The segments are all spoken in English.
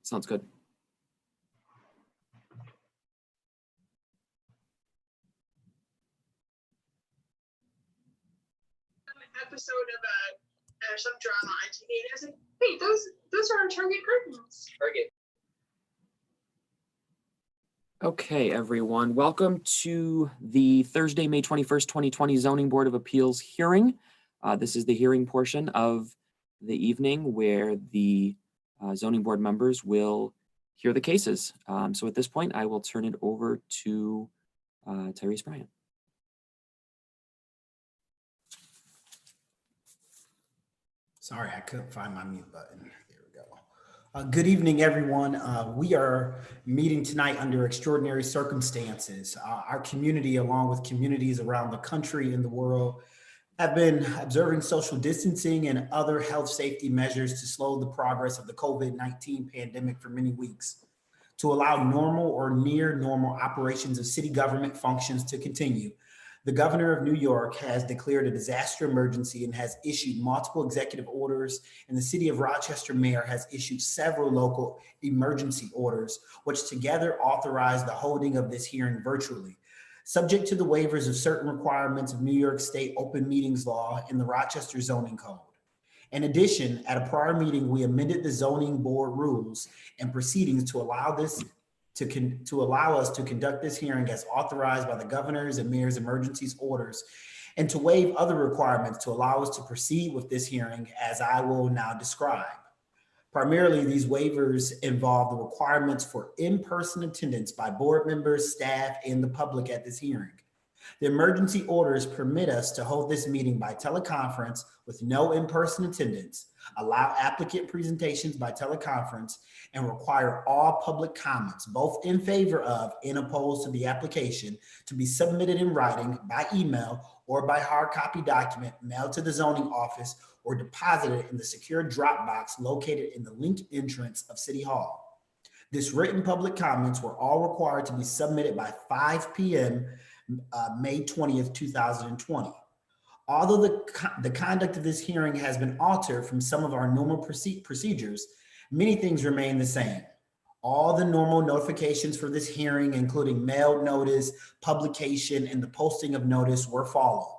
Sounds good. Episode of some drama on TV, and I was like, wait, those are our Target curtains. Target. Okay, everyone, welcome to the Thursday, May 21st, 2020 Zoning Board of Appeals hearing. This is the hearing portion of the evening where the zoning board members will hear the cases. So at this point, I will turn it over to Tyrese Bryant. Sorry, I couldn't find my mute button. There we go. Good evening, everyone. We are meeting tonight under extraordinary circumstances. Our community, along with communities around the country and the world, have been observing social distancing and other health safety measures to slow the progress of the COVID-19 pandemic for many weeks. To allow normal or near normal operations of city government functions to continue, the governor of New York has declared a disaster emergency and has issued multiple executive orders, and the city of Rochester mayor has issued several local emergency orders, which together authorize the holding of this hearing virtually, subject to the waivers of certain requirements of New York State open meetings law and the Rochester zoning code. In addition, at a prior meeting, we amended the zoning board rules and proceedings to allow us to conduct this hearing as authorized by the governor's and mayor's emergencies orders, and to waive other requirements to allow us to proceed with this hearing as I will now describe. Primarily, these waivers involve the requirements for in-person attendance by board members, staff, and the public at this hearing. The emergency orders permit us to hold this meeting by teleconference with no in-person attendance, allow applicant presentations by teleconference, and require all public comments, both in favor of and opposed to the application, to be submitted in writing, by email, or by hard copy document mailed to the zoning office or deposited in the secure drop box located in the linked entrance of City Hall. This written public comments were all required to be submitted by 5 p.m. May 20th, 2020. Although the conduct of this hearing has been altered from some of our normal procedures, many things remain the same. All the normal notifications for this hearing, including mailed notice, publication, and the posting of notice, were followed.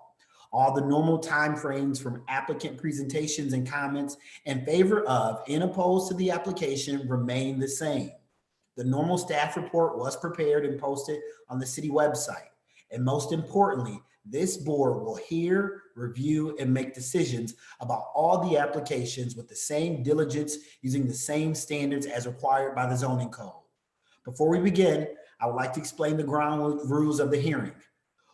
All the normal timeframes from applicant presentations and comments in favor of and opposed to the application remain the same. The normal staff report was prepared and posted on the city website. And most importantly, this board will hear, review, and make decisions about all the applications with the same diligence, using the same standards as required by the zoning code. Before we begin, I would like to explain the ground rules of the hearing.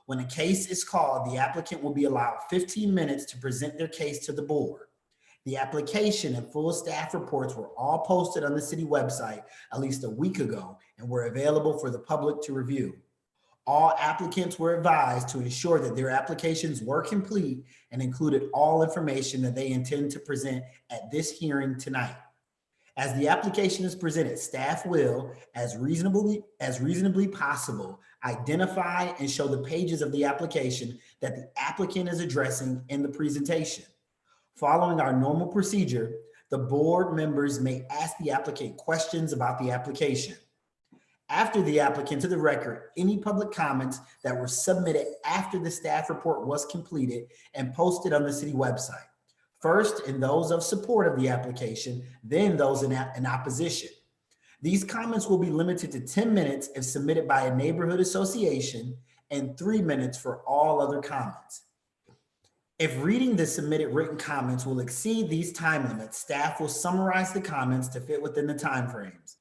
When a case is called, the applicant will be allowed 15 minutes to present their case to the board. The application and full staff reports were all posted on the city website at least a week ago and were available for the public to review. All applicants were advised to ensure that their applications were complete and included all information that they intend to present at this hearing tonight. As the application is presented, staff will, as reasonably possible, identify and show the pages of the application that the applicant is addressing in the presentation. Following our normal procedure, the board members may ask the applicant questions about the application. After the applicant, to the record, any public comments that were submitted after the staff report was completed and posted on the city website. First, in those of support of the application, then those in opposition. These comments will be limited to 10 minutes if submitted by a neighborhood association and 3 minutes for all other comments. If reading the submitted written comments will exceed these time limits, staff will summarize the comments to fit within the timeframes.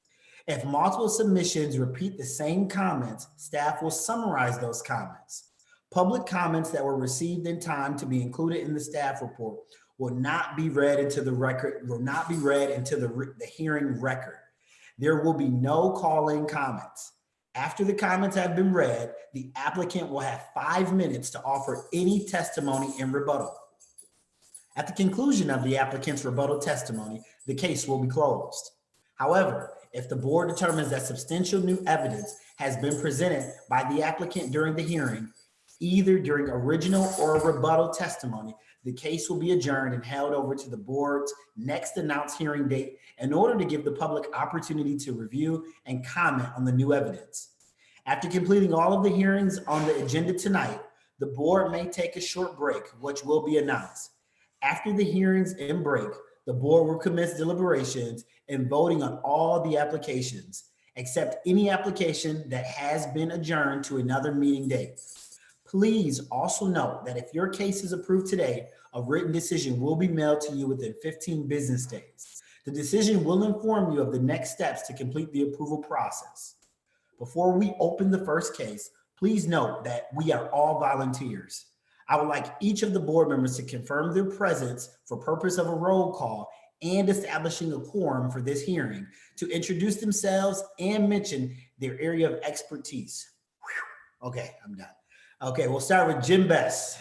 If multiple submissions repeat the same comments, staff will summarize those comments. Public comments that were received in time to be included in the staff report will not be read into the record, the hearing record. There will be no call-in comments. After the comments have been read, the applicant will have 5 minutes to offer any testimony in rebuttal. At the conclusion of the applicant's rebuttal testimony, the case will be closed. However, if the board determines that substantial new evidence has been presented by the applicant during the hearing, either during original or rebuttal testimony, the case will be adjourned and held over to the board's next announced hearing date in order to give the public opportunity to review and comment on the new evidence. After completing all of the hearings on the agenda tonight, the board may take a short break, which will be announced. After the hearings and break, the board will commence deliberations and voting on all the applications, except any application that has been adjourned to another meeting date. Please also note that if your case is approved today, a written decision will be mailed to you within 15 business days. The decision will inform you of the next steps to complete the approval process. Before we open the first case, please note that we are all volunteers. I would like each of the board members to confirm their presence for purpose of a roll call and establishing a quorum for this hearing, to introduce themselves and mention their area of expertise. Whew. Okay, I'm done. Okay, we'll start with Jim Best.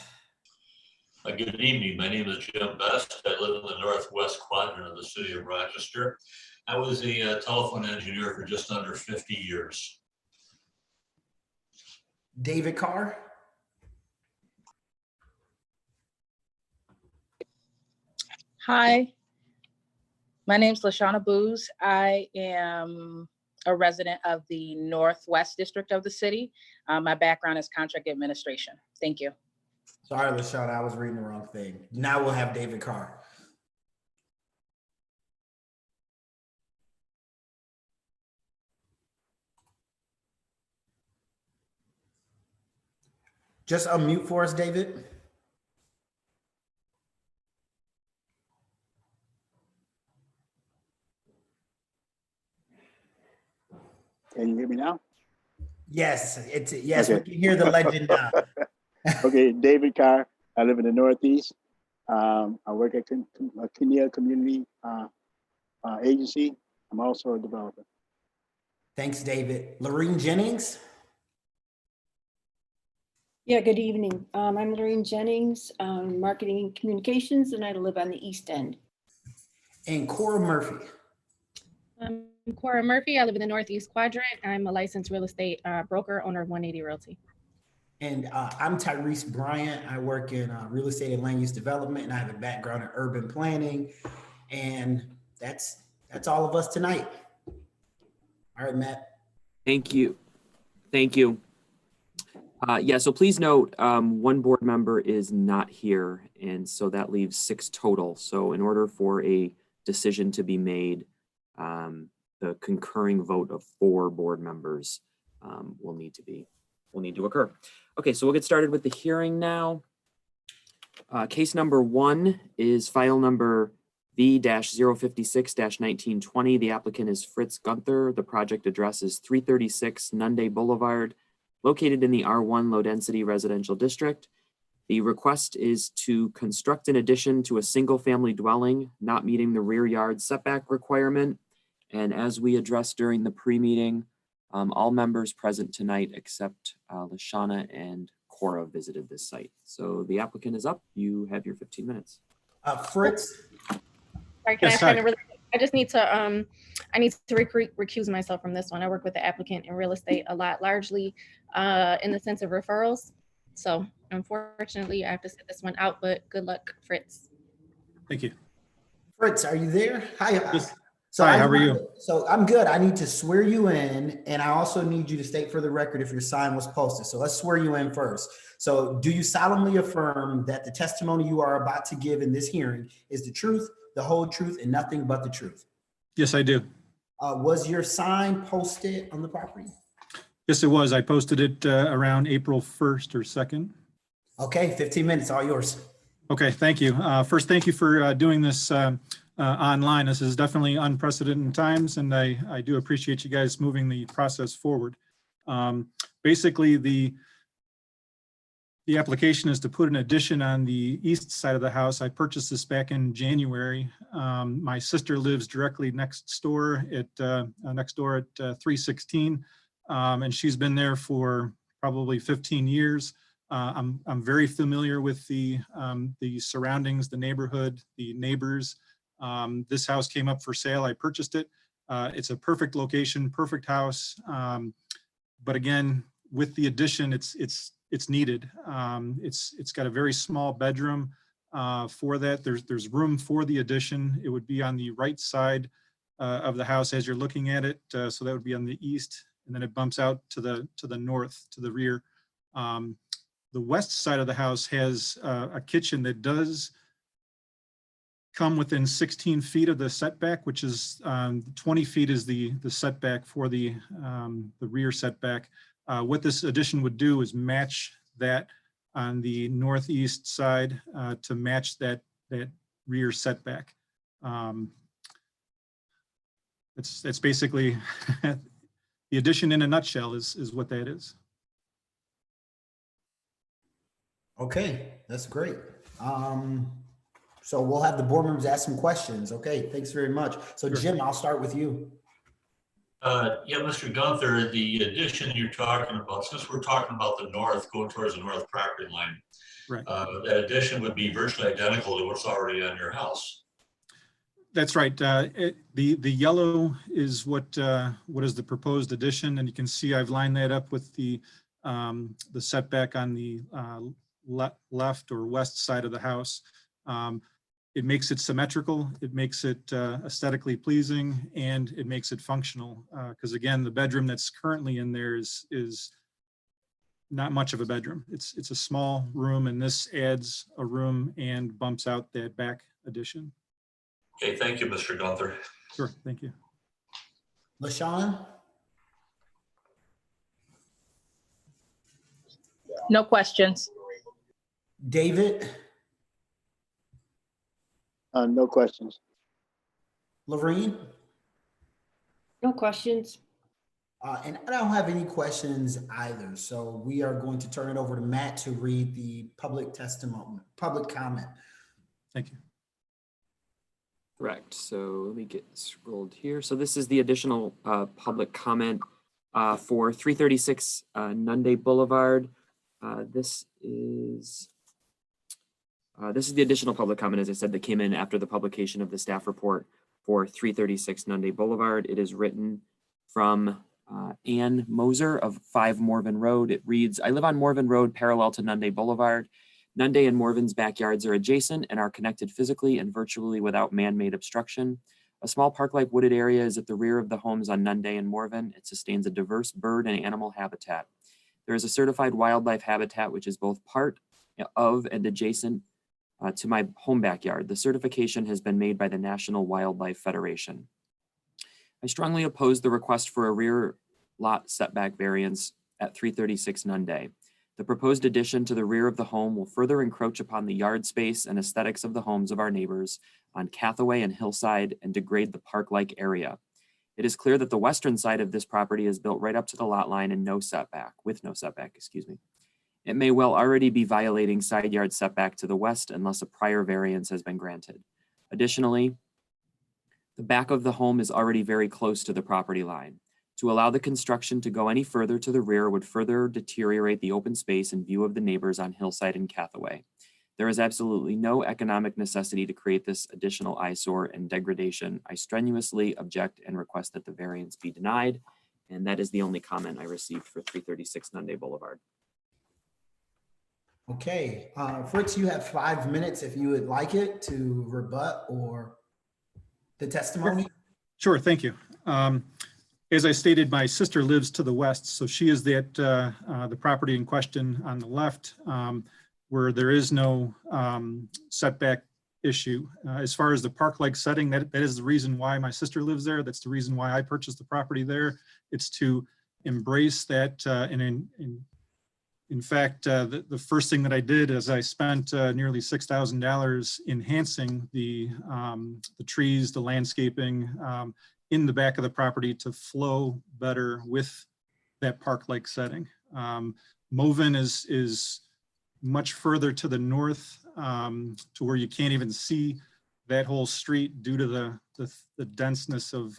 Good evening. My name is Jim Best. I live in the northwest quadrant of the city of Rochester. I was a telephone engineer for just under 50 years. David Carr. Hi, my name is Lashana Booz. I am a resident of the Northwest District of the city. My background is contract administration. Thank you. Sorry, Lashana, I was reading the wrong thing. Now we'll have David Carr. Just unmute for us, David. Can you hear me now? Yes, yes, Okay. we can hear the legend now. Okay, David Carr. I live in the Northeast. I work at Kinnear Community Agency. I'm also a developer. Thanks, David. Lorene Jennings. Yeah, good evening. I'm Lorene Jennings, Marketing and Communications, and I live on the East End. And Cora Murphy. I'm Cora Murphy. I live in the Northeast Quadrant. I'm a licensed real estate broker, owner of 180 Realty. And I'm Tyrese Bryant. I work in real estate and land use development, and I have a background in urban planning. And that's all of us tonight. All right, Matt. Thank you. Thank you. Yeah, so please note, one board member is not here, and so that leaves 6 total. So in order for a decision to be made, the concurring vote of 4 board members will need to occur. Okay, so we'll get started with the hearing now. Case number 1 is file number V-056-1920. The applicant is Fritz Gunther. The project address is 336 Nunde Boulevard, located in the R1 low density residential district. The request is to construct an addition to a single family dwelling, not meeting the rear yard setback requirement. And as we addressed during the pre-meeting, all members present tonight except Lashana and Cora visited this site. So the applicant is up. You have your 15 minutes. Fritz. Sorry, can Yes, I hi. I just need to I need to recuse myself from this one. I work with the applicant in real estate a lot, largely in the sense of referrals. So unfortunately, I have to sit this one out, but good luck, Fritz. Thank you. Fritz, are you there? Hi. Yes. Hi, how are you? So I'm good. I need to swear you in, and I also need you to state for the record if your sign was posted. So let's swear you in first. So do you solemnly affirm that the testimony you are about to give in this hearing is the truth, the whole truth, and nothing but the truth? Yes, I do. Was your sign posted on the property? Yes, it was. I posted it around April 1st or 2nd. Okay, 15 minutes, all yours. Okay, thank you. First, thank you for doing this online. This is definitely unprecedented times, and I do appreciate you guys moving the process forward. Basically, the application is to put an addition on the east side of the house. I purchased this back in January. My sister lives directly next door at 316, and she's been there for probably 15 years. I'm very familiar with the surroundings, the neighborhood, the neighbors. This house came up for sale. I purchased it. It's a perfect location, perfect house. But again, with the addition, it's needed. It's got a very small bedroom. for that. There's room for the addition. It would be on the right side of the house as you're looking at it. So that would be on the east, and then it bumps out to the north, to the rear. The west side of the house has a kitchen that does come within 16 feet of the setback, which is 20 feet is the setback for the rear setback. What this addition would do is match that on the northeast side to match that rear setback. It's basically the addition in a nutshell is what that is. Okay, that's great. So we'll have the board members ask some questions. Okay, thanks very much. So Sure. Jim, I'll start with you. Yeah, Mr. Gunther, the addition you're talking about, since we're talking about the north, going towards the north property line, Right. that addition would be virtually identical to what's already on your house. That's right. The yellow is what is the proposed addition, and you can see I've lined that up with the setback on the left or west side of the house. It makes it symmetrical, it makes it aesthetically pleasing, and it makes it functional. Because again, the bedroom that's currently in there is not much of a bedroom. It's a small room, and this adds a room and bumps out that back addition. Okay, thank you, Mr. Gunther. Sure, thank you. LaShawn? No questions. David? No questions. Lorene? No questions. And I don't have any questions either. So we are going to turn it over to Matt to read the public testimony, public comment. Thank you. Correct. So let me get scrolled here. So this is the additional public comment for 336 Nunde Boulevard. This is the additional public comment, as I said, that came in after the publication of the staff report for 336 Nunde Boulevard. It is written from Ann Moser of 5 Morven Road. It reads, I live on Morven Road parallel to Nunde Boulevard. Nunde and Morven's backyards are adjacent and are connected physically and virtually without man-made obstruction. A small park-like wooded area is at the rear of the homes on Nunde and Morven. It sustains a diverse bird and animal habitat. There is a certified wildlife habitat, which is both part of and adjacent to my home backyard. The certification has been made by the National Wildlife Federation. I strongly oppose the request for a rear lot setback variance at 336 Nunde. The proposed addition to the rear of the home will further encroach upon the yard space and aesthetics of the homes of our neighbors on Cathaway and Hillside and degrade the park-like area. It is clear that the western side of this property is built right up to the lot line and with no setback, excuse me. It may well already be violating side yard setback to the west unless a prior variance has been granted. Additionally, the back of the home is already very close to the property line. To allow the construction to go any further to the rear would further deteriorate the open space and view of the neighbors on Hillside and Cathaway. There is absolutely no economic necessity to create this additional eyesore and degradation. I strenuously object and request that the variance be denied. And that is the only comment I received for 336 Nunde Boulevard. Okay, Fritz, you have 5 minutes if you would like it to rebut or the testimony. Sure, thank you. As I stated, my sister lives to the west, so she is at the property in question on the left, where there is no setback issue. As far as the park-like setting, that is the reason why my sister lives there. That's the reason why I purchased the property there. It's to embrace that, and in fact, the first thing that I did is I spent nearly $6,000 enhancing the trees, the landscaping in the back of the property to flow better with that park-like setting. Moven is much further to the north to where you can't even see that whole street due to the denseness of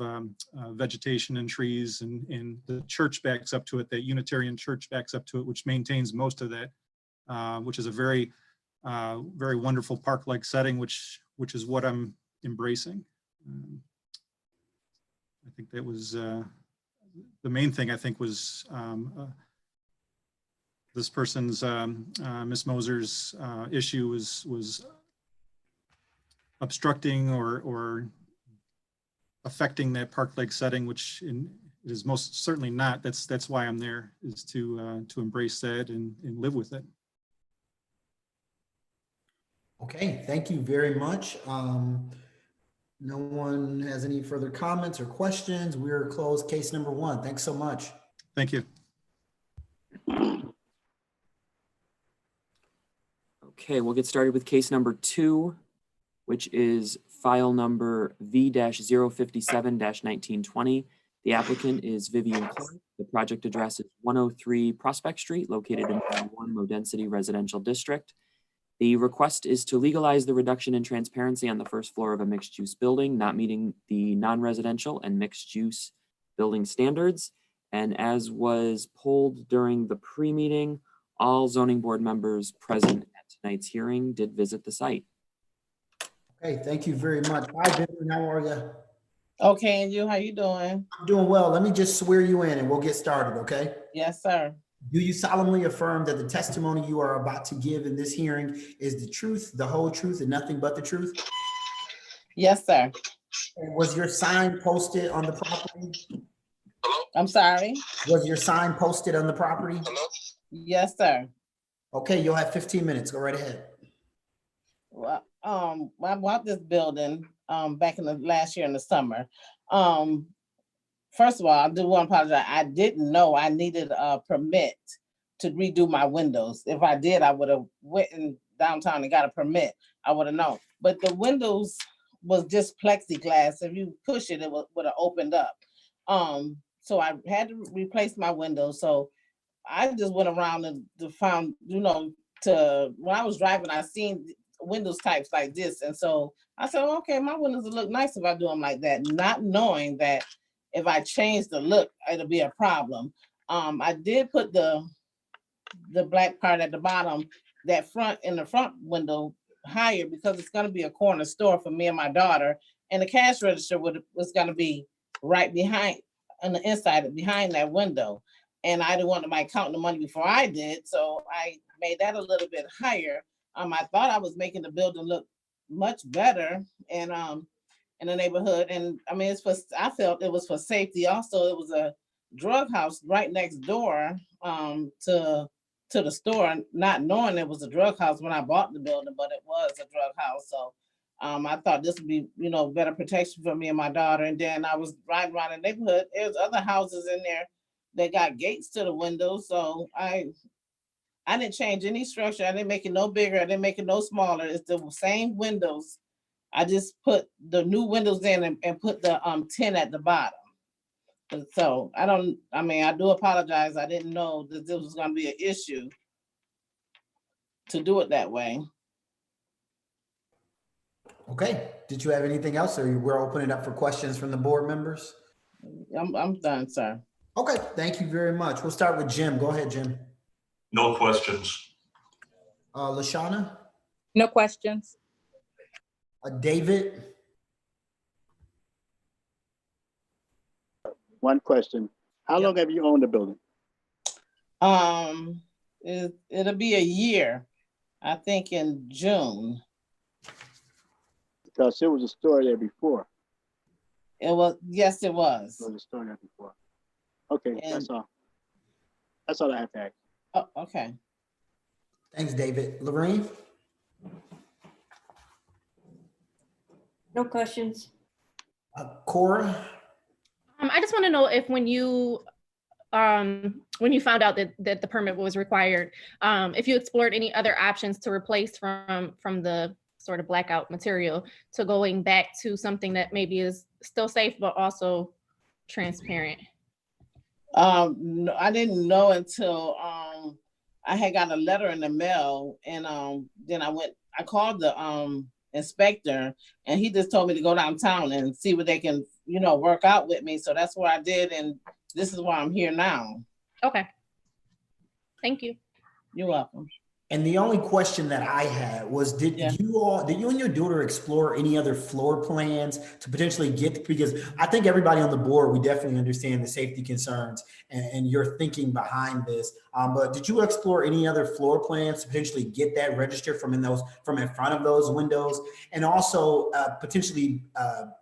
vegetation and trees, and the church backs up to it, that Unitarian church backs up to it, which maintains most of that, which is a very wonderful park-like setting, which is what I'm embracing. I think that was the main thing. I think was this person's Miss Moser's issue was obstructing or affecting that park lake setting, which it is most certainly not. That's why I'm there, is to embrace that and live with it. Okay, thank you very much. No one has any further comments or questions. We're closed case number 1. Thanks so much. Thank you. Okay, we'll get started with case number 2, which is file number V-057-1920. The applicant is Vivian Clark. The project address is 103 Prospect Street, located in the 1 Low Density Residential District. The request is to legalize the reduction in transparency on the first floor of a mixed-use building, not meeting the non-residential and mixed-use building standards. And as was polled during the pre-meeting, all zoning board members present at tonight's hearing did visit the site. Okay, thank you very much. Hi, Vivian, how are you? Okay, and you, how you doing? I'm doing well. Let me just swear you in and we'll get started, okay? Yes, sir. Do you solemnly affirm that the testimony you are about to give in this hearing is the truth, the whole truth, and nothing but the truth? Yes, sir. Was your sign posted on the property? I'm sorry. Was your sign posted on the property? Yes, sir. Okay, you'll have 15 minutes. Go right ahead. Well, I bought this building back in the last year in the summer. First of all, I do want to apologize. I didn't know I needed a permit to redo my windows. If I did, I would have went in downtown and got a permit. I would have known. But the windows was just plexiglass. If you push it, it would have opened up. So I had to replace my windows. So I just went around and found, when I was driving, I seen windows types like this. And so I said, okay, my windows will look nice if I do them like that, not knowing that if I change the look, it'll be a problem. I did put the black part at the bottom, that in the front window higher, because it's gonna be a corner store for me and my daughter. And the cash register was gonna be right behind, on the inside, behind that window. And I didn't want anybody counting the money before I did. So I made that a little bit higher. I thought I was making the building look much better and in the neighborhood. And I mean, I felt it was for safety. Also, it was a drug house right next door to the store, not knowing it was a drug house when I bought the building, but it was a drug house. So I thought this would be, better protection for me and my daughter. And then I was riding around the neighborhood. There's other houses in there that got gates to the windows. So I didn't change any structure. I didn't make it no bigger. I didn't make it no smaller. It's the same windows. I just put the new windows in and put the 10 at the bottom. And so I do apologize. I didn't know that this was going to be an issue to do it that way. Okay, did you have anything else, or we're opening up for questions from the board members? I'm done, sir. Okay, thank you very much. We'll start with Jim. Go ahead, Jim. No questions. LaShawna? No questions. David? One question. How long have you owned the building? It'll be a year, I think in June. Because there was a store there before. Yes, it was. There was a store there before. Okay, And- that's all. That's all I have to ask. Oh, okay. Thanks, David. Lorraine? No questions. Cora? I just want to know if when you found out that the permit was required, if you explored any other options to replace from the sort of blackout material to going back to something that maybe is still safe but also transparent. No, I didn't know until I had got a letter in the mail, and then I called the inspector, and he just told me to go downtown and see what they can, work out with me. So that's what I did, and this is why I'm here now. Okay. Thank you. You're welcome. And the only question that I had was, did Yeah. you and your daughter explore any other floor plans to potentially get, because I think everybody on the board, we definitely understand the safety concerns and your thinking behind this. But did you explore any other floor plans to potentially get that register from in front of those windows? And also potentially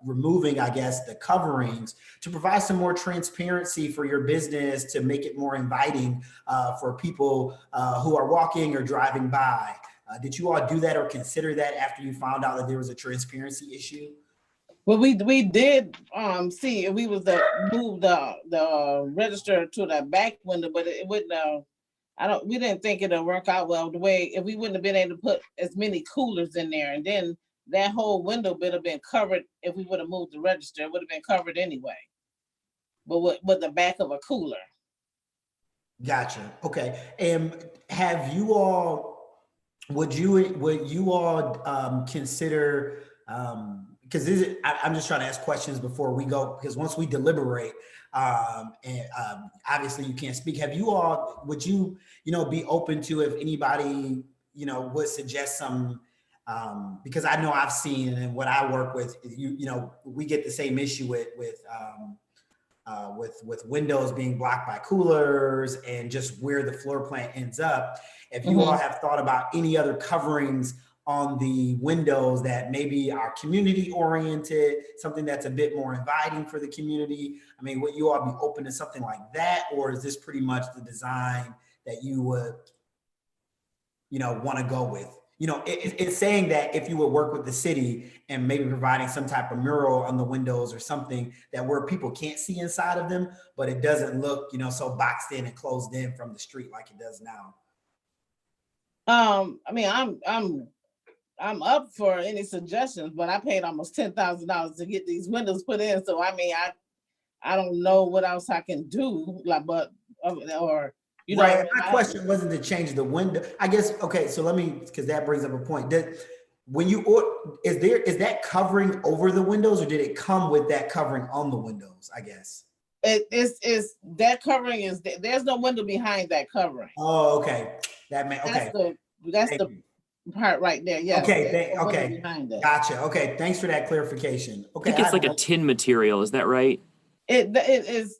removing, I guess, the coverings to provide some more transparency for your business, to make it more inviting for people who are walking or driving by. Did you all do that or consider that after you found out that there was a transparency issue? Well, we did see if we was to move the register to the back window, but it wouldn't. We didn't think it'll work out well the way if we wouldn't have been able to put as many coolers in there, and then that whole window would have been covered. If we would have moved the register, it would have been covered anyway. But with the back of a cooler. Gotcha. Okay. And have you all, would you all consider, because I'm just trying to ask questions before we go, because once we deliberate, and obviously you can't speak. Have you all, would you, be open to if anybody, would suggest some, because I know I've seen and what I work with, we get the same issue with windows being blocked by coolers and just where the floor plan ends up. If you all have thought about any other coverings on the windows that maybe are community oriented, something that's a bit more inviting for the community. I mean, would you all be open to something like that? Or is this pretty much the design that you would, want to go with? It's saying that if you would work with the city and maybe providing some type of mural on the windows or something that where people can't see inside of them, but it doesn't look, so boxed in and closed in from the street like it does now. I mean, I'm up for any suggestions, but I paid almost $10,000 to get these windows put in. So I mean, I don't know what else I can do, like, but or. Right. My question wasn't to change the window. I guess, okay, so let me, because that brings up a point. When you is that covering over the windows, or did it come with that covering on the windows, I guess? It's that covering is, there's no window behind that covering. Oh, okay. That may, okay. That's the part right there. Yes. Okay. Gotcha. Okay. Thanks for that clarification. Okay. I think it's like a tin material. Is that right? It is.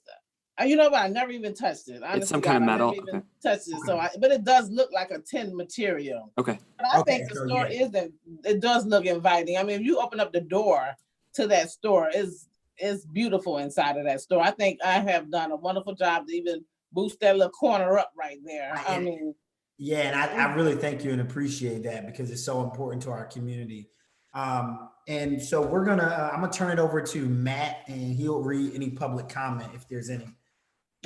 You know what? I never even touched it. Honestly, it's some kind of metal. I never even touched it. So, but it does look like a tin material. Okay. But I think the store it does look inviting. I mean, if you open up the door to that store, it's beautiful inside of that store. I think I have done a wonderful job to even boost that little corner up right there. I mean. Yeah, and I really thank you and appreciate that because it's so important to our community. And so I'm gonna turn it over to Matt, and he'll read any public comment if there's any.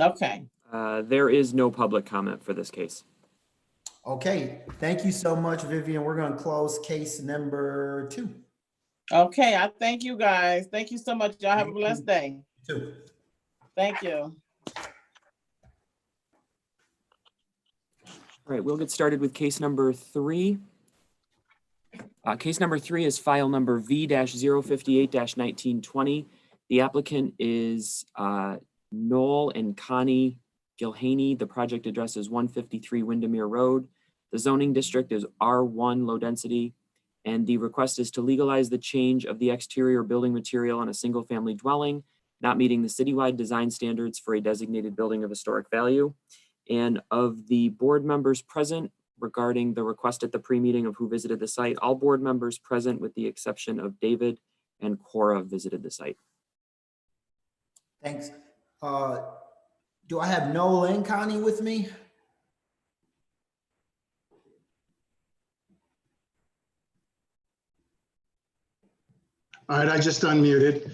Okay. There is no public comment for this case. Okay, thank you so much, Vivian. We're going to close case number 2. Okay, I thank you guys. Thank you so much. Y'all have a blessed day. You too. Thank you. All right, we'll get started with case number 3. Case number 3 is file number V-058-1920. The applicant is Noel and Connie Gilhaney. The project address is 153 Windermere Road. The zoning district is R1 low density. And the request is to legalize the change of the exterior building material on a single family dwelling, not meeting the citywide design standards for a designated building of historic value. And of the board members present regarding the request at the pre-meeting of who visited the site, all board members present with the exception of David and Cora visited the site. Thanks. Do I have Noel and Connie with me? All right, I just unmuted.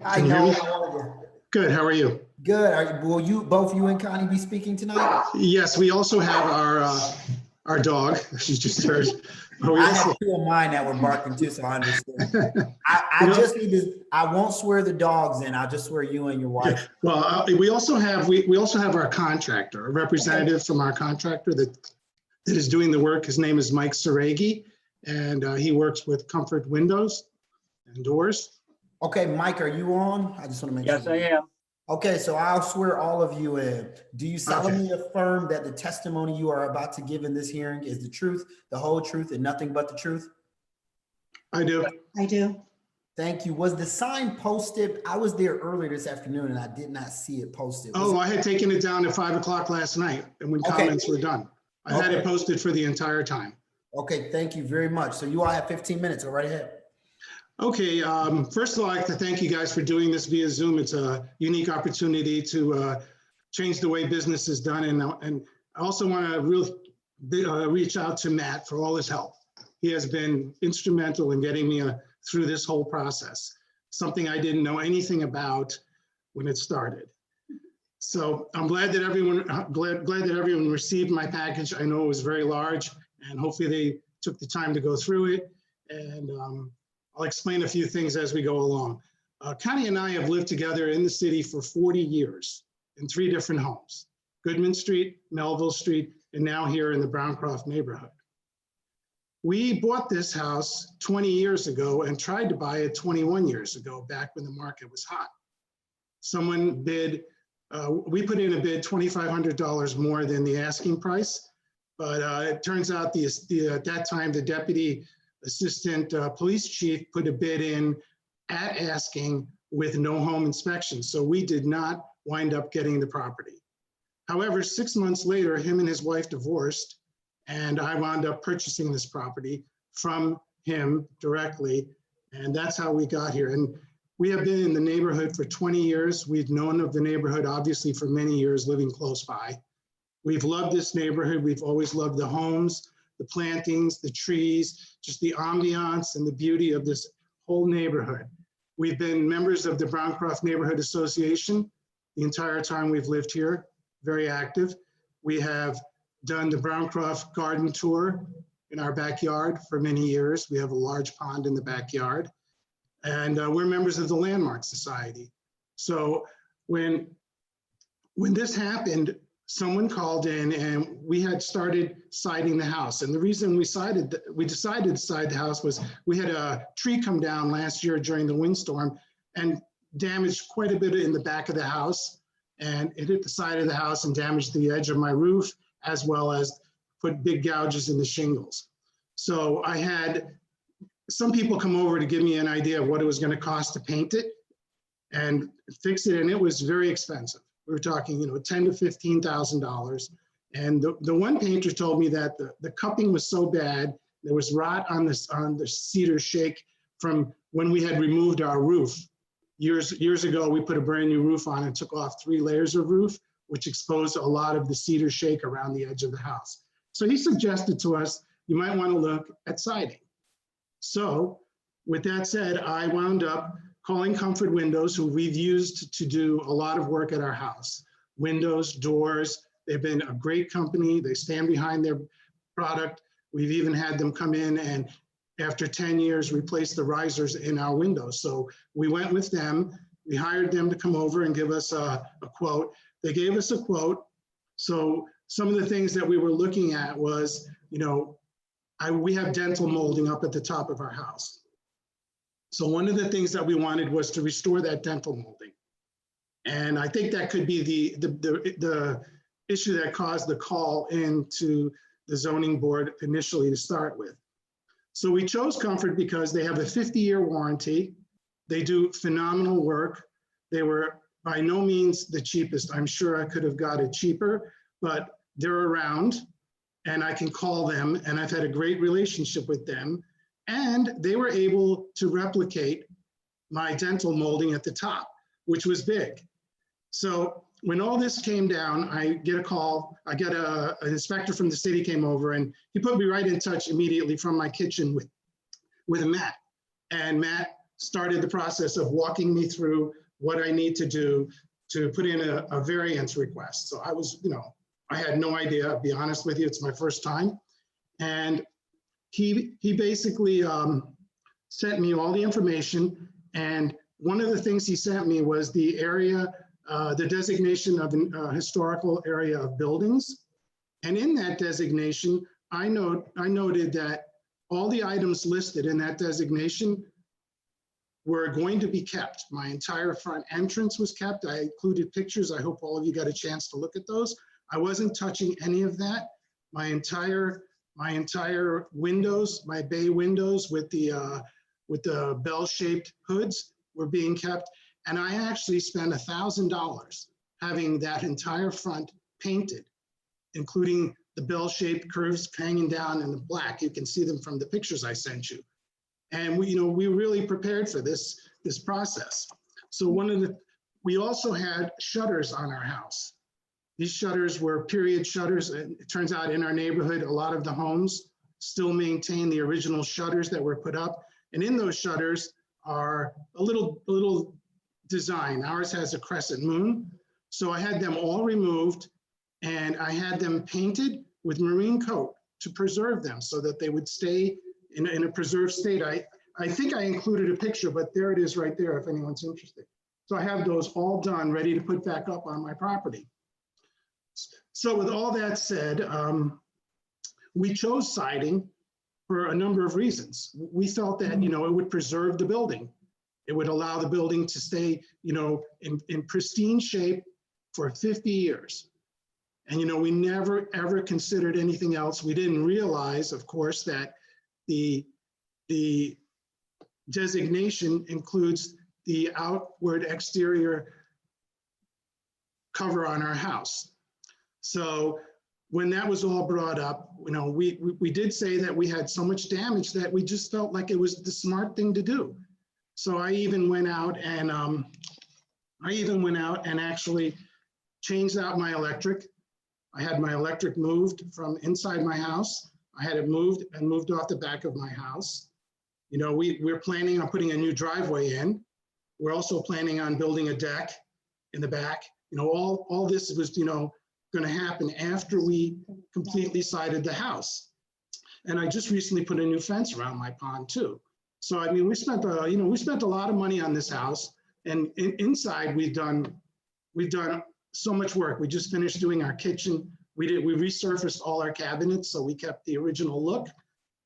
Hi, Noel. How are you? Good, how are you? Good. Will both you and Connie be speaking tonight? Yes, we also have our dog, she just heard. I have 2 of mine that were barking too, so I understand. I won't swear the dogs in, I'll just swear you and your wife. Well, we also have our contractor, a representative from our contractor that is doing the work. His name is Mike Saragi, and he works with Comfort Windows and Doors. Okay, Mike, are you on? I just want to make sure. Yes, I am. Okay, so I'll swear all of you in. Do you solemnly affirm that the testimony you are about to give in this hearing is the truth, the whole truth, and nothing but the truth? I do. I do. Thank you. Was the sign posted? I was there earlier this afternoon and I did not see it posted. Was Oh, it- I had taken it down at 5 o'clock last night and when Okay. comments were done. I had it Okay. posted for the entire time. Okay, thank you very much. So you all have 15 minutes. Go right ahead. Okay, first of all, I'd like to thank you guys for doing this via Zoom. It's a unique opportunity to change the way business is done. And I also want to reach out to Matt for all his help. He has been instrumental in getting me through this whole process, something I didn't know anything about when it started. So I'm glad that everyone received my package. I know it was very large, and hopefully they took the time to go through it. And I'll explain a few things as we go along. Connie and I have lived together in the city for 40 years in 3 different homes: Goodman Street, Melville Street, and now here in the Browncroft neighborhood. We bought this house 20 years ago and tried to buy it 21 years ago, back when the market was hot. Someone bid, we put in a bid $2,500 more than the asking price, but it turns out at that time, the deputy assistant police chief put a bid in at asking with no home inspection. So we did not wind up getting the property. However, 6 months later, him and his wife divorced, and I wound up purchasing this property from him directly. And that's how we got here. And we have been in the neighborhood for 20 years. We've known of the neighborhood, obviously, for many years, living close by. We've loved this neighborhood. We've always loved the homes, the plantings, the trees, just the ambiance and the beauty of this whole neighborhood. We've been members of the Browncroft Neighborhood Association the entire time we've lived here, very active. We have done the Browncroft Garden Tour in our backyard for many years. We have a large pond in the backyard. And we're members of the Landmark Society. So when this happened, someone called in and we had started siding the house. And the reason we decided to side the house was we had a tree come down last year during the windstorm and damaged quite a bit in the back of the house. And it hit the side of the house and damaged the edge of my roof, as well as put big gouges in the shingles. So I had some people come over to give me an idea of what it was going to cost to paint it and fix it. And it was very expensive. We were talking, $10,000 to $15,000. And the one painter told me that the cupping was so bad, there was rot on the cedar shake from when we had removed our roof. Years ago, we put a brand new roof on and took off 3 layers of roof, which exposed a lot of the cedar shake around the edge of the house. So he suggested to us, you might want to look at siding. So with that said, I wound up calling Comfort Windows, who we've used to do a lot of work at our house. Windows, doors, they've been a great company. They stand behind their product. We've even had them come in and after 10 years, replace the risers in our windows. So we went with them. We hired them to come over and give us a quote. They gave us a quote. So some of the things that we were looking at was, we have dental molding up at the top of our house. So one of the things that we wanted was to restore that dental molding. And I think that could be the issue that caused the call into the zoning board initially to start with. So we chose Comfort because they have a 50-year warranty. They do phenomenal work. They were by no means the cheapest. I'm sure I could have got it cheaper, but they're around and I can call them, and I've had a great relationship with them. And they were able to replicate my dental molding at the top, which was big. So when all this came down, I get a call. I get an inspector from the city came over and he put me right in touch immediately from my kitchen with Matt. And Matt started the process of walking me through what I need to do to put in a variance request. So I was, I had no idea, I'll be honest with you, it's my first time. And he basically sent me all the information. And one of the things he sent me was the area, the designation of a historical area of buildings. And in that designation, I noted that all the items listed in that designation were going to be kept. My entire front entrance was kept. I included pictures. I hope all of you got a chance to look at those. I wasn't touching any of that. My entire windows, my bay windows with the bell-shaped hoods were being kept. And I actually spent $1,000 having that entire front painted, including the bell-shaped curves hanging down in the black. You can see them from the pictures I sent you. And we really prepared for this process. So we also had shutters on our house. These shutters were period shutters. And it turns out in our neighborhood, a lot of the homes still maintain the original shutters that were put up. And in those shutters are a little design. Ours has a crescent moon. So I had them all removed and I had them painted with marine coat to preserve them so that they would stay in a preserved state. I think I included a picture, but there it is right there if anyone's interested. So I have those all done, ready to put back up on my property. So with all that said, we chose siding for a number of reasons. We felt that, it would preserve the building. It would allow the building to stay, in pristine shape for 50 years. And, we never, ever considered anything else. We didn't realize, of course, that the designation includes the outward exterior cover on our house. So when that was all brought up, we did say that we had so much damage that we just felt like it was the smart thing to do. So I even went out and actually changed out my electric. I had my electric moved from inside my house. I had it moved off the back of my house. We're planning on putting a new driveway in. We're also planning on building a deck in the back. All this was, going to happen after we completely sided the house. And I just recently put a new fence around my pond too. So, we spent a lot of money on this house, and inside we've done so much work. We just finished doing our kitchen. We resurfaced all our cabinets, so we kept the original look.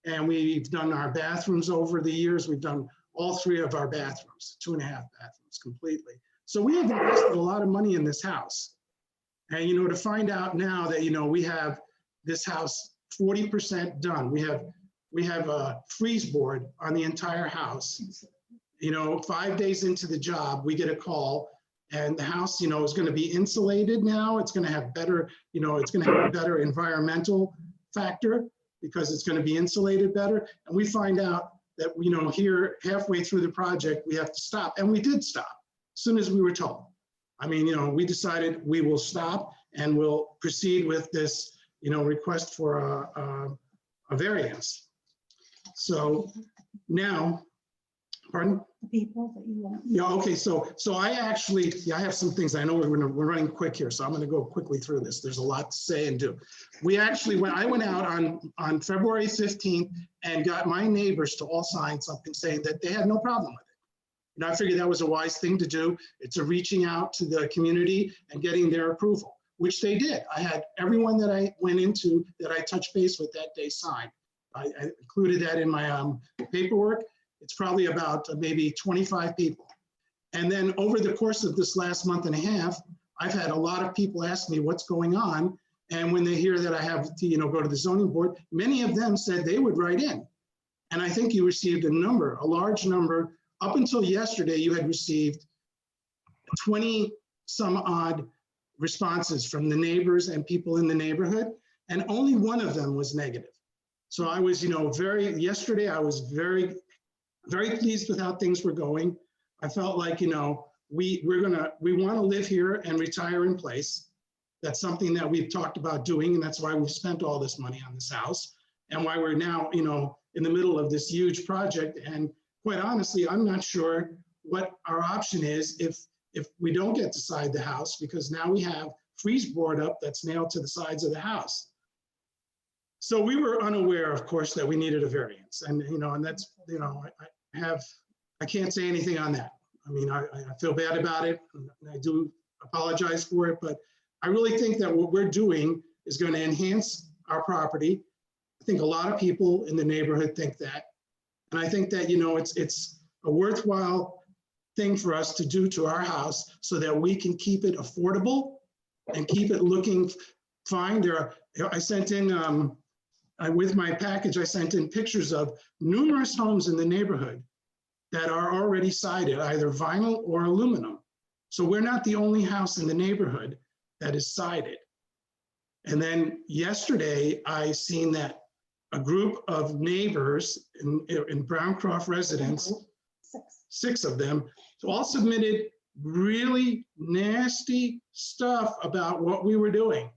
And we've done our bathrooms over the years. We've done all 3 of our bathrooms, 2.5 bathrooms completely. So we have invested a lot of money in this house. And, to find out now that, we have this house 40% done. We have a freeze board on the entire house. 5 days into the job, we get a call. And the house, is going to be insulated now. It's going to have better, it's going to have a better environmental factor because it's going to be insulated better. And we find out that, here halfway through the project, we have to stop. And we did stop as soon as we were told. We decided we will stop and we'll proceed with this, request for a variance. So now, pardon? People that you want. Yeah, okay, so I actually, I have some things. I know we're running quick here, so I'm gonna go quickly through this. There's a lot to say and do. I went out on February 15th and got my neighbors to all sign something saying that they had no problem with it. I figured that was a wise thing to do. It's a reaching out to the community and getting their approval, which they did. I had everyone that I went into that I touched base with that day signed. I included that in my paperwork. It's probably about maybe 25 people. And then over the course of this last month and a half, I've had a lot of people ask me what's going on. And when they hear that I have to, go to the zoning board, many of them said they would write in. And I think you received a large number. Up until yesterday, you had received 20 some odd responses from the neighbors and people in the neighborhood, and only one of them was negative. So I was, yesterday I was very pleased with how things were going. I felt like, we want to live here and retire in place. That's something that we've talked about doing, and that's why we've spent all this money on this house and why we're now, in the middle of this huge project. And quite honestly, I'm not sure what our option is if we don't get to side the house, because now we have freeze board up that's nailed to the sides of the house. So we were unaware, of course, that we needed a variance, and and that's I can't say anything on that. I feel bad about it, and I do apologize for it, but I really think that what we're doing is going to enhance our property. I think a lot of people in the neighborhood think that, and I think that it's a worthwhile thing for us to do to our house so that we can keep it affordable and keep it looking fine. I sent in, with my package, I sent in pictures of numerous homes in the neighborhood that are already sided, either vinyl or aluminum. So we're not the only house in the neighborhood that is sided. And then yesterday, I seen that a group of neighbors in Browncroft residents, 6 of them, all submitted really nasty stuff about what we were doing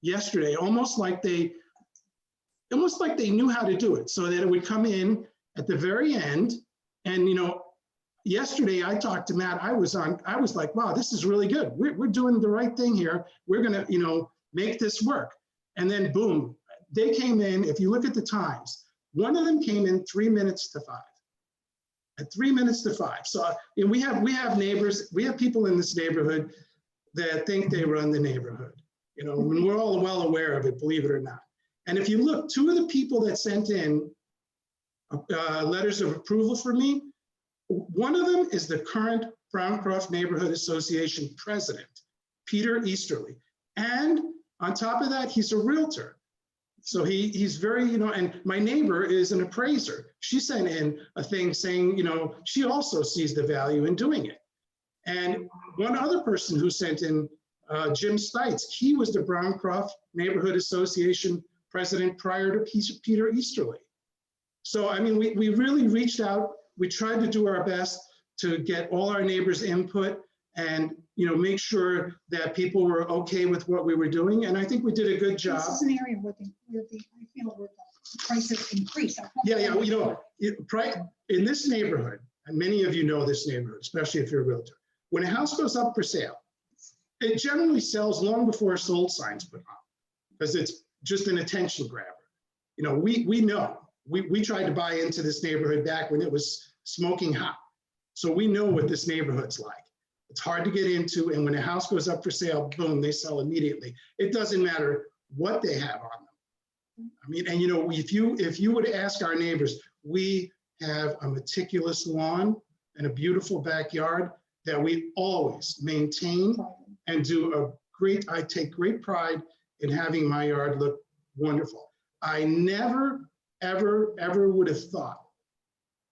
yesterday, almost like they knew how to do it, so that it would come in at the very end. And yesterday I talked to Matt. I was like, wow, this is really good. We're doing the right thing here. We're gonna make this work. And then boom, they came in. If you look at the times, one of them came in 3 minutes to 5. At 3 minutes to 5. So we have neighbors, we have people in this neighborhood that think they run the neighborhood. And we're all well aware of it, believe it or not. And if you look, 2 of the people that sent in letters of approval for me, one of them is the current Browncroft Neighborhood Association president, Peter Easterly. And on top of that, he's a realtor. So he's very, and my neighbor is an appraiser. She sent in a thing saying, she also sees the value in doing it. And one other person who sent in, Jim Stites, he was the Browncroft Neighborhood Association president prior to Peter Easterly. So, I mean, we really reached out. We tried to do our best to get all our neighbors' input and, make sure that people were okay with what we were doing. And I think we did a good job. This is an area where I feel where the prices increase. Yeah, in this neighborhood, and many of you know this neighborhood, especially if you're a realtor, when a house goes up for sale, it generally sells long before a sold sign's put on, because it's just an attention grabber. We know. We tried to buy into this neighborhood back when it was smoking hot. So we know what this neighborhood's like. It's hard to get into, and when a house goes up for sale, boom, they sell immediately. It doesn't matter what they have on them. I mean, and if you would ask our neighbors, we have a meticulous lawn and a beautiful backyard that we always maintain and do I take great pride in having my yard look wonderful. I never, ever, ever would have thought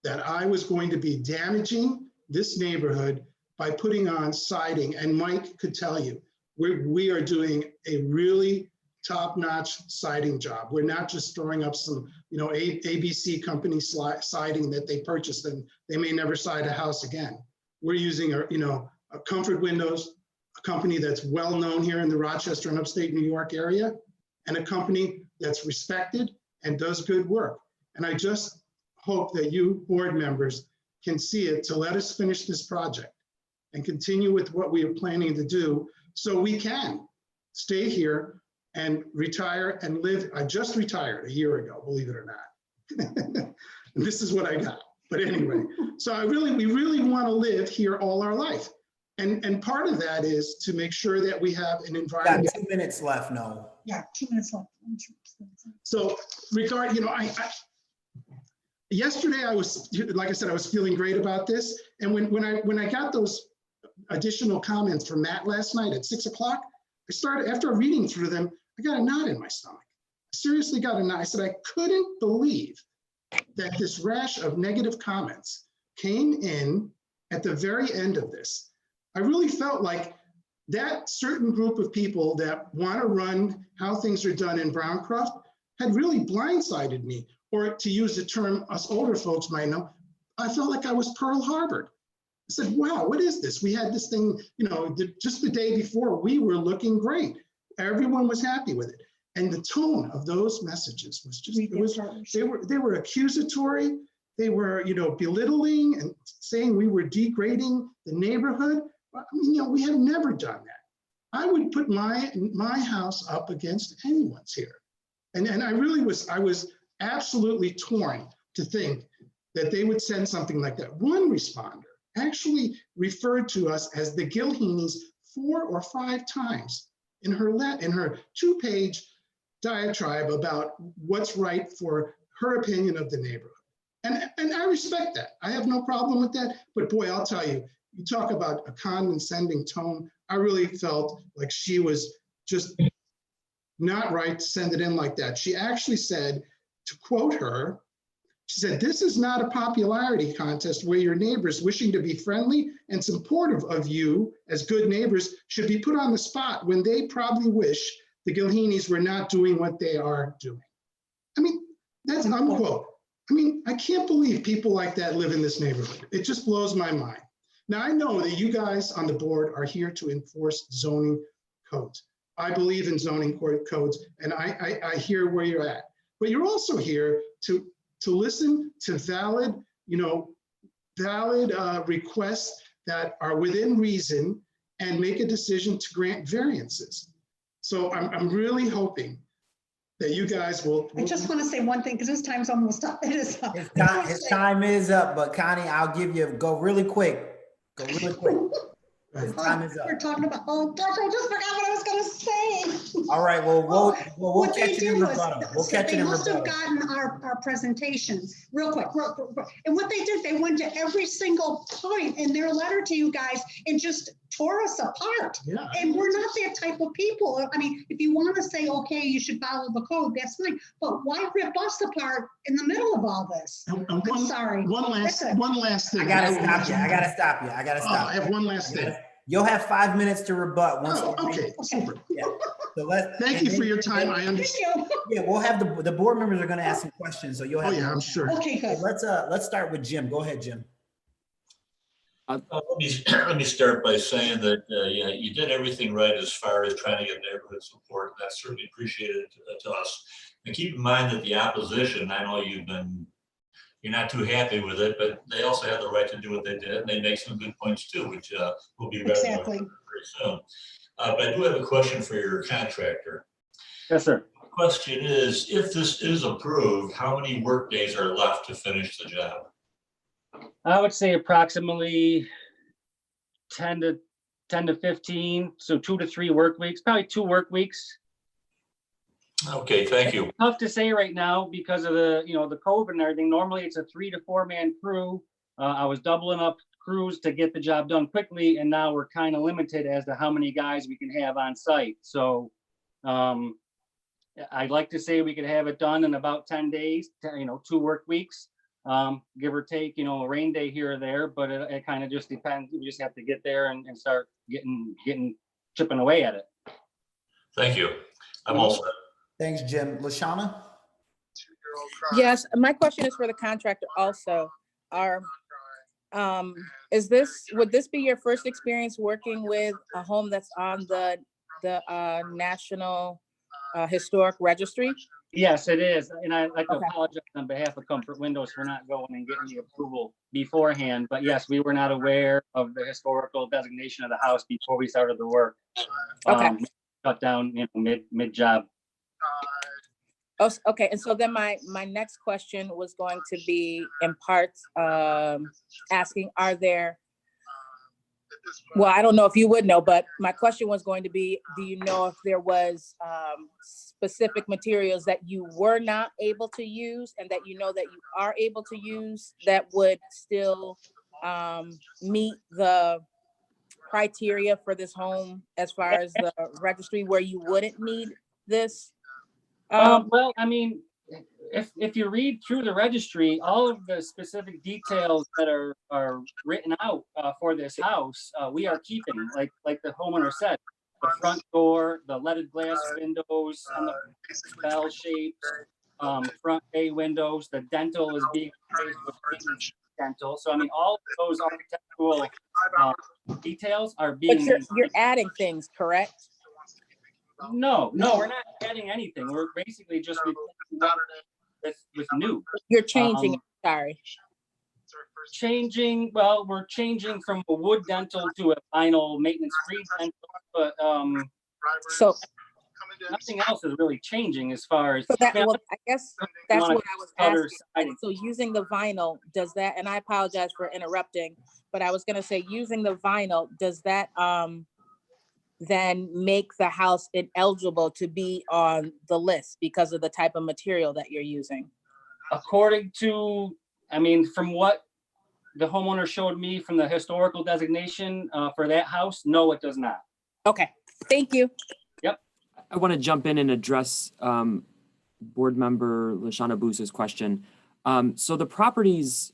that I was going to be damaging this neighborhood by putting on siding. And Mike could tell you, we are doing a really top-notch siding job. We're not just throwing up some, ABC company siding that they purchased and they may never side a house again. We're using a Comfort Windows, a company that's well-known here in the Rochester and upstate New York area, and a company that's respected and does good work. And I just hope that you board members can see it to let us finish this project and continue with what we are planning to do so we can stay here and retire and live. I just retired a year ago, believe it or not. And this is what I got. But anyway, so we really want to live here all our life. And part of that is to make sure that we have an environment. Got 2 minutes left, no. Yeah, 2 minutes left. So yesterday I was, like I said, I was feeling great about this. And when I got those additional comments from Matt last night at 6 o'clock, after reading through them, I got a knot in my stomach. I seriously got a knot. I said, I couldn't believe that this rash of negative comments came in at the very end of this. I really felt like that certain group of people that want to run how things are done in Browncroft had really blindsided me. Or to use the term us older folks might know, I felt like I was Pearl Harbored. I said, wow, what is this? We had this thing, just the day before, we were looking great. Everyone was happy with it. And the tone of those messages was just, they were accusatory. They were, belittling and saying we were degrading the neighborhood. I mean, we have never done that. I would put my house up against anyone's here. And I was absolutely torn to think that they would send something like that. One responder actually referred to us as the Gilheenies 4 or 5 times in her 2-page diatribe about what's right for her opinion of the neighborhood. And I respect that. I have no problem with that. But boy, I'll tell you, you talk about a condescending tone. I really felt like she was just not right to send it in like that. She actually said, to quote her, she said, "This is not a popularity contest where your neighbors wishing to be friendly and supportive of you as good neighbors should be put on the spot when they probably wish the Gilheenies were not doing what they are doing." I mean, that's an unquote. I mean, I can't believe people like that live in this neighborhood. It just blows my mind. Now, I know that you guys on the board are here to enforce zoning codes. I believe in zoning codes, and I hear where you're at. But you're also here to listen to valid, requests that are within reason and make a decision to grant variances. So I'm really hoping that you guys will. I just want to say one thing, because this time's almost up. It is up. His time is up, but Connie, I'll give you, go really quick. Go really quick. His time is up. We're talking about, oh gosh, I just forgot what I was going to say. All right, well, we'll What they catch it in did was, rebuttal. We'll so catch it they in must have rebuttal. gotten our presentation real quick. And what they did, they went to every single point in their letter to you guys and just tore us apart. Yeah. And we're not that type of people. I mean, if you want to say, okay, you should follow the code, that's fine. But why rip us apart in the middle of all this? I'm sorry. One last thing. I gotta stop you. I have one last thing. You'll have 5 minutes to rebut. Once Okay, super. Yeah. So Thank you for your time. I understand. Yeah, we'll have the board members are going to ask some questions, so you'll have. Oh yeah, I'm sure. Okay, good. Let's start with Jim. Go ahead, Jim. Let me start by saying that yeah, you did everything right as far as trying to get neighborhood support. That's certainly appreciated to us. And keep in mind that the opposition, I know you're not too happy with it, but they also have the right to do what they did. And they make some good points too, which will be read Exactly. very soon. But I do have a question for your contractor. Yes, sir. The question is, if this is approved, how many work days are left to finish the job? I would say approximately 10 to 15, so 2 to 3 work weeks, probably 2 work weeks. Okay, thank you. Tough to say right now because of the COVID and everything. Normally it's a 3 to 4 man crew. I was doubling up crews to get the job done quickly, and now we're kind of limited as to how many guys we can have on site. So I'd like to say we could have it done in about 10 days, 2 work weeks, give or take, a rain day here or there, but it kind of just depends. We just have to get there and start chipping away at it. Thank you. I'm all set. Thanks, Jim. Lashana? Yes, my question is for the contractor also. Would this be your first experience working with a home that's on the National Historic Registry? Yes, it is. And I'd like to apologize on behalf of Comfort Windows for not going and getting the approval beforehand. But yes, we were not aware of the historical designation of the house before we started the work. Okay. Cut down, mid-job. Oh, okay. And so then my next question was going to be in parts asking, are there, well, I don't know if you would know, but my question was going to be, do you know if there was specific materials that you were not able to use and that you know that you are able to use that would still meet the criteria for this home as far as the registry where you wouldn't need this? Well, I mean, if you read through the registry, all of the specific details that are written out for this house, we are keeping, like the homeowner said, the front door, the leaded glass windows, and the bell shapes, front bay windows, the dental is being replaced with dental. So I mean, all of those architectural details are being. But you're adding things, correct? No, we're not adding anything. We're basically just with new. You're changing, sorry. We're changing from a wood dental to a vinyl maintenance-free dental, but so nothing else is really changing as far as. So I guess that's what I was asking. Siding. So using the vinyl, does that, and I apologize for interrupting, but I was gonna say, using the vinyl, does that then make the house ineligible to be on the list because of the type of material that you're using? According to I mean, from what the homeowner showed me from the historical designation for that house, no, it does not. Okay, thank you. I want to jump in and address Board Member Lashana Booz's question. So the properties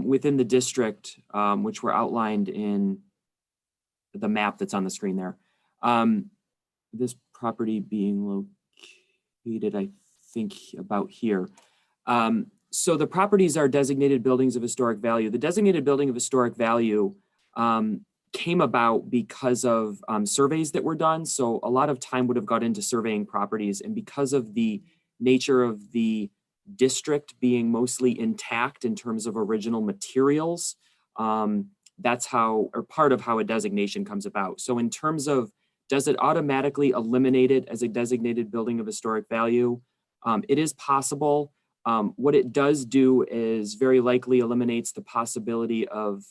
within the district, which were outlined in the map that's on the screen there, this property being located, I think, about here. So the properties are designated buildings of historic value. The designated building of historic value came about because of surveys that were done. So a lot of time would have got into surveying properties, and because of the nature of the district being mostly intact in terms of original materials, that's how, or part of how a designation comes about. So in terms of, does it automatically eliminate it as a designated building of historic value? It is possible. What it does do is very likely eliminates the possibility of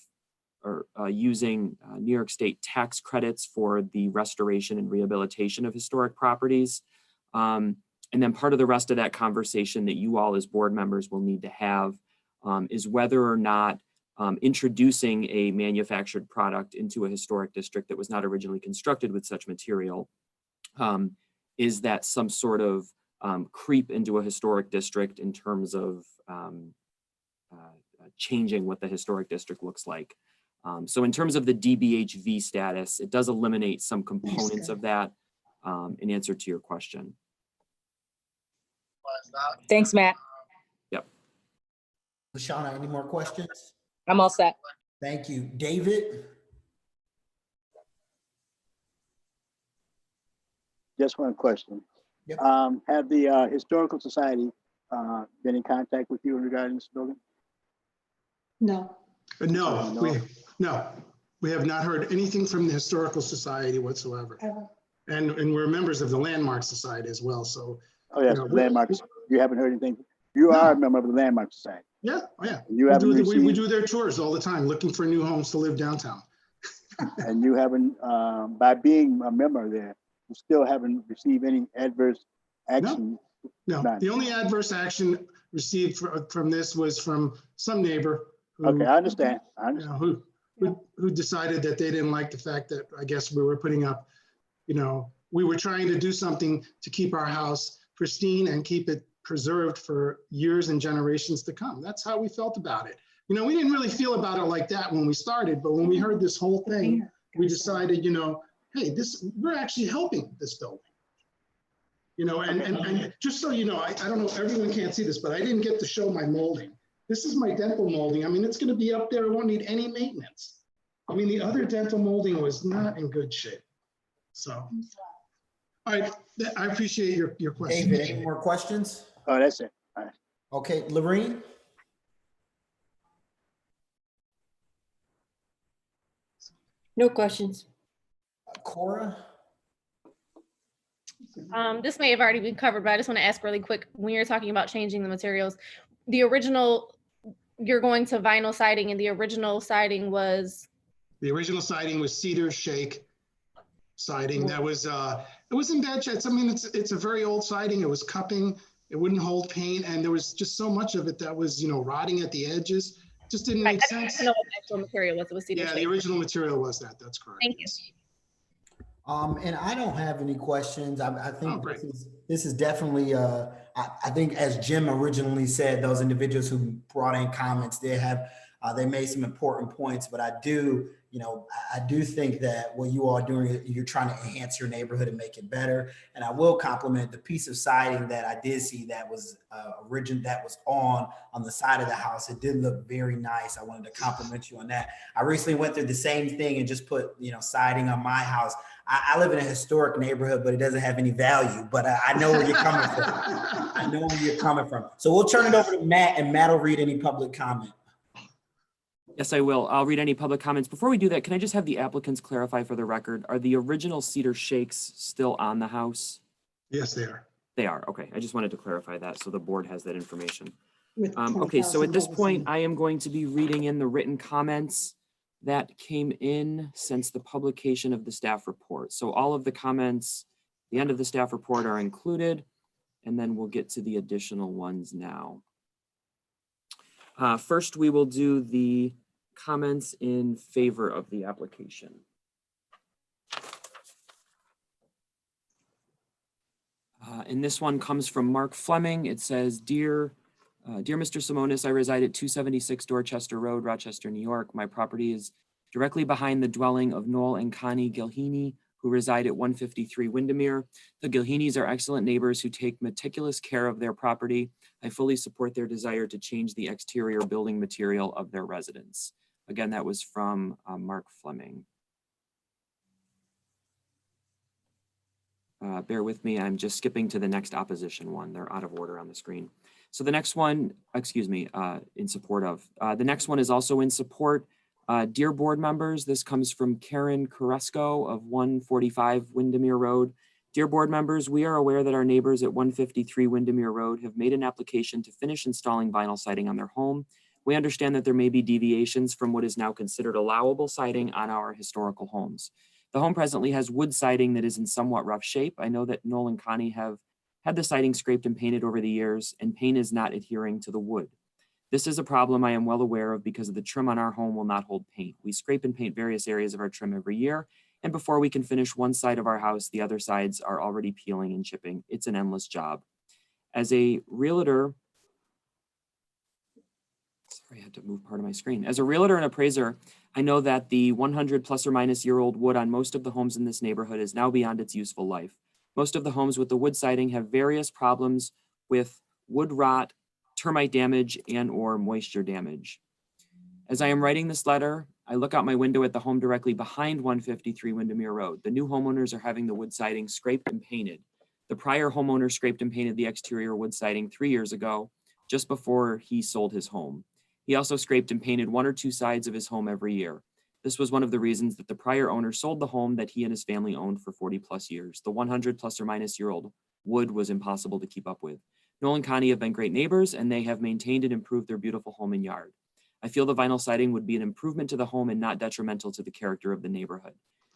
using New York State tax credits for the restoration and rehabilitation of historic properties. And then part of the rest of that conversation that you all as board members will need to have is whether or not introducing a manufactured product into a historic district that was not originally constructed with such material, is that some sort of creep into a historic district in terms of changing what the historic district looks like. So in terms of the DBHV status, it does eliminate some components of that in answer to your question. Thanks, Matt. Yep. Lashana, any more questions? I'm all set. Thank you. David? Just one question. Yep. Have the Historical Society been in contact with you regarding this building? No. No, we have not heard anything from the Historical Society whatsoever. Ever. And we're members of the Landmark Society as well, so. Oh, yes, You know, Landmarks. You haven't heard anything? You are a member of the Landmark Society. Yeah, oh yeah. You haven't We received, do their tours all the time, looking for new homes to live downtown. and you haven't, by being a member there, you still haven't received any adverse action? No, None. the only adverse action received from this was from some neighbor. Who, Okay, I understand. you know, who decided that they didn't like the fact that, I guess, we were putting up, you know, we were trying to do something to keep our house pristine and keep it preserved for years and generations to come. That's how we felt about it. You know, we didn't really feel about it like that when we started, but when we heard this whole thing, we decided, you know, hey, we're actually helping this building. You know, and just so you know, I don't know, everyone can't see this, but I didn't get to show my molding. This is my dental molding. I mean, it's going to be up there. It won't need any maintenance. I mean, the other dental molding was not in good shape. So, all right, I appreciate your question. David, any more questions? Oh, that's it. All right. Okay, Lorene? No questions. Cora? This may have already been covered, but I just want to ask really quick, when you're talking about changing the materials, the original, you're going to vinyl siding, and the original siding was? The original siding was cedar shake siding. That was, it was in bad shape. I mean, it's a very old siding. It was cupping. It wouldn't hold paint. And there was just so much of it that was, you know, rotting at the edges. Just didn't make sense. I don't know what the actual material was. It was cedar Yeah, shake. the original material was that. That's correct. Thank you. And I don't have any questions. I think Oh, great. this is definitely, I think as Jim originally said, those individuals who brought in comments, they made some important points, but I do think that what you all are doing, you're trying to enhance your neighborhood and make it better. And I will compliment the piece of siding that I did see that was on the side of the house. It did look very nice. I wanted to compliment you on that. I recently went through the same thing and just put, siding on my house. I live in a historic neighborhood, but it doesn't have any value, but I know where you're coming from. I know where you're coming from. So we'll turn it over to Matt, and Matt will read any public comment. Yes, I will. I'll read any public comments. Before we do that, can I just have the applicants clarify for the record, are the original cedar shakes still on the house? Yes, they are. They are. Okay. I just wanted to clarify that so the board has that information. With Okay, so at this $20,000 point, in. I am going to be reading in the written comments that came in since the publication of the staff report. So all of the comments, the end of the staff report are included, and then we'll get to the additional ones now. First, we will do the comments in favor of the application. And this one comes from Mark Fleming. It says, Dear Mr. Simonis, I reside at 276 Dorchester Road, Rochester, New York. My property is directly behind the dwelling of Noel and Connie Gilheeney, who reside at 153 Windermere. The Gilheeneys are excellent neighbors who take meticulous care of their property. I fully support their desire to change the exterior building material of their residence. Again, that was from Mark Fleming. Bear with me, I'm just skipping to the next opposition one. They're out of order on the screen. So the next one, excuse me, in support of. The next one is also in support. Dear board members, this comes from Karen Carrasco of 145 Windermere Road. Dear board members, we are aware that our neighbors at 153 Windermere Road have made an application to finish installing vinyl siding on their home. We understand that there may be deviations from what is now considered allowable siding on our historical homes. The home presently has wood siding that is in somewhat rough shape. I know that Noel and Connie have had the siding scraped and painted over the years, and paint is not adhering to the wood. This is a problem I am well aware of because the trim on our home will not hold paint. We scrape and paint various areas of our trim every year, and before we can finish one side of our house, the other sides are already peeling and chipping. It's an endless job. As a realtor, sorry, I had to move part of my screen. As a realtor and appraiser, I know that the 100 plus or minus year old wood on most of the homes in this neighborhood is now beyond its useful life. Most of the homes with the wood siding have various problems with wood rot, termite damage, and or moisture damage. As I am writing this letter, I look out my window at the home directly behind 153 Windermere Road. The new homeowners are having the wood siding scraped and painted. The prior homeowner scraped and painted the exterior wood siding 3 years ago, just before he sold his home. He also scraped and painted one or two sides of his home every year. This was one of the reasons that the prior owner sold the home that he and his family owned for 40 plus years. The 100 plus or minus year old wood was impossible to keep up with. Noel and Connie have been great neighbors, and they have maintained and improved their beautiful home and yard. I feel the vinyl siding would be an improvement to the home and not detrimental to the character of the neighborhood.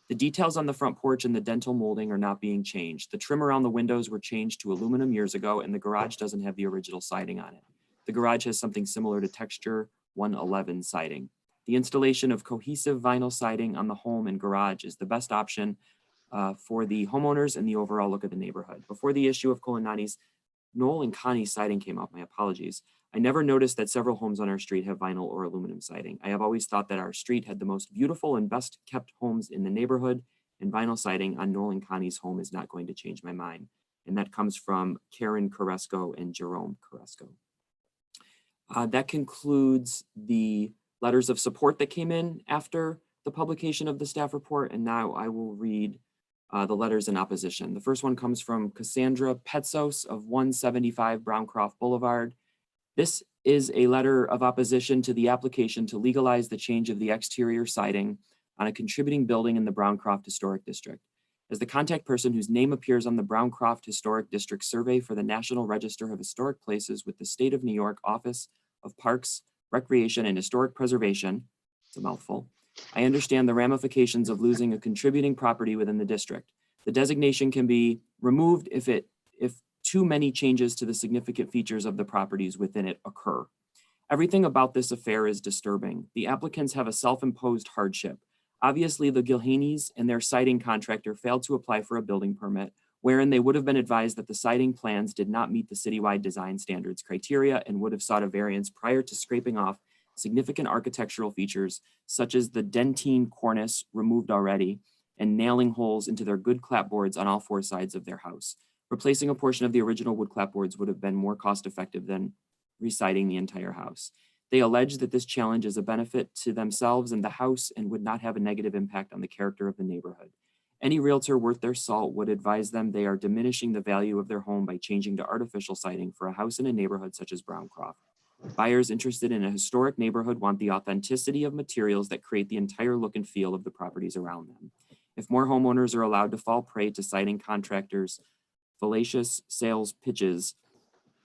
The details on the front porch and the dental molding are not being changed. The trim around the windows were changed to aluminum years ago, and the garage doesn't have the original siding on it. The garage has something similar to Texture 111 siding. The installation of cohesive vinyl siding on the home and garage is the best option for the homeowners and the overall look of the neighborhood. Before the issue of Colanani's Noel and Connie siding came up, my apologies, I never noticed that several homes on our street have vinyl or aluminum siding. I have always thought that our street had the most beautiful and best kept homes in the neighborhood, and vinyl siding on Noel and Connie's home is not going to change my mind. And that comes from Karen Carrasco and Jerome Carrasco. That concludes the letters of support that came in after the publication of the staff report. And now I will read the letters in opposition. The first one comes from Cassandra Petsos of 175 Browncroft Boulevard. This is a letter of opposition to the application to legalize the change of the exterior siding on a contributing building in the Browncroft Historic District. As the contact person whose name appears on the Browncroft Historic District Survey for the National Register of Historic Places with the State of New York Office of Parks, Recreation, and Historic Preservation, it's a mouthful, I understand the ramifications of losing a contributing property within the district. The designation can be removed if too many changes to the significant features of the properties within it occur. Everything about this affair is disturbing. The applicants have a self-imposed hardship. Obviously, the Gilheeneys and their siding contractor failed to apply for a building permit, wherein they would have been advised that the siding plans did not meet the citywide design standards criteria and would have sought a variance prior to scraping off significant architectural features, such as the dentine cornice removed already and nailing holes into their good clapboards on all four sides of their house. Replacing a portion of the original wood clapboards would have been more cost-effective than residing the entire house. They allege that this challenge is a benefit to themselves and the house and would not have a negative impact on the character of the neighborhood. Any realtor worth their salt would advise them they are diminishing the value of their home by changing to artificial siding for a house in a neighborhood such as Browncroft. Buyers interested in a historic neighborhood want the authenticity of materials that create the entire look and feel of the properties around them. If more homeowners are allowed to fall prey to siding contractors' fallacious sales pitches,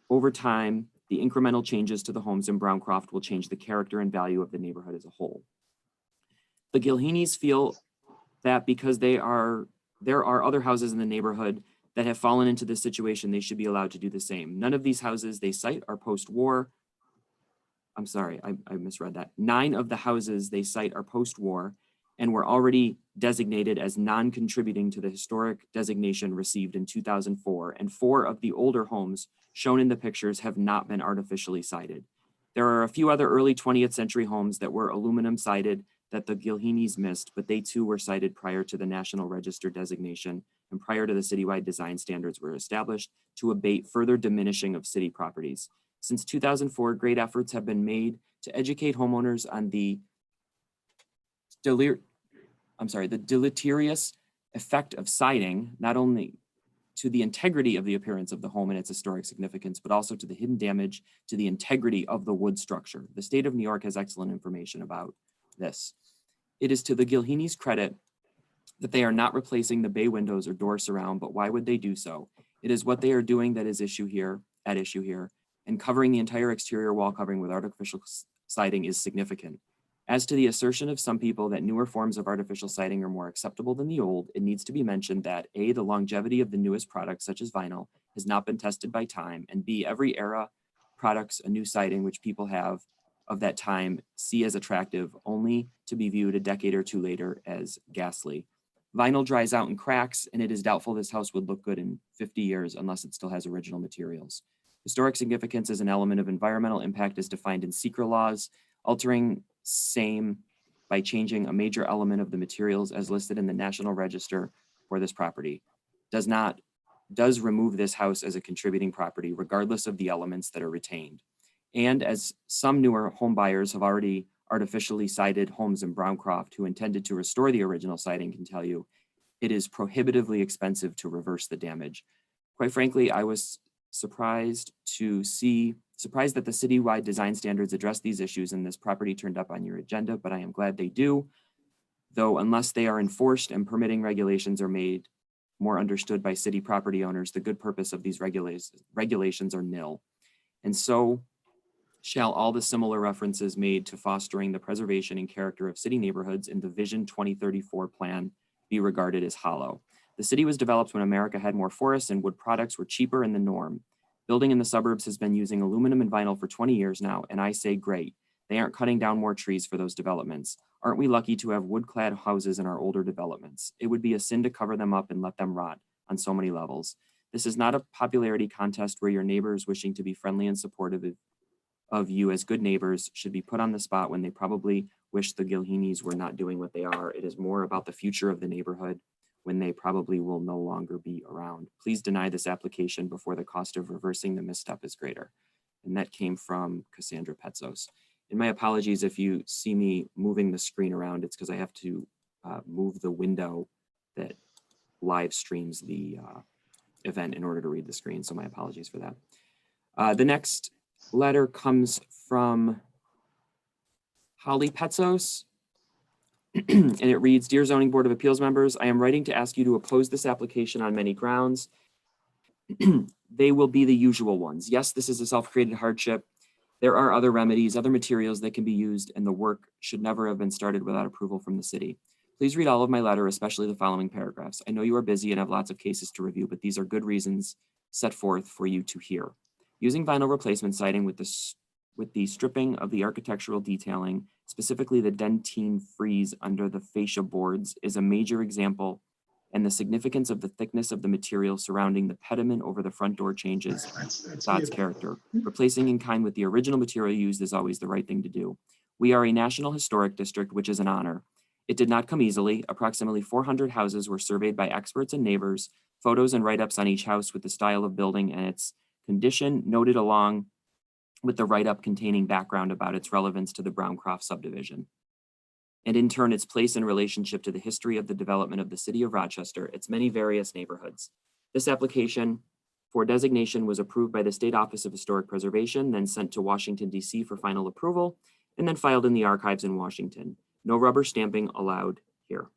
over time, the incremental changes to the homes in Browncroft will change the character and value of the neighborhood as a whole. The Gilheeneys feel that because there are other houses in the neighborhood that have fallen into this situation, they should be allowed to do the same. None of these houses they cite are post-war I'm sorry, I misread that. 9 of the houses they cite are post-war and were already designated as non-contributing to the historic designation received in 2004, and 4 of the older homes shown in the pictures have not been artificially sided. There are a few other early 20th century homes that were aluminum sided that the Gilhenis missed, but they too were cited prior to the National Register designation and prior to the citywide design standards were established to abate further diminishing of city properties. Since 2004, great efforts have been made to educate homeowners on the deleterious effect of siding, not only to the integrity of the appearance of the home and its historic significance, but also to the hidden damage to the integrity of the wood structure. The state of New York has excellent information about this. It is to the Gilhenis' credit that they are not replacing the bay windows or door surround, but why would they do so? It is what they are doing that is at issue here, and covering the entire exterior wall covering with artificial siding is significant. As to the assertion of some people that newer forms of artificial siding are more acceptable than the old, it needs to be mentioned that A, the longevity of the newest products such as vinyl has not been tested by time, and B, every era products a new siding which people have of that time see as attractive only to be viewed a decade or two later as ghastly. Vinyl dries out and cracks, and it is doubtful this house would look good in 50 years unless it still has original materials. Historic significance is an element of environmental impact as defined in SECRA laws. Altering same by changing a major element of the materials as listed in the National Register for this property does remove this house as a contributing property regardless of the elements that are retained. And as some newer home buyers have already artificially sided homes in Browncroft who intended to restore the original siding can tell you, it is prohibitively expensive to reverse the damage. Quite frankly, I was surprised that the citywide design standards address these issues and this property turned up on your agenda, but I am glad they do. Though unless they are enforced and permitting regulations are made more understood by city property owners, the good purpose of these regulations are nil. And so shall all the similar references made to fostering the preservation and character of city neighborhoods in the Vision 2034 plan be regarded as hollow. The city was developed when America had more forests and wood products were cheaper in the norm. Building in the suburbs has been using aluminum and vinyl for 20 years now, and I say great. They aren't cutting down more trees for those developments. Aren't we lucky to have wood-clad houses in our older developments? It would be a sin to cover them up and let them rot on so many levels. This is not a popularity contest where your neighbors wishing to be friendly and supportive of you as good neighbors should be put on the spot when they probably wish the Gilhenis were not doing what they are. It is more about the future of the neighborhood when they probably will no longer be around. Please deny this application before the cost of reversing the misstep is greater. And that came from Cassandra Petzos. And my apologies if you see me moving the screen around, it's because I have to move the window that live streams the event in order to read the screen. So my apologies for that. The next letter comes from Holly Petzos. And it reads, Dear Zoning Board of Appeals members, I am writing to ask you to oppose this application on many grounds. They will be the usual ones. Yes, this is a self-created hardship. There are other remedies, other materials that can be used, and the work should never have been started without approval from the city. Please read all of my letter, especially the following paragraphs. I know you are busy and have lots of cases to review, but these are good reasons set forth for you to hear. Using vinyl replacement siding with the stripping of the architectural detailing, specifically the dentine frieze under the fascia boards, is a major example, and the significance of the thickness of the material surrounding the pediment over the front door changes facade's character. Replacing in kind with the original material used is always the right thing to do. We are a National Historic District, which is an honor. It did not come easily. Approximately 400 houses were surveyed by experts and neighbors, photos and write-ups on each house with the style of building and its condition noted along with the write-up containing background about its relevance to the Browncroft subdivision, and in turn its place in relationship to the history of the development of the city of Rochester, its many various neighborhoods. This application for designation was approved by the State Office of Historic Preservation, then sent to Washington, D.C. for final approval, and then filed in the archives in Washington. No rubber stamping allowed here.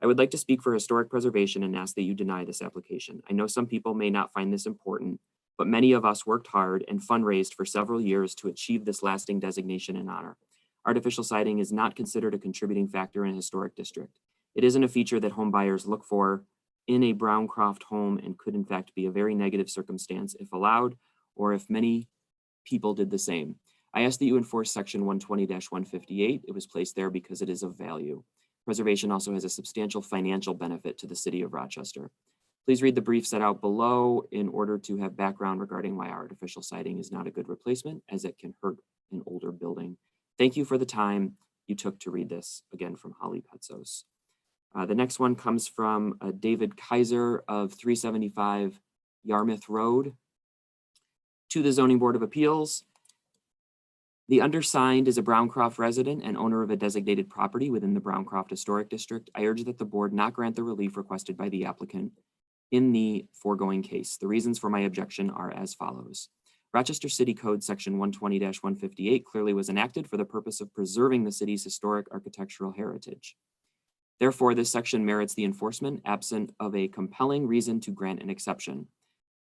I would like to speak for historic preservation and ask that you deny this application. I know some people may not find this important, but many of us worked hard and fundraised for several years to achieve this lasting designation and honor. Artificial siding is not considered a contributing factor in a historic district. It isn't a feature that home buyers look for in a Browncroft home and could in fact be a very negative circumstance if allowed, or if many people did the same. I ask that you enforce section 120-158. It was placed there because it is of value. Preservation also has a substantial financial benefit to the city of Rochester. Please read the brief set out below in order to have background regarding why artificial siding is not a good replacement, as it can hurt an older building. Thank you for the time you took to read this, again from Holly Petzos. The next one comes from David Kaiser of 375 Yarmouth Road. To the Zoning Board of Appeals. The undersigned is a Browncroft resident and owner of a designated property within the Browncroft Historic District. I urge that the board not grant the relief requested by the applicant in the foregoing case. The reasons for my objection are as follows. Rochester City Code Section 120-158 clearly was enacted for the purpose of preserving the city's historic architectural heritage. Therefore, this section merits the enforcement absent of a compelling reason to grant an exception.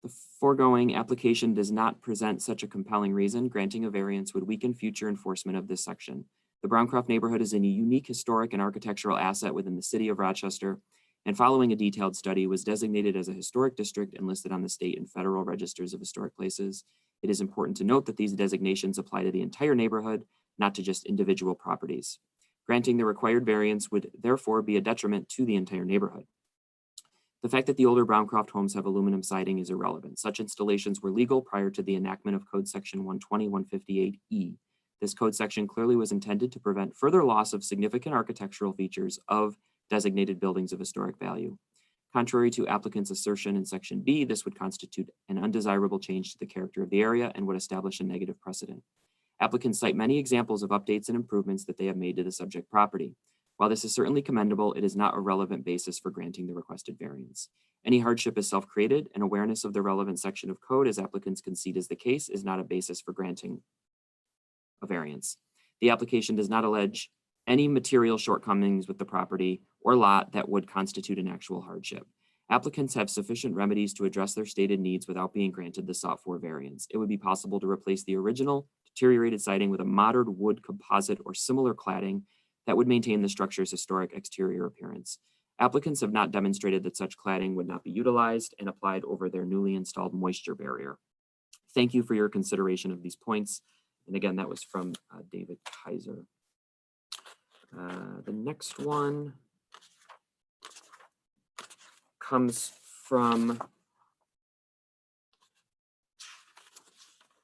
The foregoing application does not present such a compelling reason. Granting a variance would weaken future enforcement of this section. The Browncroft neighborhood is a unique historic and architectural asset within the city of Rochester, and following a detailed study was designated as a historic district and listed on the state and federal registers of historic places. It is important to note that these designations apply to the entire neighborhood, not to just individual properties. Granting the required variance would therefore be a detriment to the entire neighborhood. The fact that the older Browncroft homes have aluminum siding is irrelevant. Such installations were legal prior to the enactment of Code Section 120-158E. This code section clearly was intended to prevent further loss of significant architectural features of designated buildings of historic value. Contrary to applicant's assertion in Section B, this would constitute an undesirable change to the character of the area and would establish a negative precedent. Applicants cite many examples of updates and improvements that they have made to the subject property. While this is certainly commendable, it is not a relevant basis for granting the requested variance. Any hardship is self-created, and awareness of the relevant section of code, as applicants concede is the case, is not a basis for granting a variance. The application does not allege any material shortcomings with the property or lot that would constitute an actual hardship. Applicants have sufficient remedies to address their stated needs without being granted the sought-for variance. It would be possible to replace the original deteriorated siding with a modern wood composite or similar cladding that would maintain the structure's historic exterior appearance. Applicants have not demonstrated that such cladding would not be utilized and applied over their newly installed moisture barrier. Thank you for your consideration of these points. And again, that was from David Kaiser. The next one comes from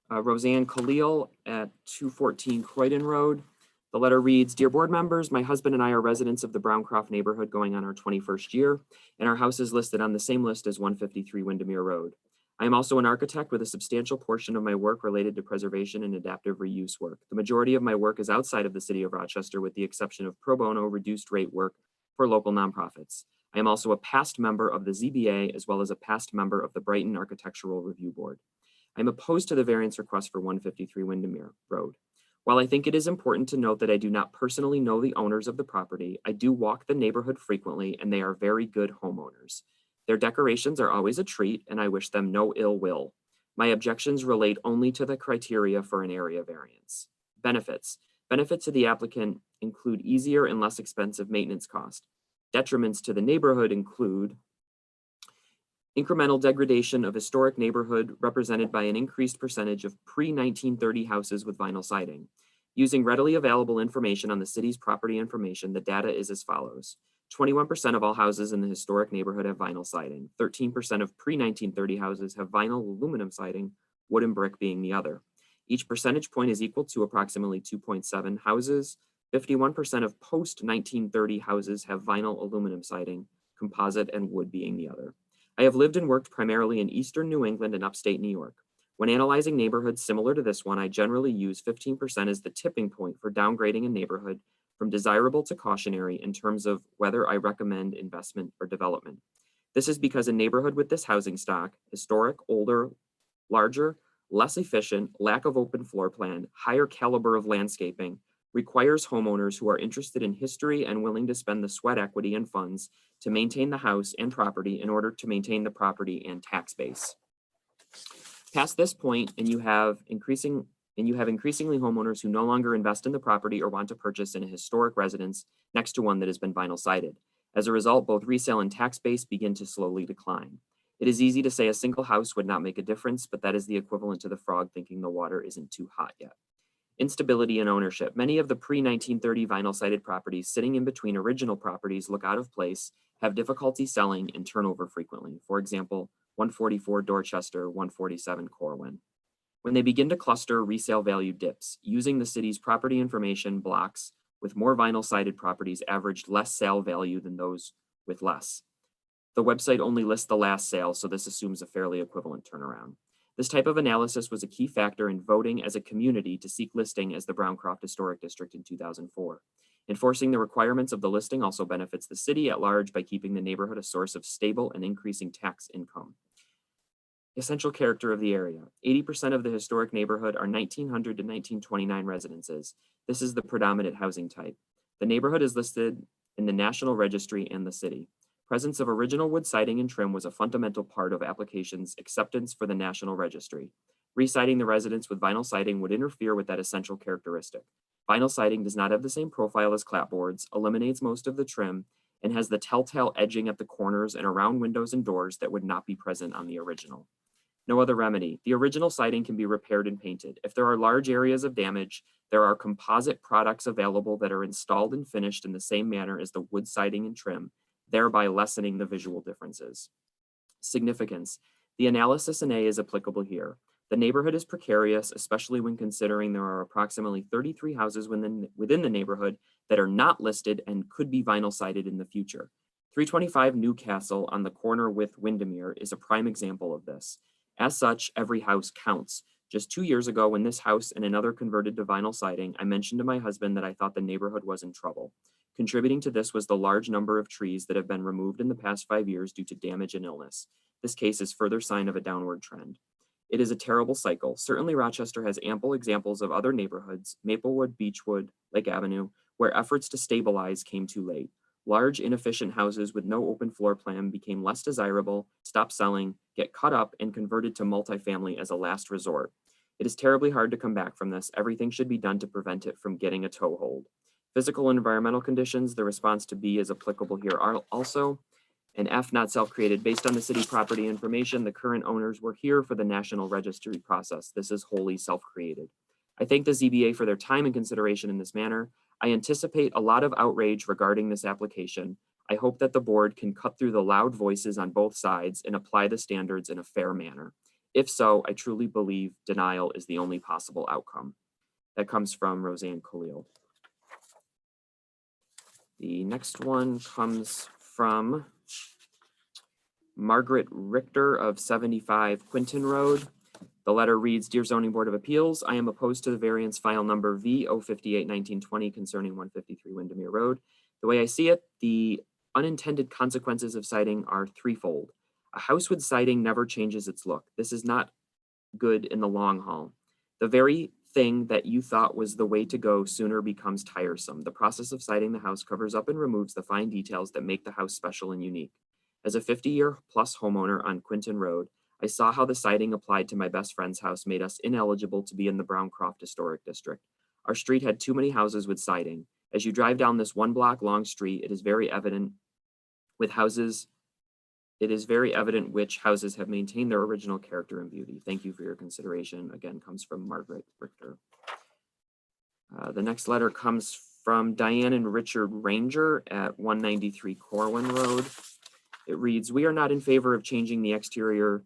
Roseanne Khalil at 214 Croydon Road. The letter reads, Dear board members, my husband and I are residents of the Browncroft neighborhood going on our 21st year, and our house is listed on the same list as 153 Windermere Road. I am also an architect with a substantial portion of my work related to preservation and adaptive reuse work. The majority of my work is outside of the city of Rochester, with the exception of pro bono reduced rate work for local nonprofits. I am also a past member of the ZBA, as well as a past member of the Brighton Architectural Review Board. I am opposed to the variance request for 153 Windermere Road. While I think it is important to note that I do not personally know the owners of the property, I do walk the neighborhood frequently, and they are very good homeowners. Their decorations are always a treat, and I wish them no ill will. My objections relate only to the criteria for an area variance. Benefits. Benefits to the applicant include easier and less expensive maintenance cost. Detriments to the neighborhood include incremental degradation of historic neighborhood represented by an increased percentage of pre-1930 houses with vinyl siding. Using readily available information on the city's property information, the data is as follows. 21% of all houses in the historic neighborhood have vinyl siding. 13% of pre-1930 houses have vinyl aluminum siding, wood and brick being the other. Each percentage point is equal to approximately 2.7 houses. 51% of post-1930 houses have vinyl aluminum siding, composite and wood being the other. I have lived and worked primarily in Eastern New England and upstate New York. When analyzing neighborhoods similar to this one, I generally use 15% as the tipping point for downgrading a neighborhood from desirable to cautionary in terms of whether I recommend investment or development. This is because a neighborhood with this housing stock, historic, older, larger, less efficient, lack of open floor plan, higher caliber of landscaping, requires homeowners who are interested in history and willing to spend the sweat equity and funds to maintain the house and property in order to maintain the property and tax base. Past this point, and you have increasingly homeowners who no longer invest in the property or want to purchase in a historic residence next to one that has been vinyl sided. As a result, both resale and tax base begin to slowly decline. It is easy to say a single house would not make a difference, but that is the equivalent to the frog thinking the water isn't too hot yet. Instability in ownership. Many of the pre-1930 vinyl-sided properties sitting in between original properties look out of place, have difficulty selling, and turn over frequently. For example, 144 Dorchester, 147 Corwin. When they begin to cluster, resale value dips. Using the city's property information blocks with more vinyl-sided properties averaged less sale value than those with less. The website only lists the last sale, so this assumes a fairly equivalent turnaround. This type of analysis was a key factor in voting as a community to seek listing as the Browncroft Historic District in 2004. Enforcing the requirements of the listing also benefits the city at large by keeping the neighborhood a source of stable and increasing tax income. Essential character of the area. 80% of the historic neighborhood are 1900 to 1929 residences. This is the predominant housing type. The neighborhood is listed in the National Registry and the city. Presence of original wood siding and trim was a fundamental part of applications' acceptance for the National Registry. Residing the residence with vinyl siding would interfere with that essential characteristic. Vinyl siding does not have the same profile as clapboards, eliminates most of the trim, and has the telltale edging at the corners and around windows and doors that would not be present on the original. No other remedy. The original siding can be repaired and painted. If there are large areas of damage, there are composite products available that are installed and finished in the same manner as the wood siding and trim, thereby lessening the visual differences. Significance. The analysis in A is applicable here. The neighborhood is precarious, especially when considering there are approximately 33 houses within the neighborhood that are not listed and could be vinyl sided in the future. 325 Newcastle on the corner with Windermere is a prime example of this. As such, every house counts. Just 2 years ago, when this house and another converted to vinyl siding, I mentioned to my husband that I thought the neighborhood was in trouble. Contributing to this was the large number of trees that have been removed in the past 5 years due to damage and illness. This case is further sign of a downward trend. It is a terrible cycle. Certainly Rochester has ample examples of other neighborhoods, Maplewood, Beechwood, Lake Avenue, where efforts to stabilize came too late. Large, inefficient houses with no open floor plan became less desirable, stopped selling, get cut up, and converted to multifamily as a last resort. It is terribly hard to come back from this. Everything should be done to prevent it from getting a toehold. Physical and environmental conditions, the response to B is applicable here also. And F, not self-created. Based on the city property information, the current owners were here for the National Registry process. This is wholly self-created. I thank the ZBA for their time and consideration in this manner. I anticipate a lot of outrage regarding this application. I hope that the board can cut through the loud voices on both sides and apply the standards in a fair manner. If so, I truly believe denial is the only possible outcome. That comes from Roseanne Khalil. The next one comes from Margaret Richter of 75 Quinton Road. The letter reads, Dear Zoning Board of Appeals, I am opposed to the variance file number V058-1920 concerning 153 Windermere Road. The way I see it, the unintended consequences of siding are threefold. A house with siding never changes its look. This is not good in the long haul. The very thing that you thought was the way to go sooner becomes tiresome. The process of siding the house covers up and removes the fine details that make the house special and unique. As a 50-year-plus homeowner on Quinton Road, I saw how the siding applied to my best friend's house made us ineligible to be in the Browncroft Historic District. Our street had too many houses with siding. As you drive down this 1 block long street, it is very evident which houses have maintained their original character and beauty. Thank you for your consideration. Again, comes from Margaret Richter. The next letter comes from Diane and Richard Ranger at 193 Corwin Road. It reads, we are not in favor of changing the exterior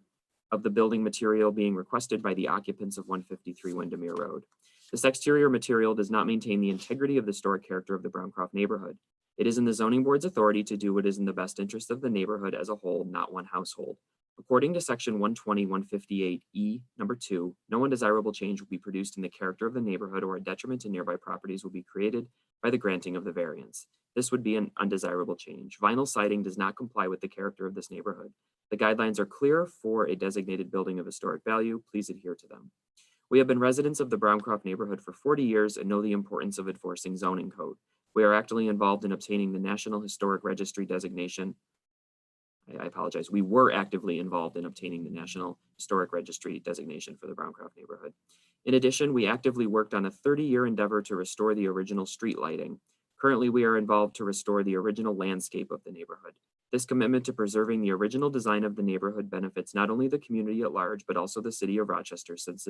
of the building material being requested by the occupants of 153 Windermere Road. This exterior material does not maintain the integrity of the historic character of the Browncroft neighborhood. It is in the zoning board's authority to do what is in the best interest of the neighborhood as a whole, not one household. According to section 120-158E, number 2, no undesirable change will be produced in the character of the neighborhood or a detriment to nearby properties will be created by the granting of the variance. This would be an undesirable change. Vinyl siding does not comply with the character of this neighborhood. The guidelines are clear for a designated building of historic value. Please adhere to them. We have been residents of the Browncroft neighborhood for 40 years and know the importance of enforcing zoning code. We are actively involved in obtaining the National Historic Registry designation. I apologize. We were actively involved in obtaining the National Historic Registry designation for the Browncroft neighborhood. In addition, we actively worked on a 30-year endeavor to restore the original street lighting. Currently, we are involved to restore the original landscape of the neighborhood. This commitment to preserving the original design of the neighborhood benefits not only the community at large, but also the city of Rochester, since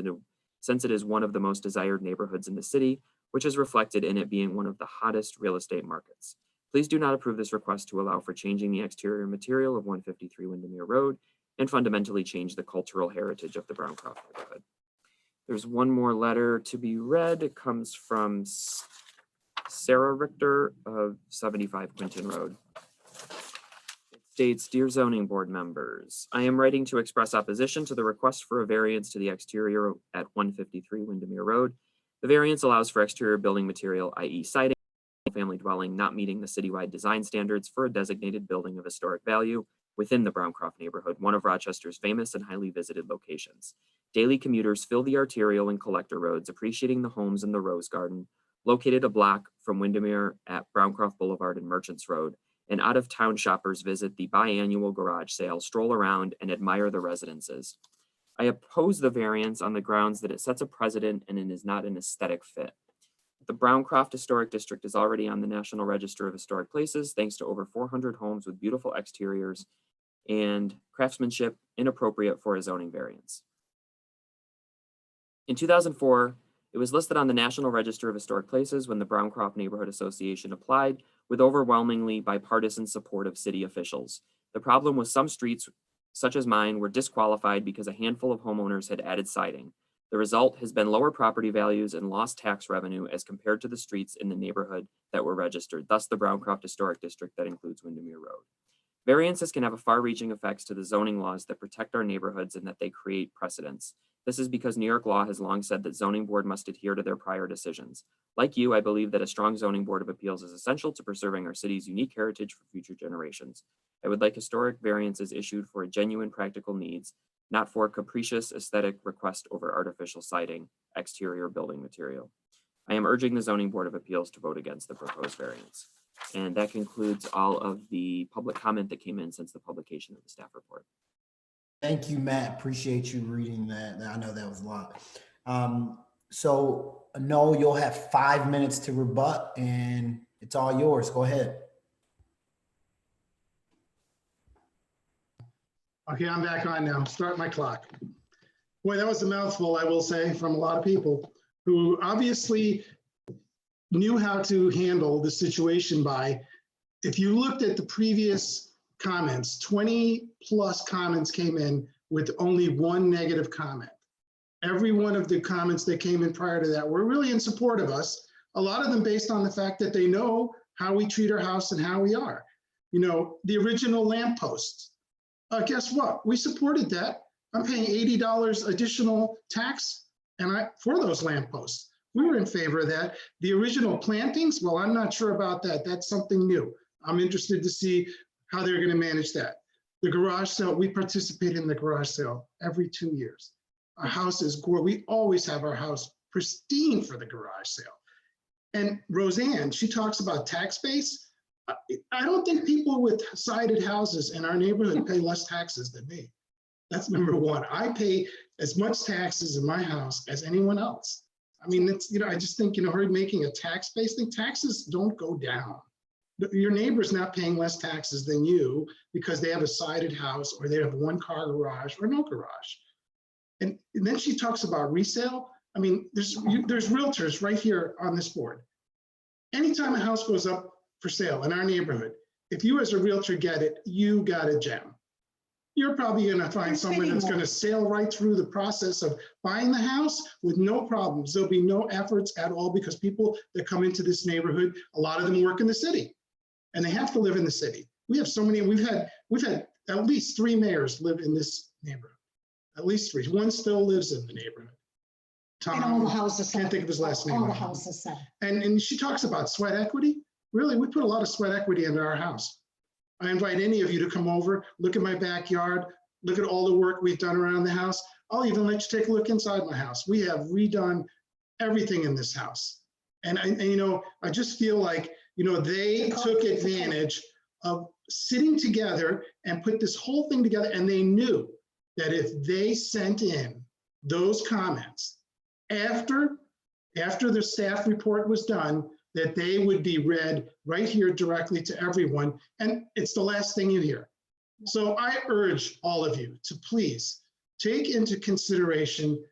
since it is one of the most desired neighborhoods in the city, which is reflected in it being one of the hottest real estate markets. Please do not approve this request to allow for changing the exterior material of 153 Windermere Road and fundamentally change the cultural heritage of the Browncroft neighborhood. There's one more letter to be read. It comes from Sarah Richter of 75 Quinton Road. It states, "Dear zoning board members, I am writing to express opposition to the request for a variance to the exterior at 153 Windermere Road. The variance allows for exterior building material, i.e. siding, family dwelling not meeting the citywide design standards for a designated building of historic value within the Browncroft neighborhood, one of Rochester's famous and highly visited locations. Daily commuters fill the arterial and collector roads, appreciating the homes in the Rose Garden, located a block from Windermere at Browncroft Boulevard and Merchants Road, and out-of-town shoppers visit the biannual garage sale, stroll around, and admire the residences. I oppose the variance on the grounds that it sets a precedent and it is not an aesthetic fit. The Browncroft Historic District is already on the National Register of Historic Places, thanks to over 400 homes with beautiful exteriors and craftsmanship inappropriate for a zoning variance. In 2004, it was listed on the National Register of Historic Places when the Browncroft Neighborhood Association applied, with overwhelmingly bipartisan support of city officials. The problem was some streets, such as mine, were disqualified because a handful of homeowners had added siding. The result has been lower property values and lost tax revenue as compared to the streets in the neighborhood that were registered, thus the Browncroft Historic District that includes Windermere Road. Variances can have far-reaching effects to the zoning laws that protect our neighborhoods and that they create precedents. This is because New York law has long said that zoning board must adhere to their prior decisions. Like you, I believe that a strong zoning board of appeals is essential to preserving our city's unique heritage for future generations. I would like historic variances issued for genuine practical needs, not for capricious aesthetic request over artificial siding, exterior building material. I am urging the Zoning Board of Appeals to vote against the proposed variance." And that concludes all of the public comment that came in since the publication of the staff report. Thank you, Matt. Appreciate you reading that. I know that was a lot. So Noel, you'll have 5 minutes to rebut and it's all yours. Go ahead. Okay, I'm back on now. Start my clock. Boy, that was a mouthful, I will say, from a lot of people who obviously knew how to handle the situation by, if you looked at the previous comments, 20 plus comments came in with only one negative comment. Every one of the comments that came in prior to that were really in support of us. A lot of them based on the fact that they know how we treat our house and how we are. You know, the original lampposts. Guess what? We supported that. I'm paying $80 additional tax for those lampposts. We were in favor of that. The original plantings, well, I'm not sure about that. That's something new. I'm interested to see how they're going to manage that. The garage sale, we participate in the garage sale every 2 years. Our house is gorgeous. We always have our house pristine for the garage sale. And Roseanne, she talks about tax base. I don't think people with sided houses in our neighborhood pay less taxes than me. That's number one. I pay as much taxes in my house as anyone else. I mean, it's, you know, I just think, you know, her making a tax-based thing, taxes don't go down. Your neighbor's not paying less taxes than you because they have a sided house or they have one car garage or no garage. And then she talks about resale. I mean, there's realtors right here on this board. Anytime a house goes up for sale in our neighborhood, if you as a realtor get it, you got a gem. You're probably going to find someone that's going to sail right through the process of buying the house with no problems. There'll be no efforts at all because people that come into this neighborhood, a lot of them work in the city and they have to live in the city. We have so many, we've had at least 3 mayors live in this neighborhood, at least 3. One still lives in the neighborhood. And all the houses. Can't think of his last name. All the houses sell. And she talks about sweat equity. Really, we put a lot of sweat equity into our house. I invite any of you to come over, look at my backyard, look at all the work we've done around the house. I'll even let you take a look inside my house. We have redone everything in this house. And you know, I just feel like, you know, they took advantage of sitting together and put this whole thing together. And they knew that if they sent in those comments after the staff report was done, that they would be read right here directly to everyone. And it's the last thing you hear. So I urge all of you to please take into consideration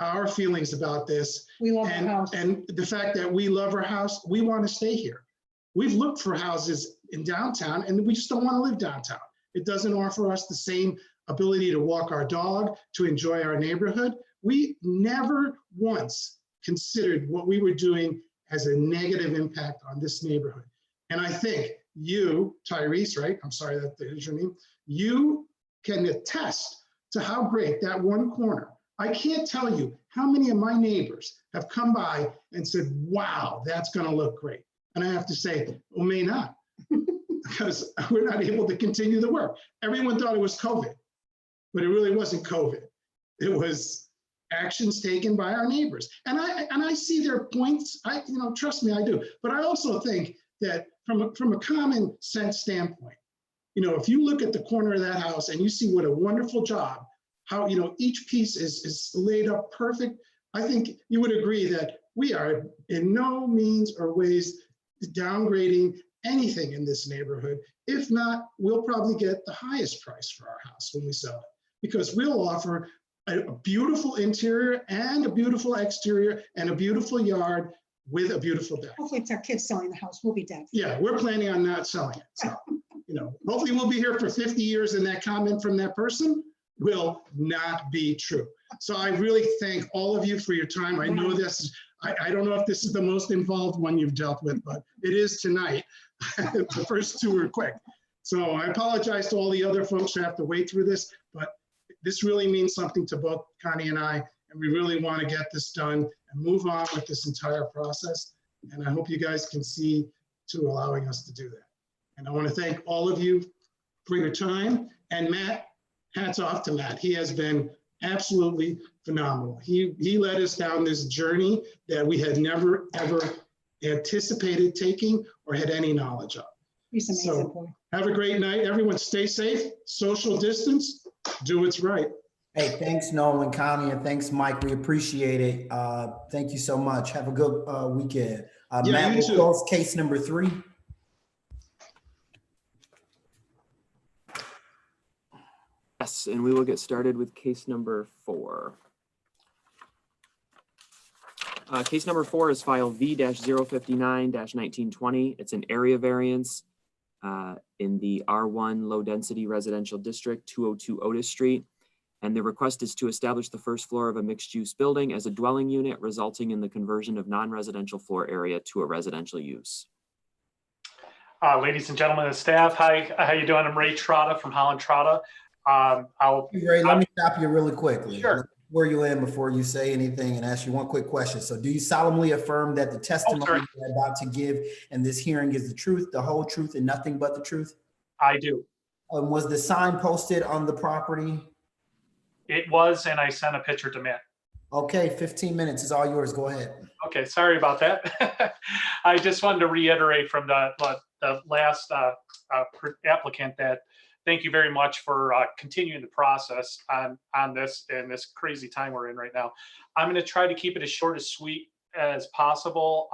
our feelings about this. We love our house. And the fact that we love our house, we want to stay here. We've looked for houses in downtown and we just don't want to live downtown. It doesn't offer us the same ability to walk our dog, to enjoy our neighborhood. We never once considered what we were doing as a negative impact on this neighborhood. And I think you, Tyrese, right? I'm sorry that is your name. You can attest to how great that one corner. I can't tell you how many of my neighbors have come by and said, wow, that's going to look great. And I have to say, well, may not, because we're not able to continue the work. Everyone thought it was COVID, but it really wasn't COVID. It was actions taken by our neighbors. And I see their points. Trust me, I do. But I also think that from a common sense standpoint, if you look at the corner of that house and you see what a wonderful job, how, each piece is laid up perfect, I think you would agree that we are in no means or ways downgrading anything in this neighborhood. If not, we'll probably get the highest price for our house when we sell it, because we'll offer a beautiful interior and a beautiful exterior and a beautiful yard with a beautiful deck. Hopefully it's our kids selling the house. We'll be dead. Yeah, we're planning on not selling it. So, hopefully we'll be here for 50 years and that comment from that person will not be true. So I really thank all of you for your time. I know this, I don't know if this is the most involved one you've dealt with, but it is tonight. The first two were quick. So I apologize to all the other folks who have to wait through this, but this really means something to both Connie and I, and we really want to get this done and move on with this entire process. And I hope you guys can see to allowing us to do that. And I want to thank all of you for your time. And Matt, hats off to Matt. He has been absolutely phenomenal. He led us down this journey that we had never, ever anticipated taking or had any knowledge of. He's amazing. So have a great night. Everyone stay safe, social distance, do what's right. Hey, thanks, Nolan, Connie, and thanks, Mike. We appreciate it. Thank you so much. Have a good weekend. Matt, we'll close case number 3. Yes, and we will get started with case number 4. Case number 4 is file V-059-1920. It's an area variance in the R1 Low Density Residential District, 202 Otis Street. And the request is to establish the first floor of a mixed-use building as a dwelling unit, resulting in the conversion of non-residential floor area to a residential use. Ladies and gentlemen of staff, hi, how you doing? I'm Ray Trotta from Holland Trotta. Ray, let me stop you really quickly. Sure. Where you in before you say anything and ask you one quick question. So do you solemnly affirm that the testimony you're about to give in this hearing is the truth, the whole truth, and nothing but the truth? I do. Was the sign posted on the property? It was, and I sent a picture to Matt. Okay, 15 minutes is all yours. Go ahead. Okay, sorry about that. I just wanted to reiterate from the last applicant that thank you very much for continuing the process on this in this crazy time we're in right now. I'm going to try to keep it as short as sweet as possible,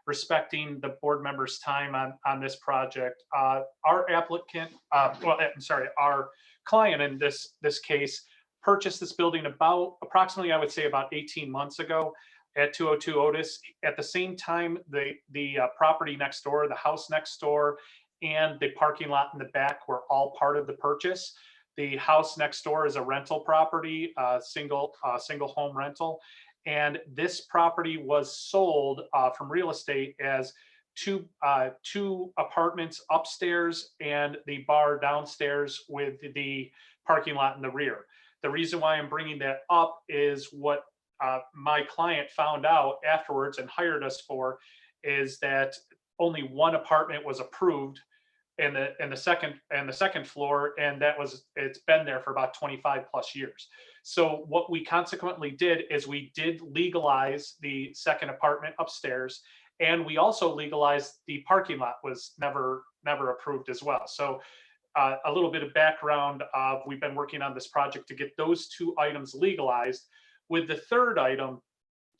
respecting the board members' time on this project. Our applicant, our client in this case purchased this building approximately, I would say about 18 months ago at 202 Otis. At the same time, the property next door, the house next door, and the parking lot in the back were all part of the purchase. The house next door is a rental property, single home rental. And this property was sold from real estate as two apartments upstairs and the bar downstairs with the parking lot in the rear. The reason why I'm bringing that up is what my client found out afterwards and hired us for is that only one apartment was approved in the second floor, and it's been there for about 25 plus years. So what we consequently did is we did legalize the second apartment upstairs, and we also legalized the parking lot was never approved as well. So a little bit of background, we've been working on this project to get those 2 items legalized. With the third item,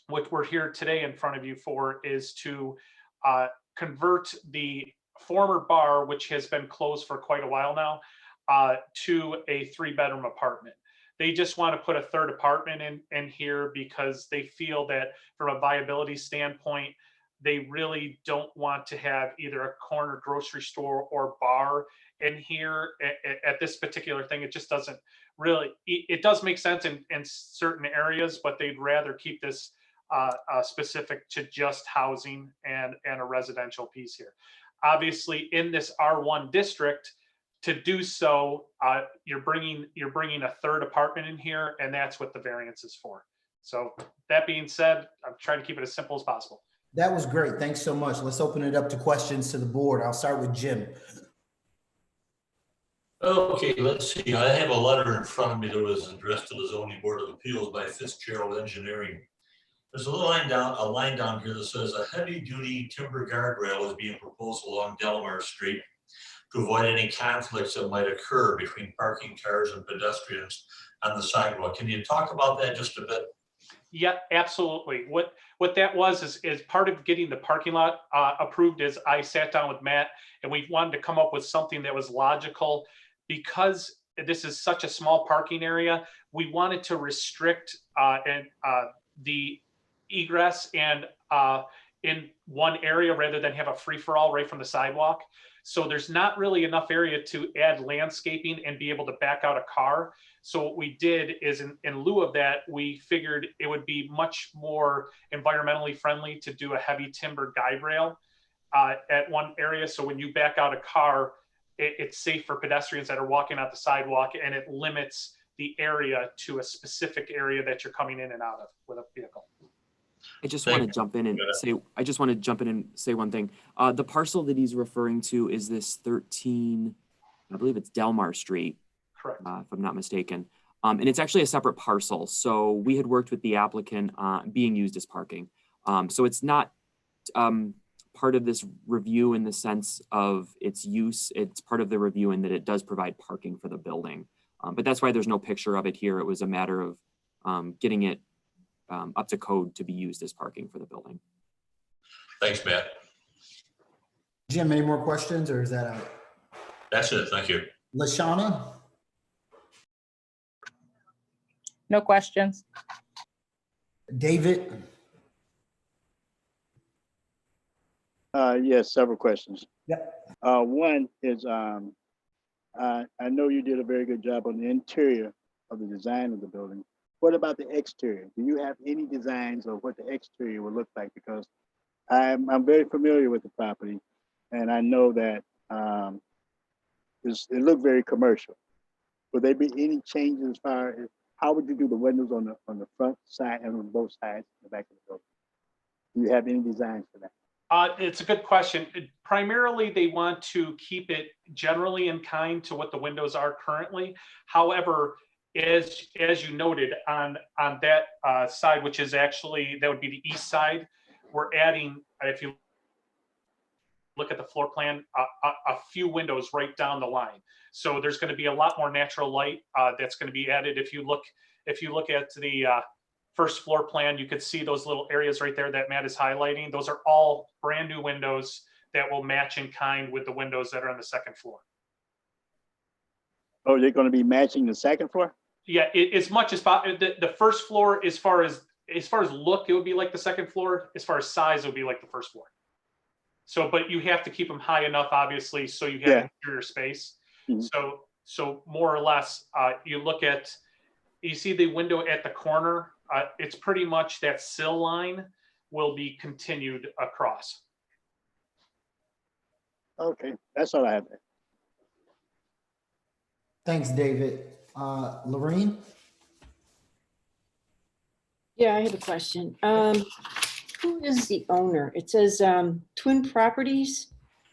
what we're here today in front of you for is to convert the former bar, which has been closed for quite a while now, to a 3-bedroom apartment. They just want to put a third apartment in here because they feel that from a viability standpoint, they really don't want to have either a corner grocery store or bar in here at this particular thing. It just doesn't really, it does make sense in certain areas, but they'd rather keep this specific to just housing and a residential piece here. Obviously, in this R1 district, to do so, you're bringing a third apartment in here, and that's what the variance is for. So that being said, I'm trying to keep it as simple as possible. That was great. Thanks so much. Let's open it up to questions to the board. I'll start with Jim. Okay, let's see. I have a letter in front of me that was addressed to the Zoning Board of Appeals by Fitzgerald Engineering. There's a line down here that says a heavy-duty timber guardrail is being proposed along Delmar Street to avoid any conflicts that might occur between parking cars and pedestrians on the sidewalk. Can you talk about that just a bit? Yeah, absolutely. What that was is part of getting the parking lot approved is I sat down with Matt and we wanted to come up with something that was logical. Because this is such a small parking area, we wanted to restrict the egress and in one area rather than have a free-for-all right from the sidewalk. So there's not really enough area to add landscaping and be able to back out a car. So what we did is in lieu of that, we figured it would be much more environmentally friendly to do a heavy timber guide rail at one area. So when you back out a car, it's safe for pedestrians that are walking out the sidewalk, and it limits the area to a specific area that you're coming in and out of with a vehicle. I just want to jump in and say one thing. The parcel that he's referring to is this 13, I believe it's Delmar Street. Correct. If I'm not mistaken. And it's actually a separate parcel. So we had worked with the applicant being used as parking. So it's not part of this review in the sense of its use. It's part of the review in that it does provide parking for the building. But that's why there's no picture of it here. It was a matter of getting it up to code to be used as parking for the building. Thanks, Matt. Jim, any more questions or is that out? That's it. Thank you. Lashana? No questions. David? Yes, several questions. Yep. One is, I know you did a very good job on the interior of the design of the building. What about the exterior? Do you have any designs of what the exterior would look like? Because I'm very familiar with the property, and I know that it looked very commercial. Would there be any changes as far as how would you do the windows on the front side and on both sides, the back of the building? Do you have any designs for that? It's a good question. Primarily, they want to keep it generally in kind to what the windows are currently. However, as you noted on that side, which is actually, that would be the east side, we're adding, if you look at the floor plan, a few windows right down the line. So there's going to be a lot more natural light that's going to be added. If you look at the first floor plan, you could see those little areas right there that Matt is highlighting. Those are all brand new windows that will match in kind with the windows that are on the second floor. Oh, they're going to be matching the second floor? Yeah, as much as the first floor, as far as look, it would be like the second floor. As far as size, it would be like the first floor. So, but you have to keep them high enough, obviously, so you have interior space. Mm-hmm. So more or less, you see the window at the corner. It's pretty much that sill line will be continued across. Okay, that's all I have. Thanks, David. Lorraine? Yeah, I have a question. Who is the owner? It says Twin Properties.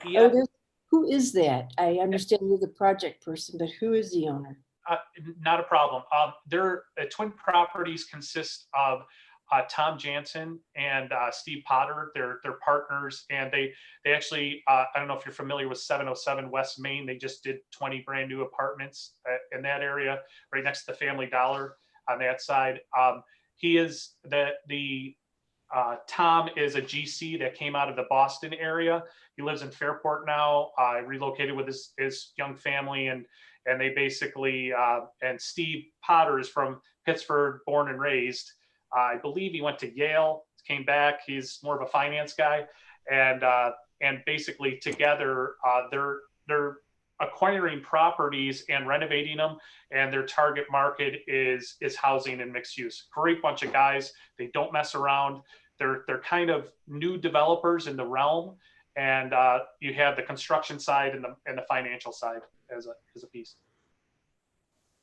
Yeah. Who is that? I understand you're the project person, but who is the owner? Not a problem. Their Twin Properties consist of Tom Jansen and Steve Potter. They're partners, and they actually, I don't know if you're familiar with 707 West Main. They just did 20 brand new apartments in that area, right next to the Family Dollar on that side. He is Tom is a GC that came out of the Boston area. He lives in Fairport now. Relocated with his young family, and And they basically, and Steve Potter is from Pittsburgh, born and raised. I believe he went to Yale, came back. He's more of a finance guy. And basically together, they're acquiring properties and renovating them, and their target market is housing and mixed use. Great bunch of guys. They don't mess around. They're kind of new developers in the realm, and you have the construction side and the financial side as a piece.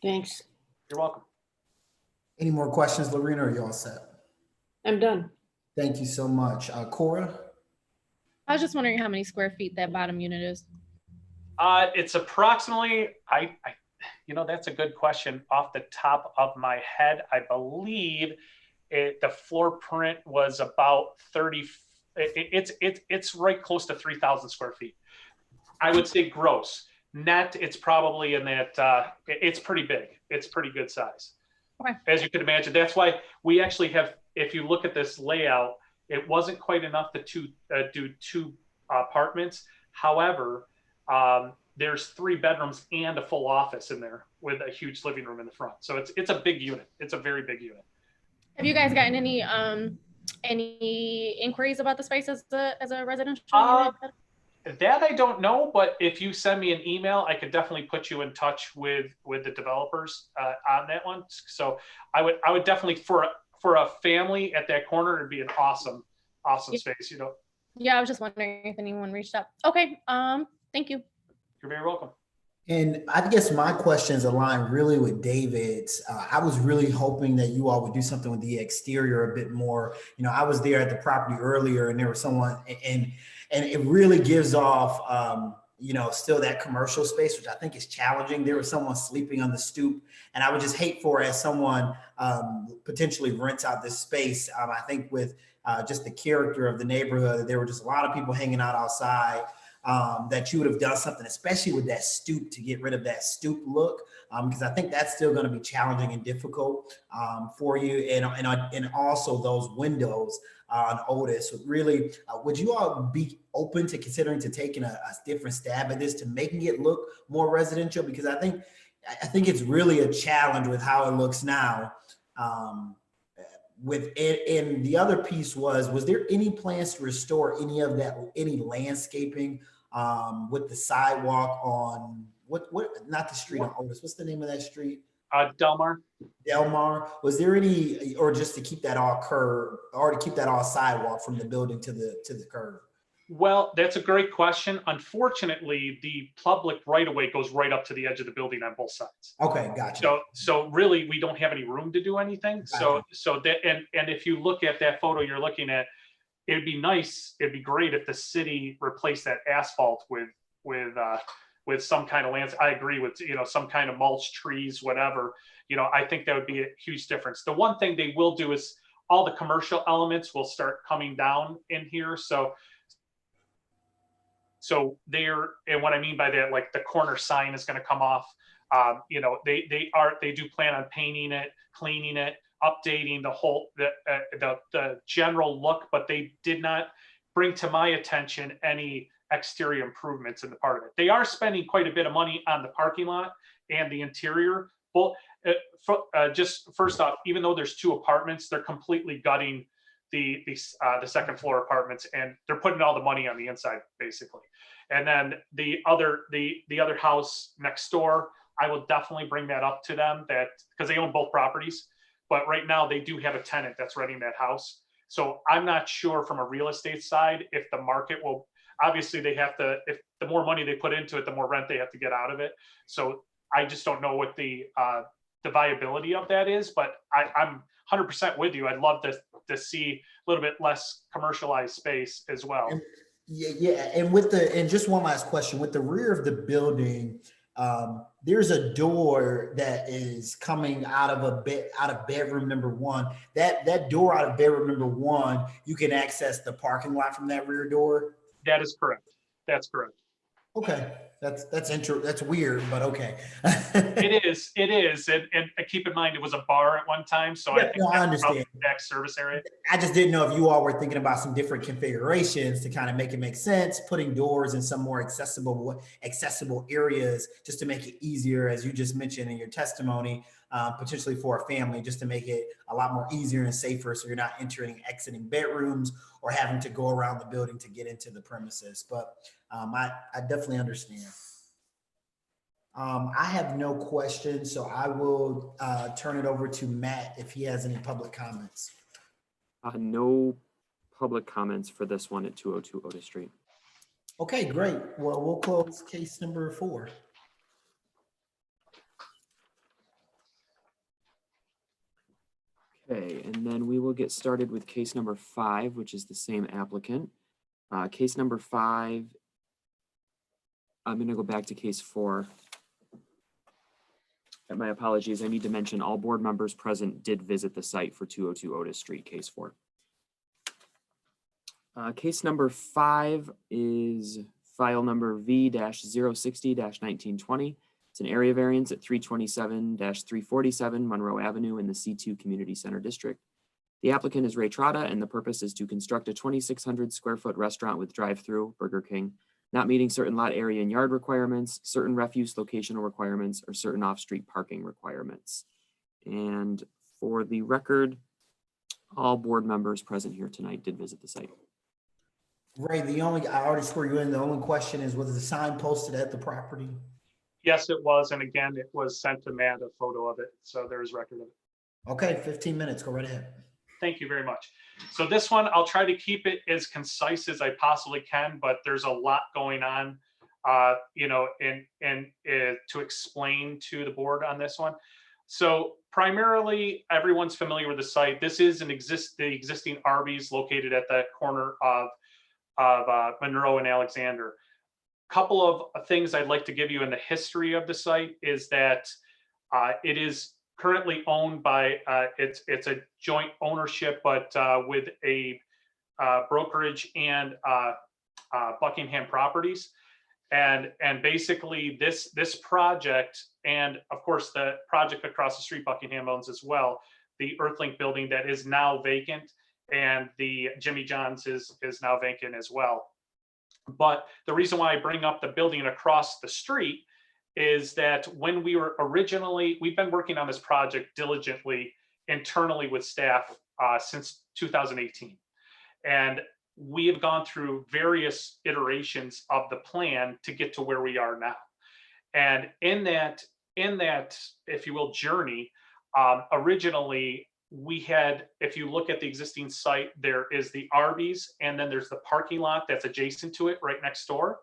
Thanks. You're welcome. Any more questions, Lorena, or are you all set? I'm done. Thank you so much. Cora? I was just wondering how many square feet that bottom unit is. It's approximately, that's a good question. Off the top of my head, I believe the floor print was about 30. It's right close to 3,000 square feet. I would say gross. Net, it's probably in that. It's pretty big. It's pretty good size. Okay. As you can imagine, that's why we actually have. If you look at this layout, it wasn't quite enough to do two apartments. However, there's 3 bedrooms and a full office in there with a huge living room in the front. So it's a big unit. It's a very big unit. Have you guys gotten any inquiries about the space as a residential unit? That I don't know, but if you send me an email, I could definitely put you in touch with the developers on that one. So I would definitely for a family at that corner, it'd be an awesome space. Yeah, I was just wondering if anyone reached out. Okay, thank you. You're very welcome. And I guess my questions align really with David's. I was really hoping that you all would do something with the exterior a bit more. I was there at the property earlier, and there was someone, and it really gives off, still that commercial space, which I think is challenging. There was someone sleeping on the stoop, and I would just hate for, as someone potentially rents out this space, I think with just the character of the neighborhood, there were just a lot of people hanging out outside. That you would have done something, especially with that stoop, to get rid of that stoop look, because I think that's still going to be challenging and difficult for you, and also those windows on Otis. Really, would you all be open to considering taking a different stab at this to making it look more residential? Because I think it's really a challenge with how it looks now. With it, and the other piece was there any plans to restore any landscaping with the sidewalk on not the street on Otis, what's the name of that street? Delmar. Was there any, or just to keep that all curb, or to keep that all sidewalk from the building to the curb? Well, that's a great question. Unfortunately, the public right-of-way goes right up to the edge of the building on both sides. Okay, gotcha. So really, we don't have any room to do anything. Gotcha. So that, and if you look at that photo you're looking at, it'd be nice, it'd be great if the city replaced that asphalt with some kind of lands. I agree with, some kind of mulch, trees, whatever. I think that would be a huge difference. The one thing they will do is all the commercial elements will start coming down in here. So and what I mean by that, like the corner sign is going to come off. They do plan on painting it, cleaning it, updating the general look, but they did not bring to my attention any exterior improvements in the part of it. They are spending quite a bit of money on the parking lot and the interior. Well, just first off, even though there's 2 apartments, they're completely gutting the second floor apartments, and they're putting all the money on the inside basically. And then the other house next door, I will definitely bring that up to them, that because they own both properties, but right now they do have a tenant that's renting that house. So I'm not sure from a real estate side if the market will, obviously they have to, if the more money they put into it, the more rent they have to get out of it. So I just don't know what the viability of that is, but I'm 100% with you. I'd love to see a little bit less commercialized space as well. Yeah, and just one last question, with the rear of the building, there's a door that is coming out of bedroom number 1. That door out of bedroom number 1, you can access the parking lot from that rear door. That is correct. That's correct. Okay, that's weird, but okay. It is, and keep in mind, it was a bar at one time, so I Yeah, think no, I that's probably understand. the back service area. I just didn't know if you all were thinking about some different configurations to kind of make it make sense, putting doors in some more accessible areas, just to make it easier, as you just mentioned in your testimony, potentially for a family, just to make it a lot more easier and safer, so you're not entering and exiting bedrooms or having to go around the building to get into the premises. But I definitely understand. I have no questions, so I will turn it over to Matt if he has any public comments. No public comments for this one at 202 Otis Street. Okay, great. Well, we'll close case number 4. Okay, and then we will get started with case number 5, which is the same applicant. Case number 5, I'm going to go back to case 4. And my apologies, I need to mention all board members present did visit the site for 202 Otis Street, case 4. Case number 5 is file number V-060-1920. It's an area variance at 327-347 Monroe Avenue in the C2 Community Center District. The applicant is Ray Trotta, and the purpose is to construct a 2,600 square foot restaurant with drive-through, Burger King, not meeting certain lot area and yard requirements, certain refuse locational requirements, or certain off-street parking requirements. And for the record, all board members present here tonight did visit the site. Ray, I already swore you in. The only question is, was the sign posted at the property? Yes, it was, and again, it was sent to Matt, a photo of it, so there's record of it. Okay, 15 minutes, go right ahead. Thank you very much. So this one, I'll try to keep it as concise as I possibly can, but there's a lot going on, and to explain to the board on this one. So primarily, everyone's familiar with the site. This is the existing Arby's located at the corner of Monroe and Alexander. Couple of things I'd like to give you in the history of the site is that it is currently owned by, it's a joint ownership, but with a brokerage and Buckingham Properties. And basically this project, and of course the project across the street Buckingham owns as well, the Earthlink building that is now vacant, and the Jimmy John's is now vacant as well. But the reason why I bring up the building across the street is that when we were we've been working on this project diligently internally with staff since 2018. And we have gone through various iterations of the plan to get to where we are now. And in that, if you will, journey, originally we had, if you look at the existing site, there is the Arby's, and then there's the parking lot that's adjacent to it right next door.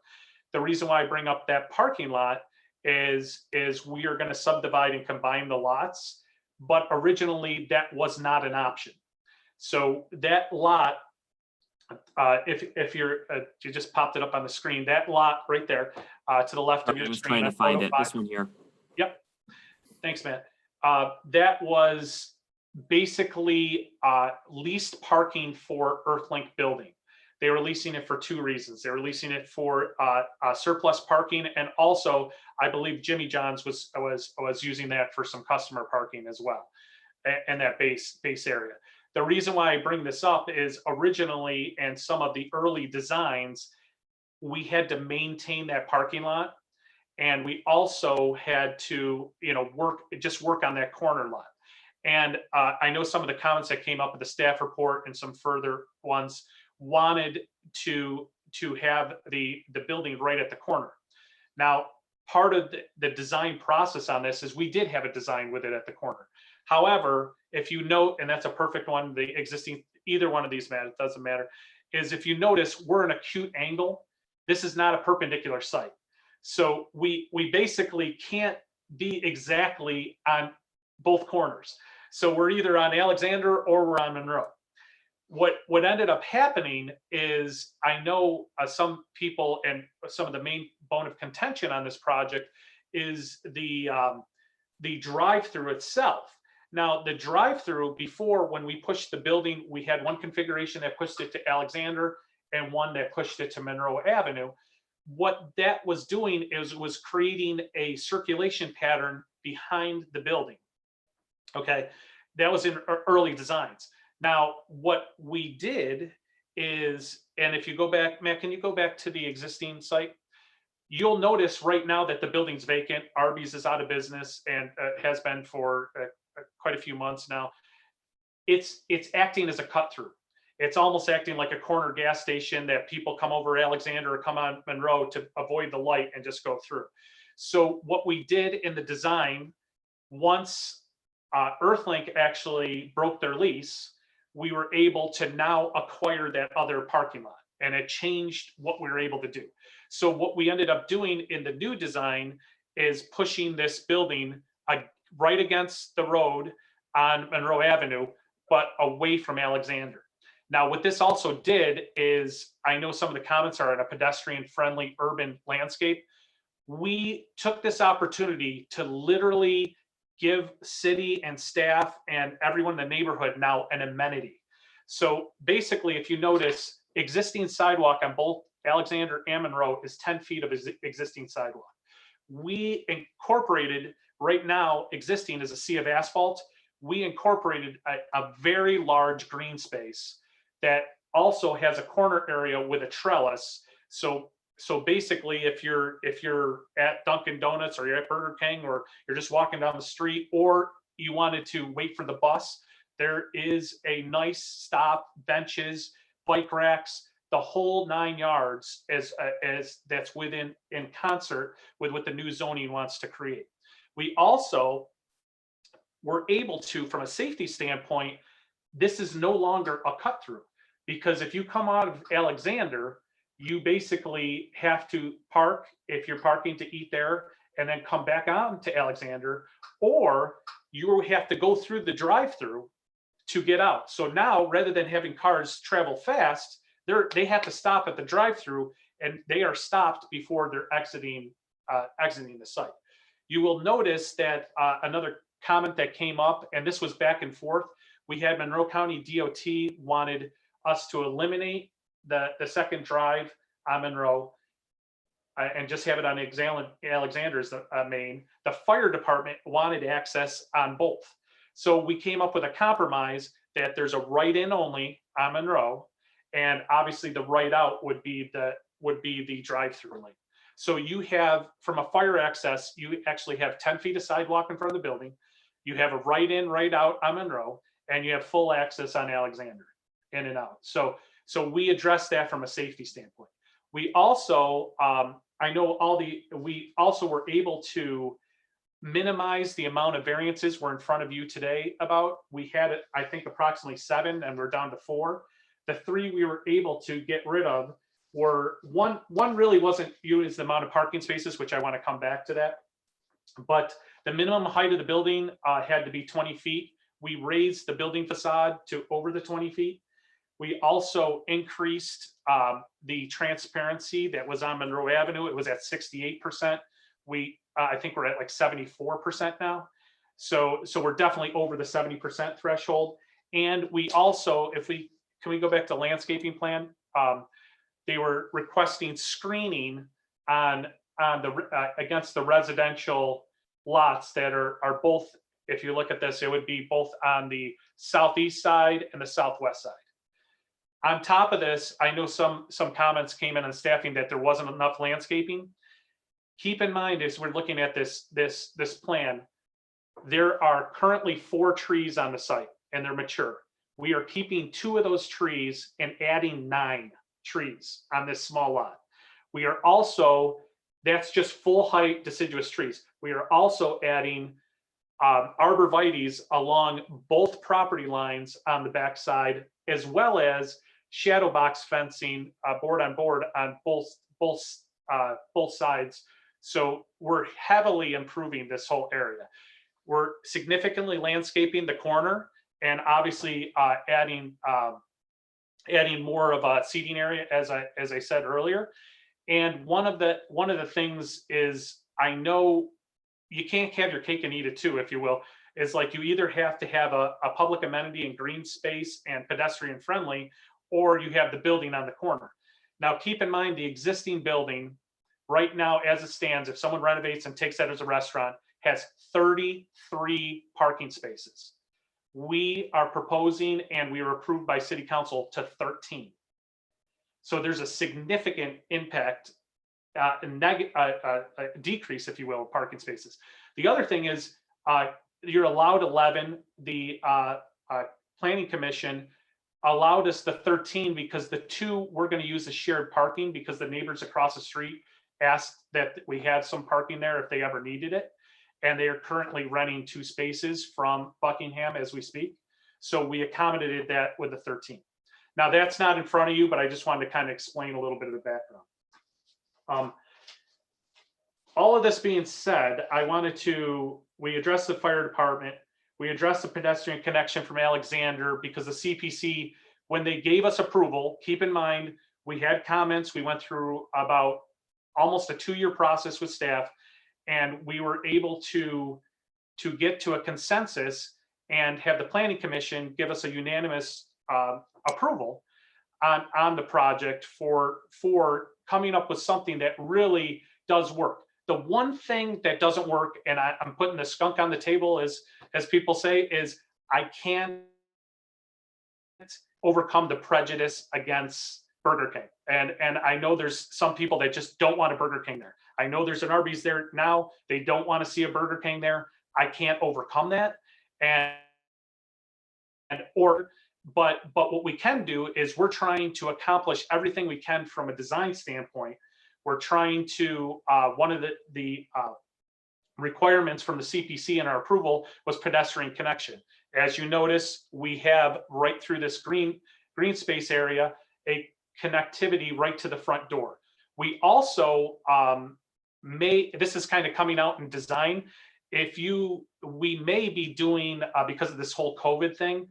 The reason why I bring up that parking lot is we are going to subdivide and combine the lots, but originally that was not an option. So that lot, if you just popped it up on the screen, that lot right there to the left of your screen. I was trying to find it, this one here. Yep. Thanks, Matt. That was basically leased parking for Earthlink building. They were leasing it for 2 reasons. They were leasing it for surplus parking, and also I believe Jimmy John's was using that for some customer parking as well, and that base area. The reason why I bring this up is originally, and some of the early designs, we had to maintain that parking lot, and we also had to work on that corner lot. And I know some of the comments that came up with the staff report and some further ones wanted to have the building right at the corner. Now, part of the design process on this is we did have a design with it at the corner. However, if you note, and that's a perfect one, the existing, either one of these, Matt, it doesn't matter, is if you notice, we're an acute angle. This is not a perpendicular site. So we basically can't be exactly on both corners. So we're either on Alexander or we're on Monroe. What ended up happening is, I know some people, and some of the main bone of contention on this project is the drive-through itself. Now, the drive-through, before, when we pushed the building, we had one configuration that pushed it to Alexander and one that pushed it to Monroe Avenue. what that was doing is was creating a circulation pattern behind the building. Okay, that was in early designs. Now, what we did is, and if you go back, Matt, can you go back to the existing site? You'll notice right now that the building's vacant. Arby's is out of business and has been for quite a few months now. It's acting as a cut through. It's almost acting like a corner gas station that people come over Alexander or come on Monroe to avoid the light and just go through. So what we did in the design, once Earthlink actually broke their lease, we were able to now acquire that other parking lot, and it changed what we were able to do. So what we ended up doing in the new design is pushing this building right against the road on Monroe Avenue, but away from Alexander. Now, what this also did is, I know some of the comments are in a pedestrian-friendly urban landscape. We took this opportunity to literally give city and staff and everyone in the neighborhood now an amenity. So basically, if you notice, existing sidewalk on both Alexander and Monroe is 10 feet of existing sidewalk. We incorporated, right now existing as a sea of asphalt, we incorporated a very large green space that also has a corner area with a trellis. So basically, if you're at Dunkin' Donuts or you're at Burger King or you're just walking down the street or you wanted to wait for the bus, there is a nice stop, benches, bike racks, the whole 9 yards as that's in concert with what the new zoning wants to create. We also were able to, from a safety standpoint, this is no longer a cut through, because if you come out of Alexander, you basically have to park if you're parking to eat there and then come back on to Alexander, or you have to go through the drive-through to get out. So now, rather than having cars travel fast, they have to stop at the drive-through, and they are stopped before they're exiting the site. You will notice that another comment that came up, and this was back and forth, we had Monroe County DOT wanted us to eliminate the second drive on Monroe and just have it on Alexander's main. The fire department wanted access on both. So we came up with a compromise that there's a right in only on Monroe, and obviously the right out would be the drive-through lane. So you have, from a fire access, you actually have 10 feet of sidewalk in front of the building. You have a right in, right out on Monroe, and you have full access on Alexander, in and out. So we addressed that from a safety standpoint. We also, we also were able to minimize the amount of variances we're in front of you today about. We had, I think, approximately 7, and we're down to 4. The 3 we were able to get rid of were, one really wasn't used, the amount of parking spaces, which I want to come back to that. But the minimum height of the building had to be 20 feet. We raised the building facade to over the 20 feet. We also increased the transparency that was on Monroe Avenue. It was at 68%. I think we're at like 74% now. So we're definitely over the 70% threshold. And we also, can we go back to landscaping plan? They were requesting screening on the against the residential lots that are both, if you look at this, it would be both on the southeast side and the southwest side. On top of this, I know some comments came in on staffing that there wasn't enough landscaping. Keep in mind, as we're looking at this plan, there are currently 4 trees on the site and they're mature. We are keeping 2 of those trees and adding 9 trees on this small lot. We are also, that's just full height deciduous trees. We are also adding arborvitaes along both property lines on the backside, as well as shadow box fencing, board on board on both sides. So we're heavily improving this whole area. We're significantly landscaping the corner, and obviously adding more of a seating area, as I said earlier. And one of the things is, I know you can't have your cake and eat it too, if you will, is like you either have to have a public amenity and green space and pedestrian friendly, or you have the building on the corner. Now, keep in mind, the existing building right now, as it stands, if someone renovates and takes that as a restaurant, has 33 parking spaces. We are proposing, and we were approved by city council, to 13. So there's a significant impact, a decrease, if you will, of parking spaces. The other thing is you're allowed 11. The planning commission allowed us the 13 because the 2 we're going to use as shared parking because the neighbors across the street asked that we had some parking there if they ever needed it. And they are currently renting 2 spaces from Buckingham as we speak. So we accommodated that with the 13. Now that's not in front of you, but I just wanted to kind of explain a little bit of the background. All of this being said, we addressed the fire department. We addressed the pedestrian connection from Alexander because the CPC, when they gave us approval, keep in mind, we had comments. We went through about almost a 2-year process with staff, and we were able to get to a consensus and have the planning commission give us a unanimous approval on the project for coming up with something that really does work. The one thing that doesn't work, and I'm putting the skunk on the table, as people say, is I can't overcome the prejudice against Burger King. And I know there's some people that just don't want a Burger King there. I know there's an Arby's there now. They don't want to see a Burger King there. I can't overcome that. But what we can do is we're trying to accomplish everything we can from a design standpoint. We're trying to, one of the requirements from the CPC in our approval was pedestrian connection. As you notice, we have right through this green space area, a connectivity right to the front door. We also this is kind of coming out in design. We may be doing, because of this whole COVID thing,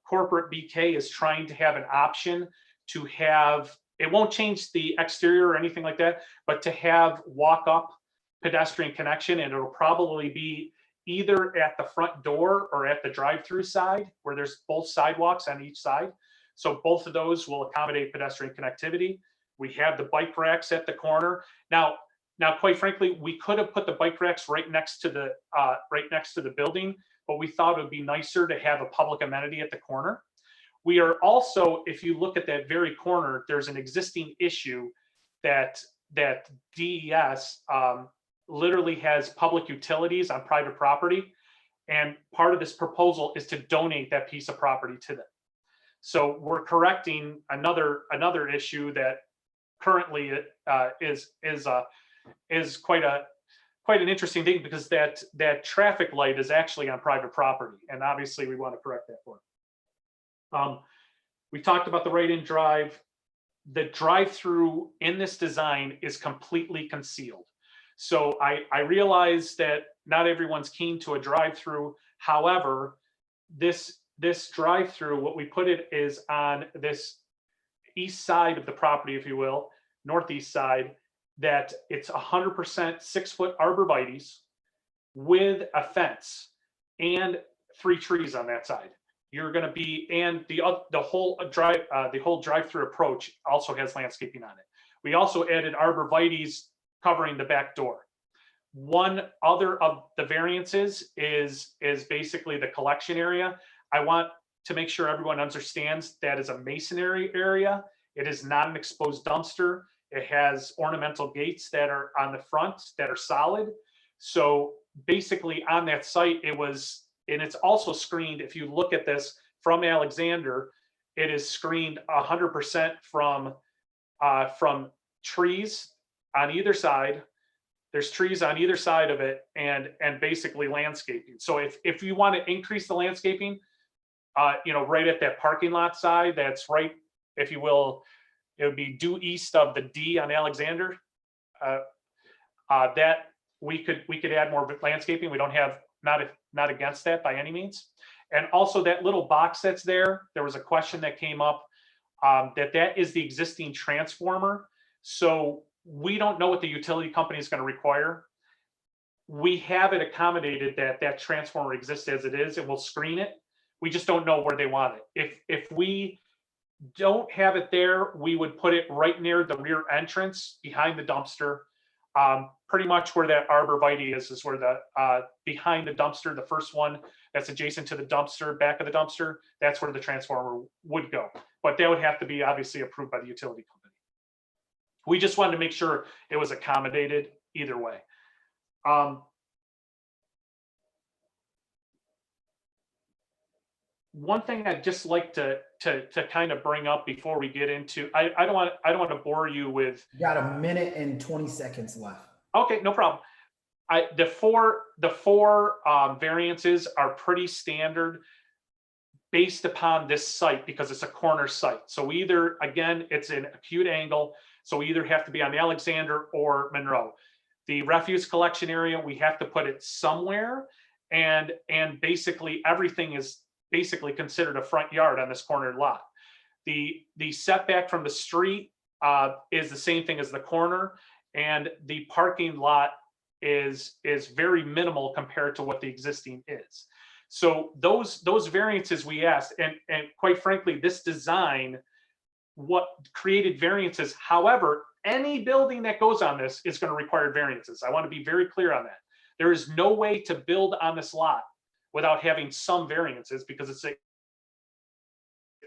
corporate BK is trying to have an option to have, it won't change the exterior or anything like that, but to have walk up pedestrian connection, and it'll probably be either at the front door or at the drive-through side where there's both sidewalks on each side. So both of those will accommodate pedestrian connectivity. We have the bike racks at the corner. Now, quite frankly, we could have put the bike racks right next to the building, but we thought it would be nicer to have a public amenity at the corner. We are also, if you look at that very corner, there's an existing issue that DES literally has public utilities on private property. And part of this proposal is to donate that piece of property to them. So we're correcting another issue that currently is quite an interesting thing, because that traffic light is actually on private property, and obviously we want to correct that for it. We talked about the right-in drive. The drive-through in this design is completely concealed. So I realize that not everyone's keen to a drive-through. However, this drive-through, what we put it is on this east side of the property, if you will, northeast side, that it's 100% 6-foot arborvitaes with a fence and 3 trees on that side. You're going to be, and the whole drive-through approach also has landscaping on it. We also added arborvitaes covering the back door. One other of the variances is basically the collection area. I want to make sure everyone understands that is a masonry area. It is not an exposed dumpster. It has ornamental gates that are on the front that are solid. So basically on that site, and it's also screened. If you look at this from Alexander, it is screened 100% from trees on either side. There's trees on either side of it, and basically landscaping. So if you want to increase the landscaping, right at that parking lot side, that's right, if you will, it would be due east of the D on Alexander. That we could add more landscaping. We don't have, not against that by any means. And also that little box that's there was a question that came up, that is the existing transformer. So we don't know what the utility company is going to require. We have it accommodated that transformer exists as it is, and we'll screen it. We just don't know where they want it. If we don't have it there, we would put it right near the rear entrance behind the dumpster. Pretty much where that arborvitae is where the, behind the dumpster, the first one that's adjacent to the dumpster, back of the dumpster, that's where the transformer would go. But that would have to be obviously approved by the utility company. We just wanted to make sure it was accommodated either way. One thing I'd just like to kind of bring up before we get into, I don't want to bore you with. You got a minute and 20 seconds left. Okay, no problem. The four variances are pretty standard based upon this site because it's a corner site. So either, again, it's an acute angle. So we either have to be on Alexander or Monroe. The refuse collection area, we have to put it somewhere. And basically everything is basically considered a front yard on this corner lot. The setback from the street is the same thing as the corner, and the parking lot is very minimal compared to what the existing is. So those variances we asked, and quite frankly, this design, what created variances. However, any building that goes on this is going to require variances. I want to be very clear on that. There is no way to build on this lot without having some variances because it's a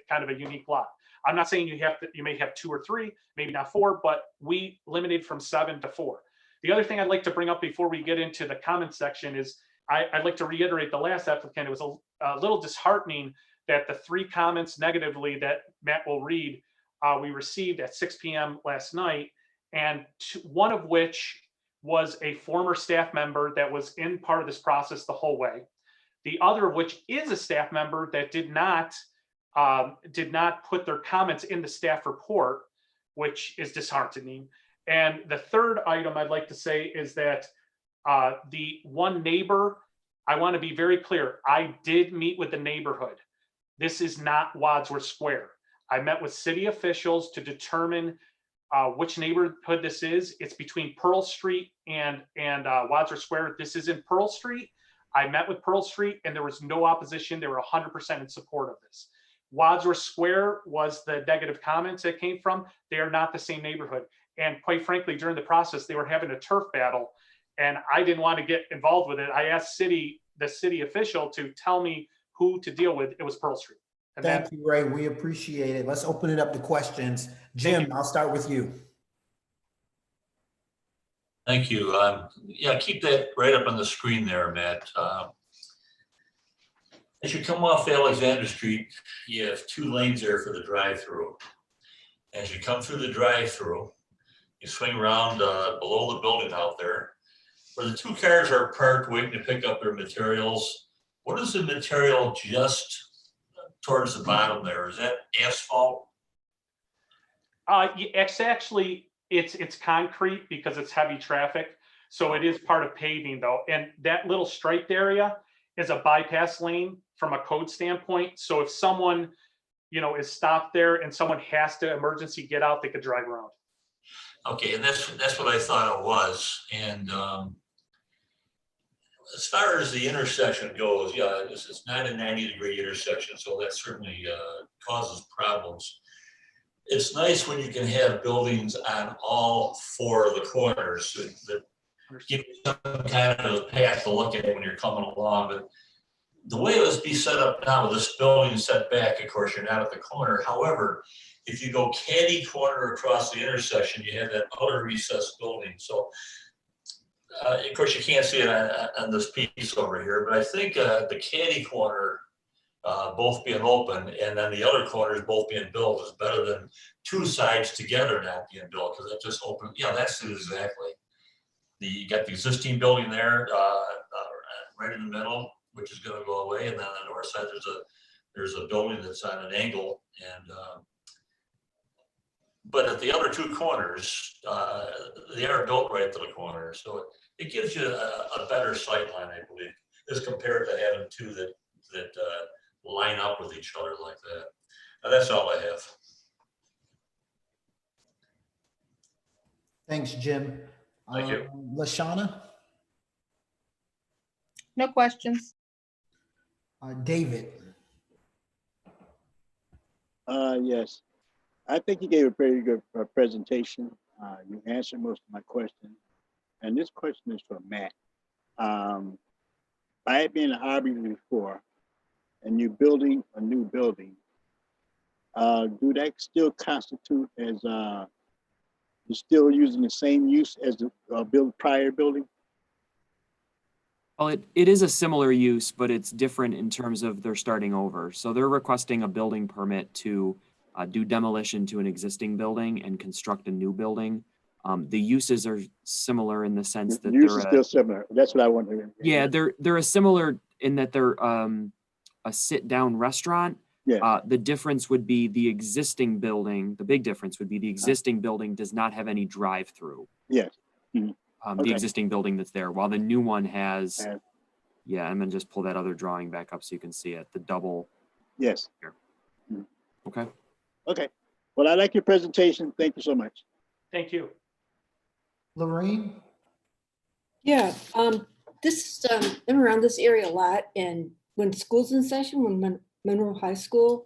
kind of a unique lot. I'm not saying you may have 2 or 3, maybe not 4, but we limited from 7 to 4. The other thing I'd like to bring up before we get into the comment section is I'd like to reiterate the last applicant. It was a little disheartening that the 3 comments negatively that Matt will read, we received at 6 p.m. last night, and one of which was a former staff member that was in part of this process the whole way. The other of which is a staff member that did not put their comments in the staff report, which is disheartening. And the third item I'd like to say is that the one neighbor, I want to be very clear. I did meet with the neighborhood. This is not Wadsworth Square. I met with city officials to determine which neighborhood this is. It's between Pearl Street and Wadsworth Square. This is in Pearl Street. I met with Pearl Street and there was no opposition. They were 100% in support of this. Wadsworth Square was the negative comments that came from. They are not the same neighborhood. And quite frankly, during the process, they were having a turf battle and I didn't want to get involved with it. I asked the city official to tell me who to deal with. It was Pearl Street. And Thank you, Ray. We appreciate it. Let's open it up to questions. Jim, I'll start with you. Thank you. Yeah, keep that right up on the screen there, Matt. As you come off Alexander Street, you have 2 lanes there for the drive-through. As you come through the drive-through, you swing around below the building out there, where the 2 cars are parked waiting to pick up their materials. What is the material just towards the bottom there? Is that asphalt? It's actually, it's concrete because it's heavy traffic. So it is part of paving though. And that little striped area is a bypass lane from a code standpoint. So if someone, is stopped there and someone has to emergency get out, they could drive around. Okay, and that's what I thought it was. And as far as the intersection goes, yeah, it's not a 90-degree intersection, so that certainly causes problems. It's nice when you can have buildings on all 4 of the corners that give you some kind of a path to look at when you're coming along. But the way it was be set up now with this building set back, of course, you're not at the corner. However, if you go caddy corner across the intersection, you have that outer recessed building. So, of course, you can't see it on this piece over here, but I think the caddy corner both being open and then the other corners both being built is better than 2 sides together not being built, because that just opened. Yeah, that's it exactly. You got the existing building there right in the middle, which is going to go away, and then on the north side there's a building that's on an angle, and but at the other 2 corners, they are built right to the corner, so it gives you a better sight line, I believe, as compared to having 2 that line up with each other like that. That's all I have. Thanks, Jim. Thank you. Lashana? No questions. David? Yes, I think you gave a very good presentation. You answered most of my questions. And this question is for Matt. I had been in Arby before, and you're building a new building. Do that still constitute as you're still using the same use as the prior building? Well, it is a similar use, but it's different in terms of they're starting over. So they're requesting a building permit to do demolition to an existing building and construct a new building. The uses are similar in the sense that Use is still similar. That's what I want to hear. yeah, they're a similar in that they're a sit-down restaurant. Yeah. The difference would be the existing building. The big difference would be the existing building does not have any drive-through. Yes. Mhm. The Okay. existing building that's there, while the new one has. Yeah, I'm gonna just pull that other drawing back up so you can see it. The double. Yes. Here. Mhm. Okay. Okay. Well, I like your presentation. Thank you so much. Thank you. Lorraine? Yeah, I'm around this area a lot, and when school's in session, when Monroe High School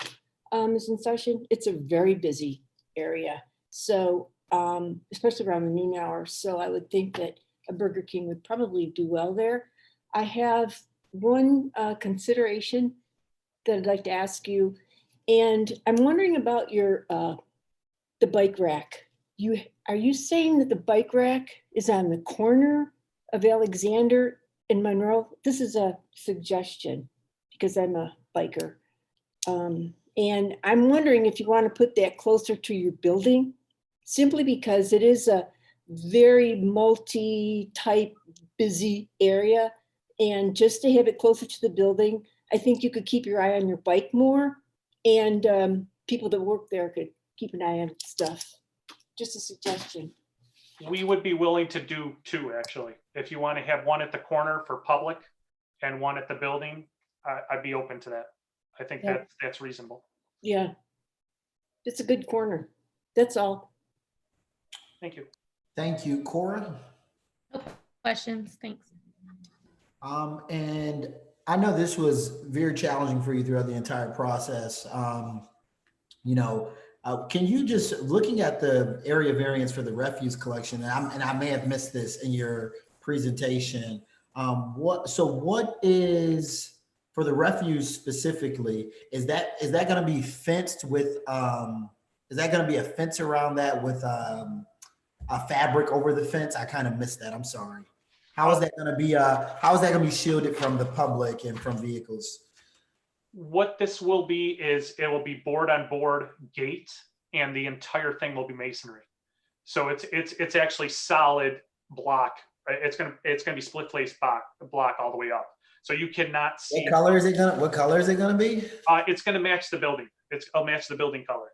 is in session, it's a very busy area. So, especially around the noon hour. So I would think that a Burger King would probably do well there. I have one consideration that I'd like to ask you, and I'm wondering about your the bike rack. Are you saying that the bike rack is on the corner of Alexander and Monroe? This is a suggestion because I'm a biker. And I'm wondering if you want to put that closer to your building, simply because it is a very multi-type busy area. And just to have it closer to the building, I think you could keep your eye on your bike more, and people that work there could keep an eye on stuff. Just a suggestion. We would be willing to do two, actually. If you want to have one at the corner for public and one at the building, I'd be open to that. I think Yeah. that's reasonable. Yeah. It's a good corner. That's all. Thank you. Thank you, Cora. Questions, thanks. And I know this was very challenging for you throughout the entire process. Can you just, looking at the area variance for the refuse collection, and I may have missed this in your presentation. What is, for the refuse specifically, is that going to be fenced with, is that going to be a fence around that with a fabric over the fence? I kind of missed that. I'm sorry. How is that going to be shielded from the public and from vehicles? What this will be is it will be board on board gate, and the entire thing will be masonry. So it's actually solid block. Right? It's gonna be split face block all the way up. So you cannot see. What color is it gonna be? It's gonna match the building. It'll match the building color.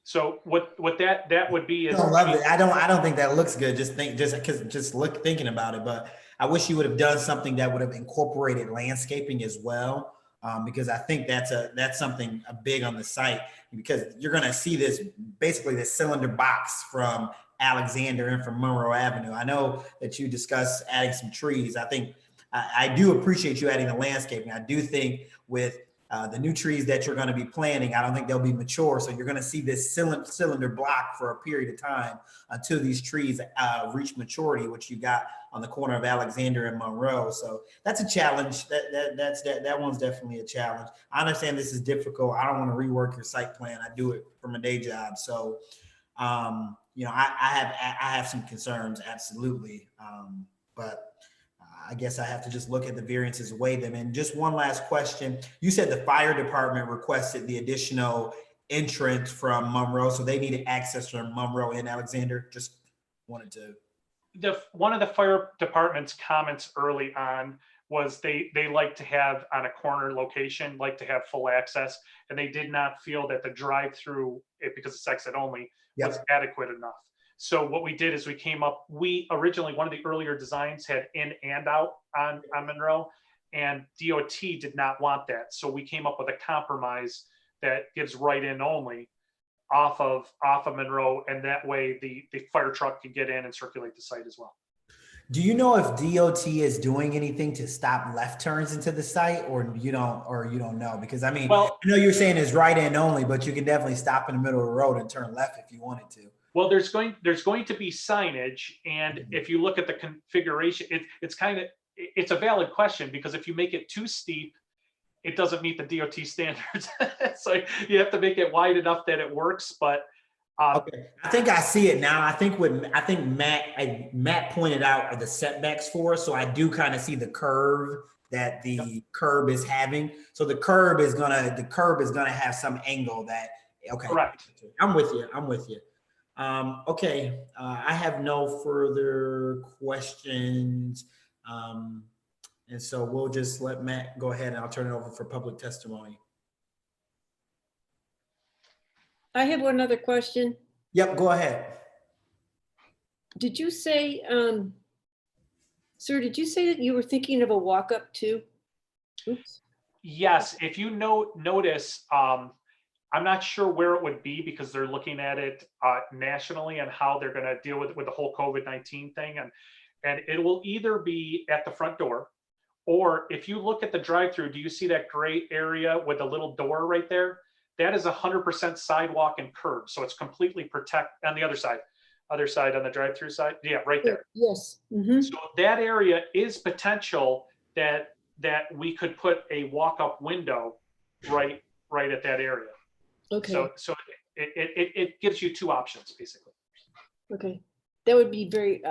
So what that would be is. I love it. I don't think that looks good. Thinking about it, but I wish you would have done something that would have incorporated landscaping as well, because I think that's something big on the site, because you're going to see this cylinder box from Alexander and from Monroe Avenue. I know that you discussed adding some trees. I think I do appreciate you adding the landscaping. I do think with the new trees that you're going to be planting, I don't think they'll be mature. So you're going to see this cylinder block for a period of time until these trees reach maturity, which you got on the corner of Alexander and Monroe. So that's a challenge. That one's definitely a challenge. I understand this is difficult. I don't want to rework your site plan. I do it for my day job. So, I have some concerns, absolutely. But I guess I have to just look at the variances, weigh them. And just one last question. You said the fire department requested the additional entrance from Monroe, so they needed access from Monroe and Alexander. Just wanted to. One of the fire department's comments early on was they like to have, on a corner location, like to have full access, and they did not feel that the drive-through, because it's exit only, was adequate enough. So what we did is we originally, one of the earlier designs had in and out on Monroe, and DOT did not want that. So we came up with a compromise that gives right in only off of Monroe, and that way the fire truck can get in and circulate the site as well. Do you know if DOT is doing anything to stop left turns into the site, or you don't know? Because I mean, Well, I know you're saying it's right in only, but you can definitely stop in the middle of the road and turn left if you wanted to. well, there's going to be signage, and if you look at the configuration, it's a valid question, because if you make it too steep, it doesn't meet the DOT standards. So you have to make it wide enough that it works, but Okay, I think I see it now. I think Matt pointed out are the setbacks for us, so I do kind of see the curve that the curb is having. So the curb is gonna have some angle that, okay. Correct. I'm with you. Okay, I have no further questions. And so we'll just let Matt go ahead, and I'll turn it over for public testimony. I have one other question. Yep, go ahead. Did you say, sir, did you say that you were thinking of a walk-up too? Oops. yes, if you notice, I'm not sure where it would be, because they're looking at it nationally and how they're going to deal with the whole COVID-19 thing, and it will either be at the front door, or if you look at the drive-through, do you see that gray area with the little door right there? That is 100% sidewalk and curb, so it's completely protect on the other side on the drive-through side. Yeah, right there. Yes. Mhm. So that area is potential that we could put a walk-up window right at that area. Okay. So it gives you two options basically. Okay. That would be very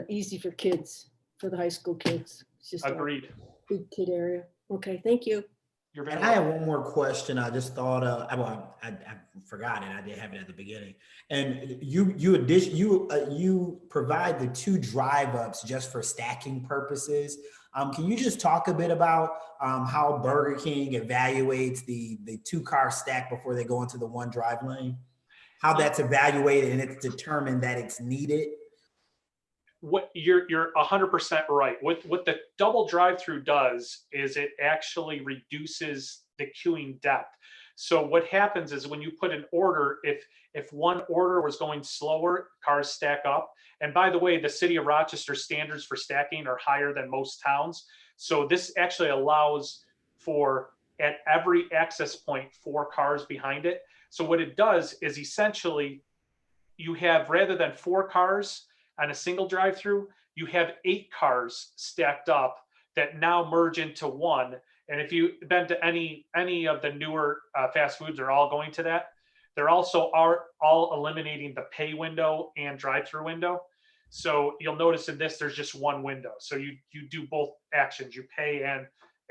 easy for kids, for the high school kids. It's just Agreed. a big kid area. Okay, thank you. You're very And I welcome. have one more question. I just thought of, I forgot it. I did have it at the beginning. And you provide the 2 drive-ups just for stacking purposes. Can you just talk a bit about how Burger King evaluates the 2-car stack before they go into the 1 drive lane? How that's evaluated and it's determined that it's needed? What you're 100% right. What the double drive-through does is it actually reduces the queuing depth. So what happens is when you put an order, if one order was going slower, cars stack up. And by the way, the city of Rochester standards for stacking are higher than most towns. So this actually allows for, at every access point, 4 cars behind it. So what it does is essentially you have, rather than 4 cars on a single drive-through, you have 8 cars stacked up that now merge into one. And if you've been to any of the newer fast foods, they're all going to that. They're also all eliminating the pay window and drive-through window. So you'll notice in this, there's just one window. So you do both actions, you pay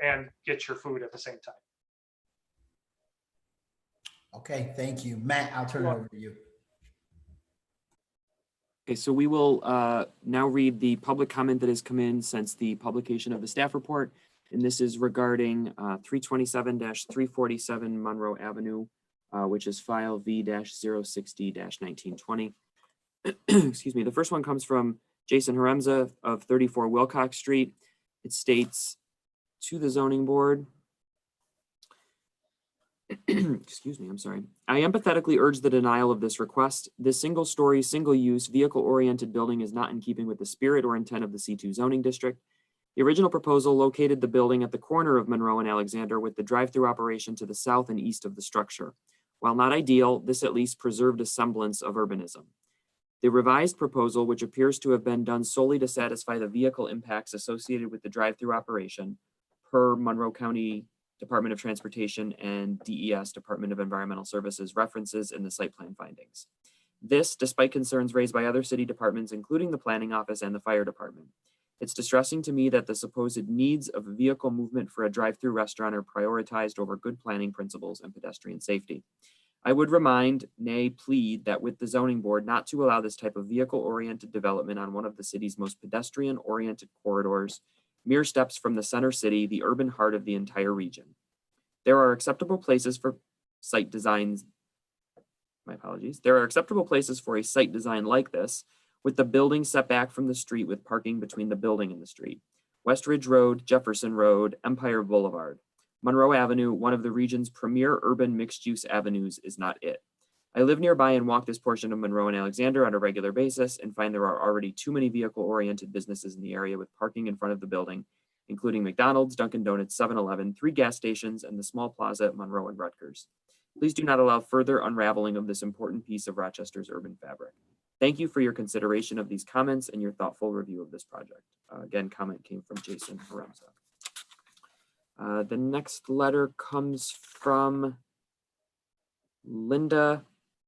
and get your food at the same time. Okay, thank you. Matt, I'll turn it over to you. Okay, so we will now read the public comment that has come in since the publication of the staff report. And this is regarding 327-347 Monroe Avenue, which is file V-060-1920. Excuse me. The first one comes from Jason Haremza of 34 Wilcox Street. It states, to the zoning board, excuse me, I'm sorry. I empathetically urge the denial of this request. This single-story, single-use, vehicle-oriented building is not in keeping with the spirit or intent of the C2 zoning district. The original proposal located the building at the corner of Monroe and Alexander with the drive-through operation to the south and east of the structure. While not ideal, this at least preserved a semblance of urbanism. The revised proposal, which appears to have been done solely to satisfy the vehicle impacts associated with the drive-through operation, per Monroe County Department of Transportation and DES Department of Environmental Services references in the site plan findings. This, despite concerns raised by other city departments, including the planning office and the fire department. It's distressing to me that the supposed needs of vehicle movement for a drive-through restaurant are prioritized over good planning principles and pedestrian safety. I would remind, nay, plead that with the zoning board not to allow this type of vehicle-oriented development on one of the city's most pedestrian-oriented corridors, mere steps from the center city, the urban heart of the entire region. There are acceptable places for site designs. My apologies. There are acceptable places for a site design like this, with the building set back from the street with parking between the building and the street. West Ridge Road, Jefferson Road, Empire Boulevard. Monroe Avenue, one of the region's premier urban mixed-use avenues, is not it. I live nearby and walk this portion of Monroe and Alexander on a regular basis and find there are already too many vehicle-oriented businesses in the area with parking in front of the building, including McDonald's, Dunkin' Donuts, 7-Eleven, 3 gas stations, and the small plaza at Monroe and Rutgers. Please do not allow further unraveling of this important piece of Rochester's urban fabric. Thank you for your consideration of these comments and your thoughtful review of this project. Again, comment came from Jason Haremza. The next letter comes from Linda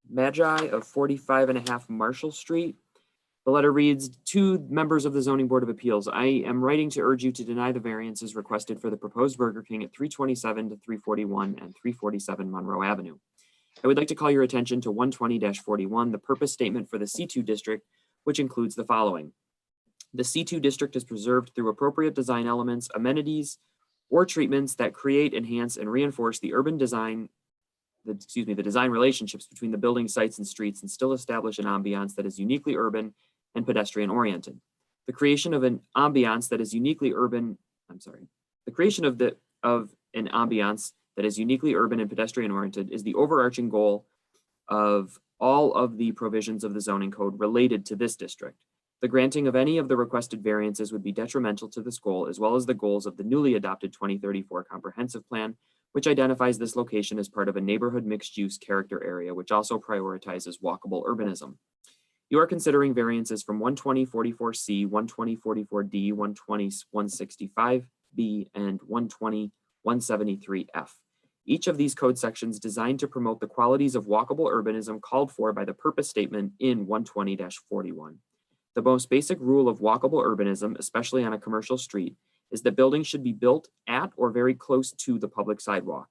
Magi of 45.5 Marshall Street. The letter reads, to members of the Zoning Board of Appeals, I am writing to urge you to deny the variances requested for the proposed Burger King at 327 to 341 and 347 Monroe Avenue. I would like to call your attention to 120-41, the purpose statement for the C2 district, which includes the following. The C2 district is preserved through appropriate design elements, amenities, or treatments that create, enhance, and reinforce the urban design, the design relationships between the building sites and streets and still establish an ambiance that is uniquely urban and pedestrian oriented. The creation of an ambiance that is uniquely urban, the creation of an ambiance that is uniquely urban and pedestrian oriented is the overarching goal of all of the provisions of the zoning code related to this district. The granting of any of the requested variances would be detrimental to this goal, as well as the goals of the newly adopted 2034 comprehensive plan, which identifies this location as part of a neighborhood mixed-use character area, which also prioritizes walkable urbanism. You are considering variances from 120-44C, 120-44D, 120-165B, and 120-173F. Each of these code sections designed to promote the qualities of walkable urbanism called for by the purpose statement in 120-41. The most basic rule of walkable urbanism, especially on a commercial street, is that buildings should be built at or very close to the public sidewalk.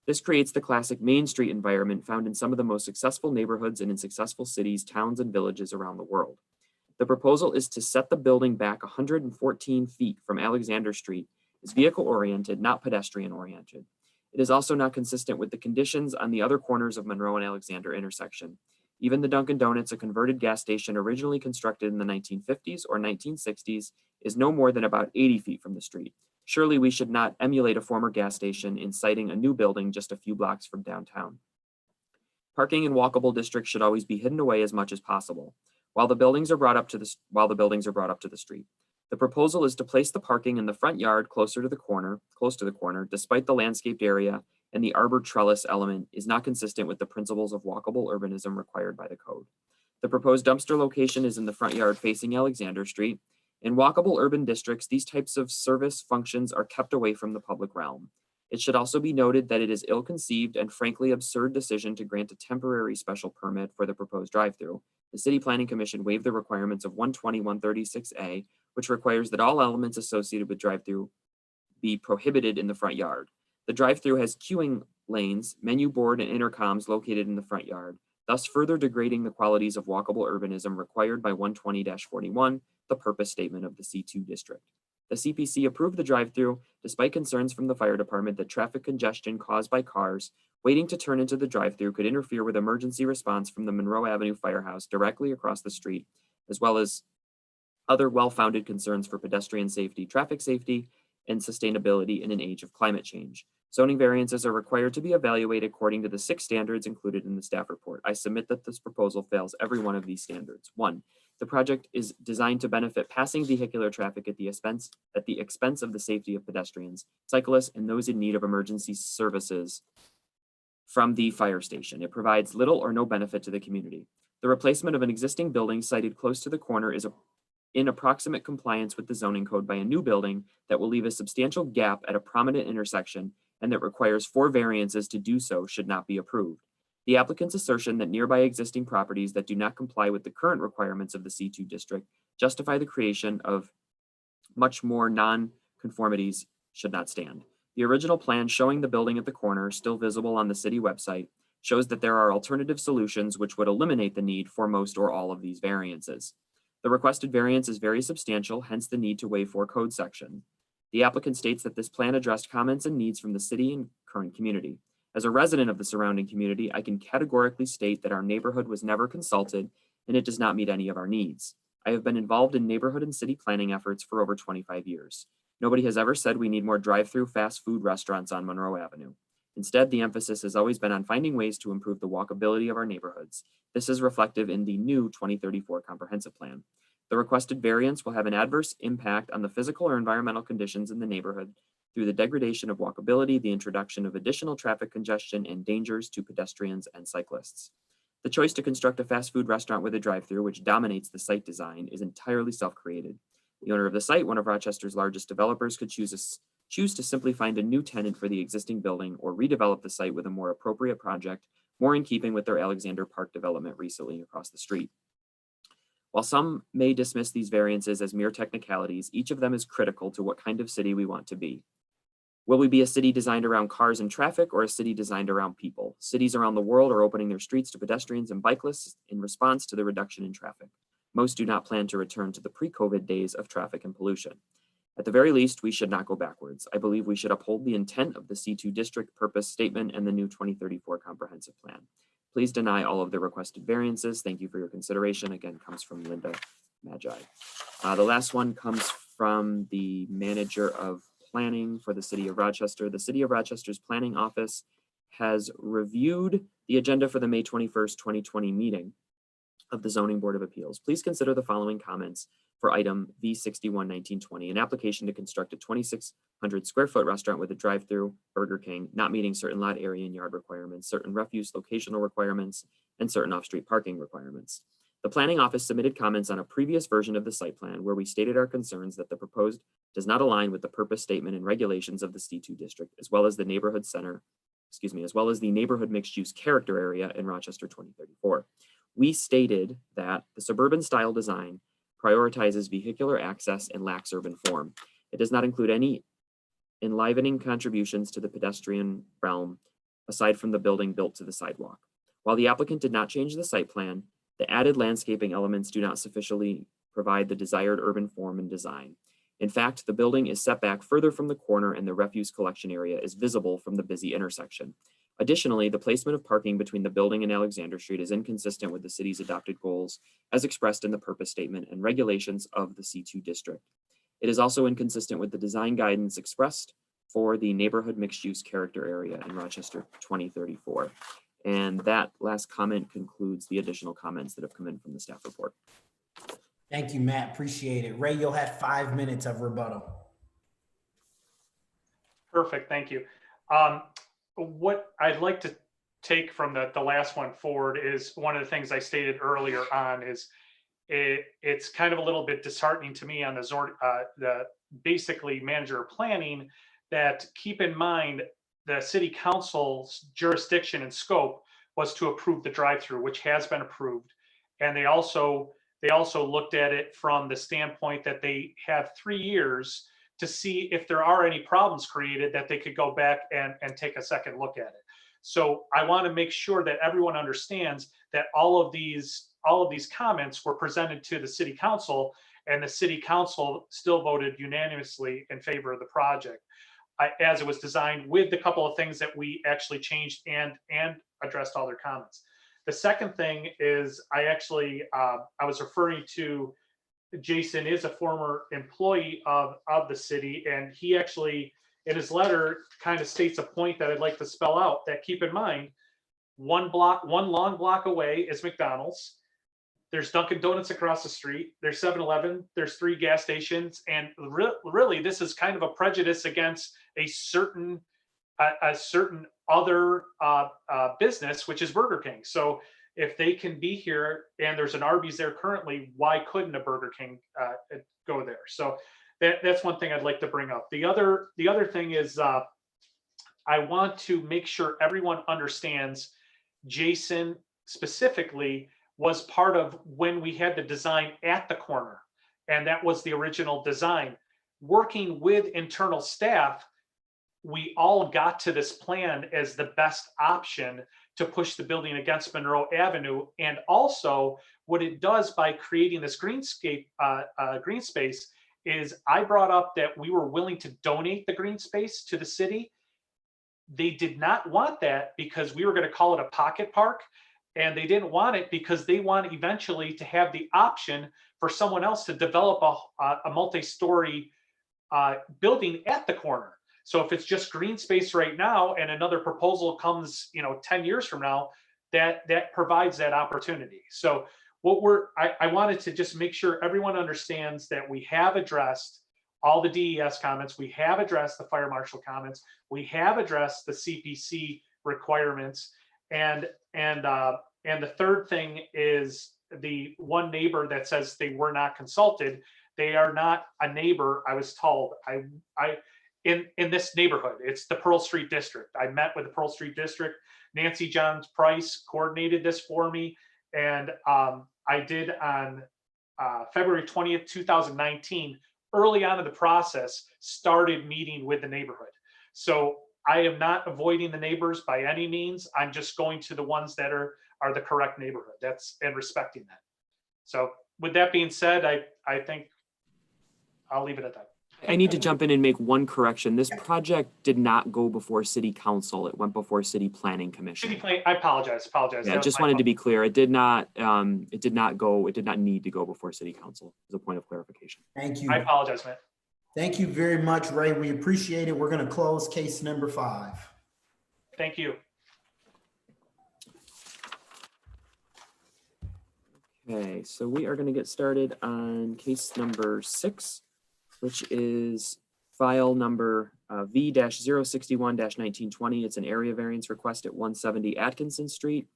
This creates the classic Main Street environment found in some of the most successful neighborhoods and in successful cities, towns, and villages around the world. The proposal is to set the building back 114 feet from Alexander Street, is vehicle-oriented, not pedestrian-oriented. It is also not consistent with the conditions on the other corners of Monroe and Alexander intersection. Even the Dunkin' Donuts, a converted gas station originally constructed in the 1950s or 1960s, is no more than about 80 feet from the street. Surely we should not emulate a former gas station in siting a new building just a few blocks from downtown. Parking in walkable districts should always be hidden away as much as possible, while the buildings are brought up to the street. The proposal is to place the parking in the front yard close to the corner, despite the landscaped area, and the arbor trellis element is not consistent with the principles of walkable urbanism required by the code. The proposed dumpster location is in the front yard facing Alexander Street. In walkable urban districts, these types of service functions are kept away from the public realm. It should also be noted that it is ill-conceived and frankly absurd decision to grant a temporary special permit for the proposed drive-through. The City Planning Commission waived the requirements of 120-136A, which requires that all elements associated with drive-through be prohibited in the front yard. The drive-through has queuing lanes, menu board, and intercoms located in the front yard, thus further degrading the qualities of walkable urbanism required by 120-41, the purpose statement of the C2 district. The CPC approved the drive-through despite concerns from the fire department that traffic congestion caused by cars waiting to turn into the drive-through could interfere with emergency response from the Monroe Avenue Firehouse directly across the street, as well as other well-founded concerns for pedestrian safety, traffic safety, and sustainability in an age of climate change. Zoning variances are required to be evaluated according to the 6 standards included in the staff report. I submit that this proposal fails every one of these standards. 1, the project is designed to benefit passing vehicular traffic at the expense of the safety of pedestrians, cyclists, and those in need of emergency services from the fire station. It provides little or no benefit to the community. The replacement of an existing building sited close to the corner is in approximate compliance with the zoning code by a new building that will leave a substantial gap at a prominent intersection and that requires 4 variances to do so should not be approved. The applicant's assertion that nearby existing properties that do not comply with the current requirements of the C2 district justify the creation of much more non-conformities should not stand. The original plan showing the building at the corner, still visible on the city website, shows that there are alternative solutions which would eliminate the need for most or all of these variances. The requested variance is very substantial, hence the need to waive 4 code sections. The applicant states that this plan addressed comments and needs from the city and current community. As a resident of the surrounding community, I can categorically state that our neighborhood was never consulted and it does not meet any of our needs. I have been involved in neighborhood and city planning efforts for over 25 years. Nobody has ever said we need more drive-through fast food restaurants on Monroe Avenue. Instead, the emphasis has always been on finding ways to improve the walkability of our neighborhoods. This is reflective in the new 2034 comprehensive plan. The requested variance will have an adverse impact on the physical or environmental conditions in the neighborhood through the degradation of walkability, the introduction of additional traffic congestion, and dangers to pedestrians and cyclists. The choice to construct a fast food restaurant with a drive-through, which dominates the site design, is entirely self-created. The owner of the site, one of Rochester's largest developers, could choose to simply find a new tenant for the existing building or redevelop the site with a more appropriate project, more in keeping with their Alexander Park development recently across the street. While some may dismiss these variances as mere technicalities, each of them is critical to what kind of city we want to be. Will we be a city designed around cars and traffic, or a city designed around people? Cities around the world are opening their streets to pedestrians and bikelists in response to the reduction in traffic. Most do not plan to return to the pre-COVID days of traffic and pollution. At the very least, we should not go backwards. I believe we should uphold the intent of the C2 district purpose statement and the new 2034 comprehensive plan. Please deny all of the requested variances. Thank you for your consideration. Again, comes from Linda Magi. The last one comes from the manager of planning for the city of Rochester. The city of Rochester's planning office has reviewed the agenda for the May 21st, 2020 meeting of the Zoning Board of Appeals. Please consider the following comments for item V61-1920, an application to construct a 2,600 square foot restaurant with a drive-through Burger King, not meeting certain lot area and yard requirements, certain refuse locational requirements, and certain off-street parking requirements. The planning office submitted comments on a previous version of the site plan where we stated our concerns that the proposed does not align with the purpose statement and regulations of the C2 district, as well as the neighborhood mixed use character area in Rochester 2034. We stated that the suburban style design prioritizes vehicular access and lacks urban form. It does not include any enlivening contributions to the pedestrian realm aside from the building built to the sidewalk. While the applicant did not change the site plan, the added landscaping elements do not sufficiently provide the desired urban form and design. In fact, the building is set back further from the corner and the refuse collection area is visible from the busy intersection. Additionally, the placement of parking between the building and Alexander Street is inconsistent with the city's adopted goals as expressed in the purpose statement and regulations of the C2 district. It is also inconsistent with the design guidance expressed for the neighborhood mixed-use character area in Rochester 2034. And that last comment concludes the additional comments that have come in from the staff report. Thank you, Matt. Appreciate it. Ray, you'll have 5 minutes of rebuttal. Perfect, thank you. What I'd like to take from the last one forward is one of the things I stated earlier on is it's kind of a little bit disheartening to me on the basically manager of planning that keep in mind the city council's jurisdiction and scope was to approve the drive-through, which has been approved. And they also looked at it from the standpoint that they have 3 years to see if there are any problems created that they could go back and take a second look at it. So I want to make sure that everyone understands that all of these comments were presented to the city council, and the city council still voted unanimously in favor of the project as it was designed, with the couple of things that we actually changed and addressed all their comments. The second thing is I was referring to Jason is a former employee of the city, and he actually in his letter kind of states a point that I'd like to spell out, that keep in mind, one long block away is McDonald's. There's Dunkin' Donuts across the street. There's 7-Eleven. There's 3 gas stations. And really, this is kind of a prejudice against a certain other business, which is Burger King. So if they can be here and there's an Arby's there currently, why couldn't a Burger King go there? So that's one thing I'd like to bring up. The other thing is I want to make sure everyone understands Jason specifically was part of when we had the design at the corner, and that was the original design. Working with internal staff, we all got to this plan as the best option to push the building against Monroe Avenue. And also what it does by creating this green space is I brought up that we were willing to donate the green space to the city. They did not want that because we were going to call it a pocket park. And they didn't want it because they want eventually to have the option for someone else to develop a multi-story building at the corner. So if it's just green space right now and another proposal comes, 10 years from now, that provides that opportunity. So I wanted to just make sure everyone understands that we have addressed all the DES comments. We have addressed the fire marshal comments. We have addressed the CPC requirements. And the third thing is the one neighbor that says they were not consulted. They are not a neighbor, I was told. In this neighborhood, it's the Pearl Street District. I met with the Pearl Street District. Nancy Johns Price coordinated this for me. And I did on February 20th, 2019, early on in the process, started meeting with the neighborhood. So I am not avoiding the neighbors by any means. I'm just going to the ones that are the correct neighborhood. And respecting that. So with that being said, I think I'll leave it at that. I need to jump in and make one correction. This project did not go before City Council. It went before City Planning Commission. I apologize. Yeah, just wanted to be clear. It did not need to go before City Council as a point of clarification. Thank you. I apologize, man. Thank you very much, Ray. We appreciate it. We're going to close case number 5. Thank you. Okay, so we are going to get started on case number 6, which is file number V-061-1920. It's an area variance request at 170 Atkinson Street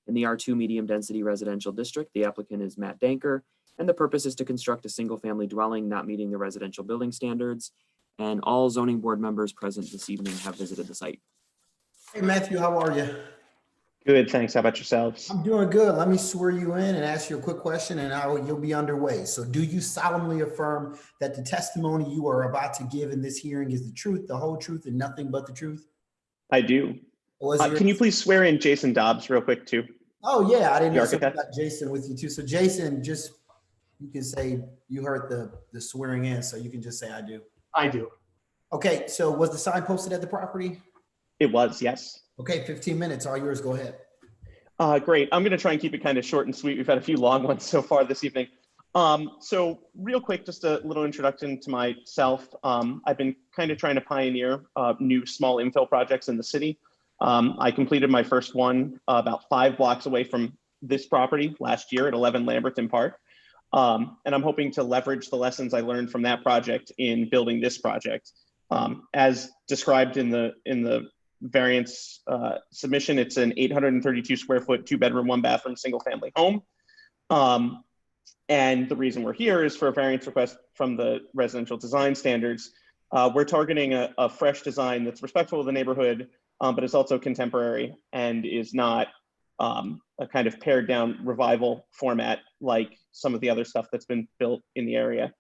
in the R2 medium density residential district. The applicant is Matt Danker, and the purpose is to construct a single family dwelling not meeting the residential building standards. And all zoning board members present this evening have visited the site. Hey, Matthew, how are you? Good, thanks. How about yourselves? I'm doing good. Let me swear you in and ask you a quick question, and you'll be underway. So do you solemnly affirm that the testimony you are about to give in this hearing is the truth, the whole truth, and nothing but the truth? I do. Can you please swear in Jason Dobbs real quick too? Oh yeah, I didn't The know something architect? about Jason with you too. So Jason, just, you can say you heard the swearing in, so you can just say I do. I do. Okay, so was the sign posted at the property? It was, yes. Okay, 15 minutes, all yours, go ahead. Great. I'm going to try and keep it kind of short and sweet. We've had a few long ones so far this evening. So real quick, just a little introduction to myself. I've been kind of trying to pioneer new small infill projects in the city. I completed my first one about 5 blocks away from this property last year at 11 Lamberton Park. And I'm hoping to leverage the lessons I learned from that project in building this project. As described in the variance submission, it's an 832 square foot, 2-bedroom, 1-bathroom, single family home. And the reason we're here is for a variance request from the residential design standards. We're targeting a fresh design that's respectful of the neighborhood, but is also contemporary and is not a kind of pared down revival format like some of the other stuff that's been built in the area.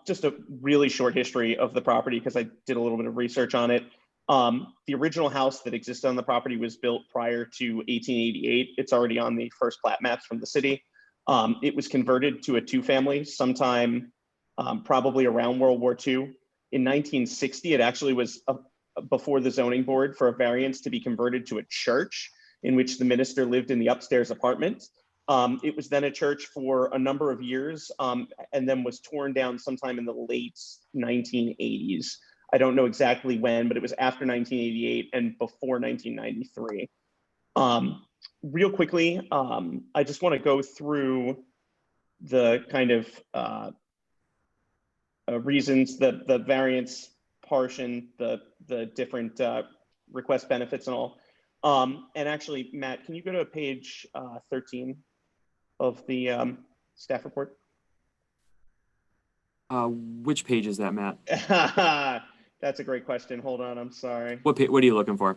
Just a really short history of the property because I did a little bit of research on it. The original house that existed on the property was built prior to 1888. It's already on the first plat maps from the city. It was converted to a 2-family sometime probably around World War II. In 1960, it actually was before the zoning board for a variance to be converted to a church in which the minister lived in the upstairs apartment. It was then a church for a number of years and then was torn down sometime in the late 1980s. I don't know exactly when, but it was after 1988 and before 1993. Real quickly, I just want to go through the kind of reasons, the variance portion, the different request benefits and all. And actually, Matt, can you go to page 13 of the staff report? Which page is that, Matt? That's a great question. Hold on, I'm sorry. What are you looking for?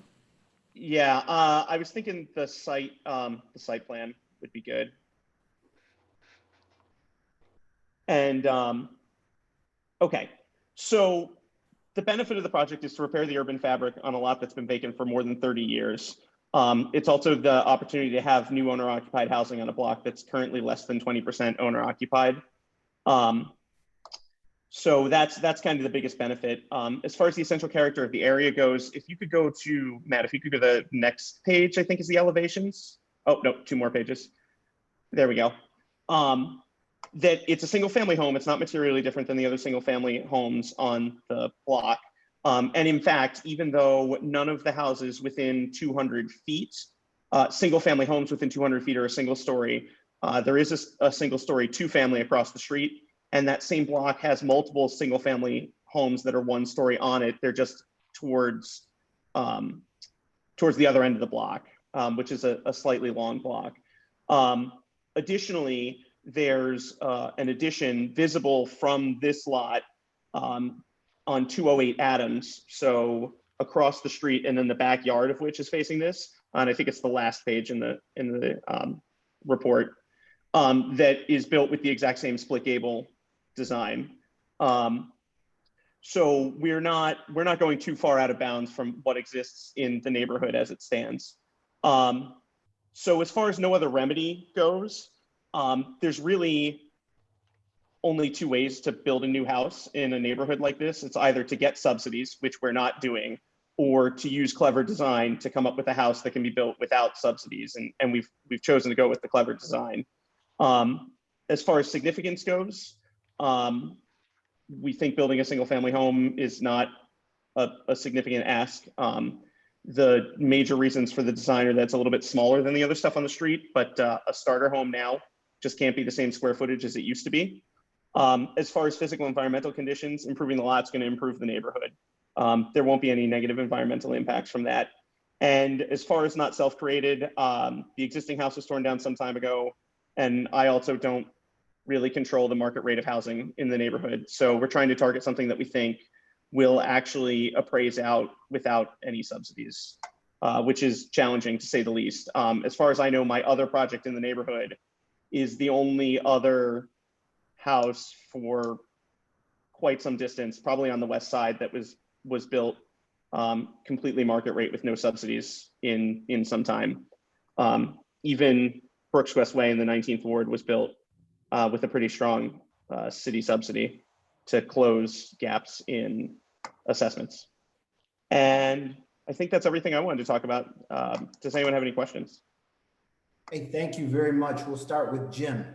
Yeah, I was thinking the site plan would be good. And okay, so the benefit of the project is to repair the urban fabric on a lot that's been vacant for more than 30 years. It's also the opportunity to have new owner-occupied housing on a block that's currently less than 20% owner-occupied. So that's kind of the biggest benefit. As far as the essential character of the area goes, if you could go to, Matt, if you could go to the next page, I think is the elevations. Oh, no, 2 more pages. There we go. That it's a single family home. It's not materially different than the other single family homes on the block. And in fact, even though none of the houses within 200 feet, single family homes within 200 feet are a single story, there is a single story 2-family across the street. And that same block has multiple single family homes that are 1 story on it. They're just towards the other end of the block, which is a slightly long block. Additionally, there's an addition visible from this lot on 208 Adams. So across the street, and then the backyard of which is facing this. And I think it's the last page in the report, that is built with the exact same split gable design. So we're not going too far out of bounds from what exists in the neighborhood as it stands. So as far as no other remedy goes, there's really only 2 ways to build a new house in a neighborhood like this. It's either to get subsidies, which we're not doing, or to use clever design to come up with a house that can be built without subsidies. And we've chosen to go with the clever design. As far as significance goes, we think building a single family home is not a significant ask. The major reasons for the design are that it's a little bit smaller than the other stuff on the street, but a starter home now just can't be the same square footage as it used to be. As far as physical environmental conditions, improving the lot's going to improve the neighborhood. There won't be any negative environmental impacts from that. And as far as not self-created, the existing house was torn down some time ago, and I also don't really control the market rate of housing in the neighborhood. So we're trying to target something that we think will actually appraise out without any subsidies, which is challenging to say the least. As far as I know, my other project in the neighborhood is the only other house for quite some distance, probably on the west side, that was built completely market rate with no subsidies in some time. Even Brooks West Way in the 19th Ward was built with a pretty strong city subsidy to close gaps in assessments. And I think that's everything I wanted to talk about. Does anyone have any questions? Hey, thank you very much. We'll start with Jim.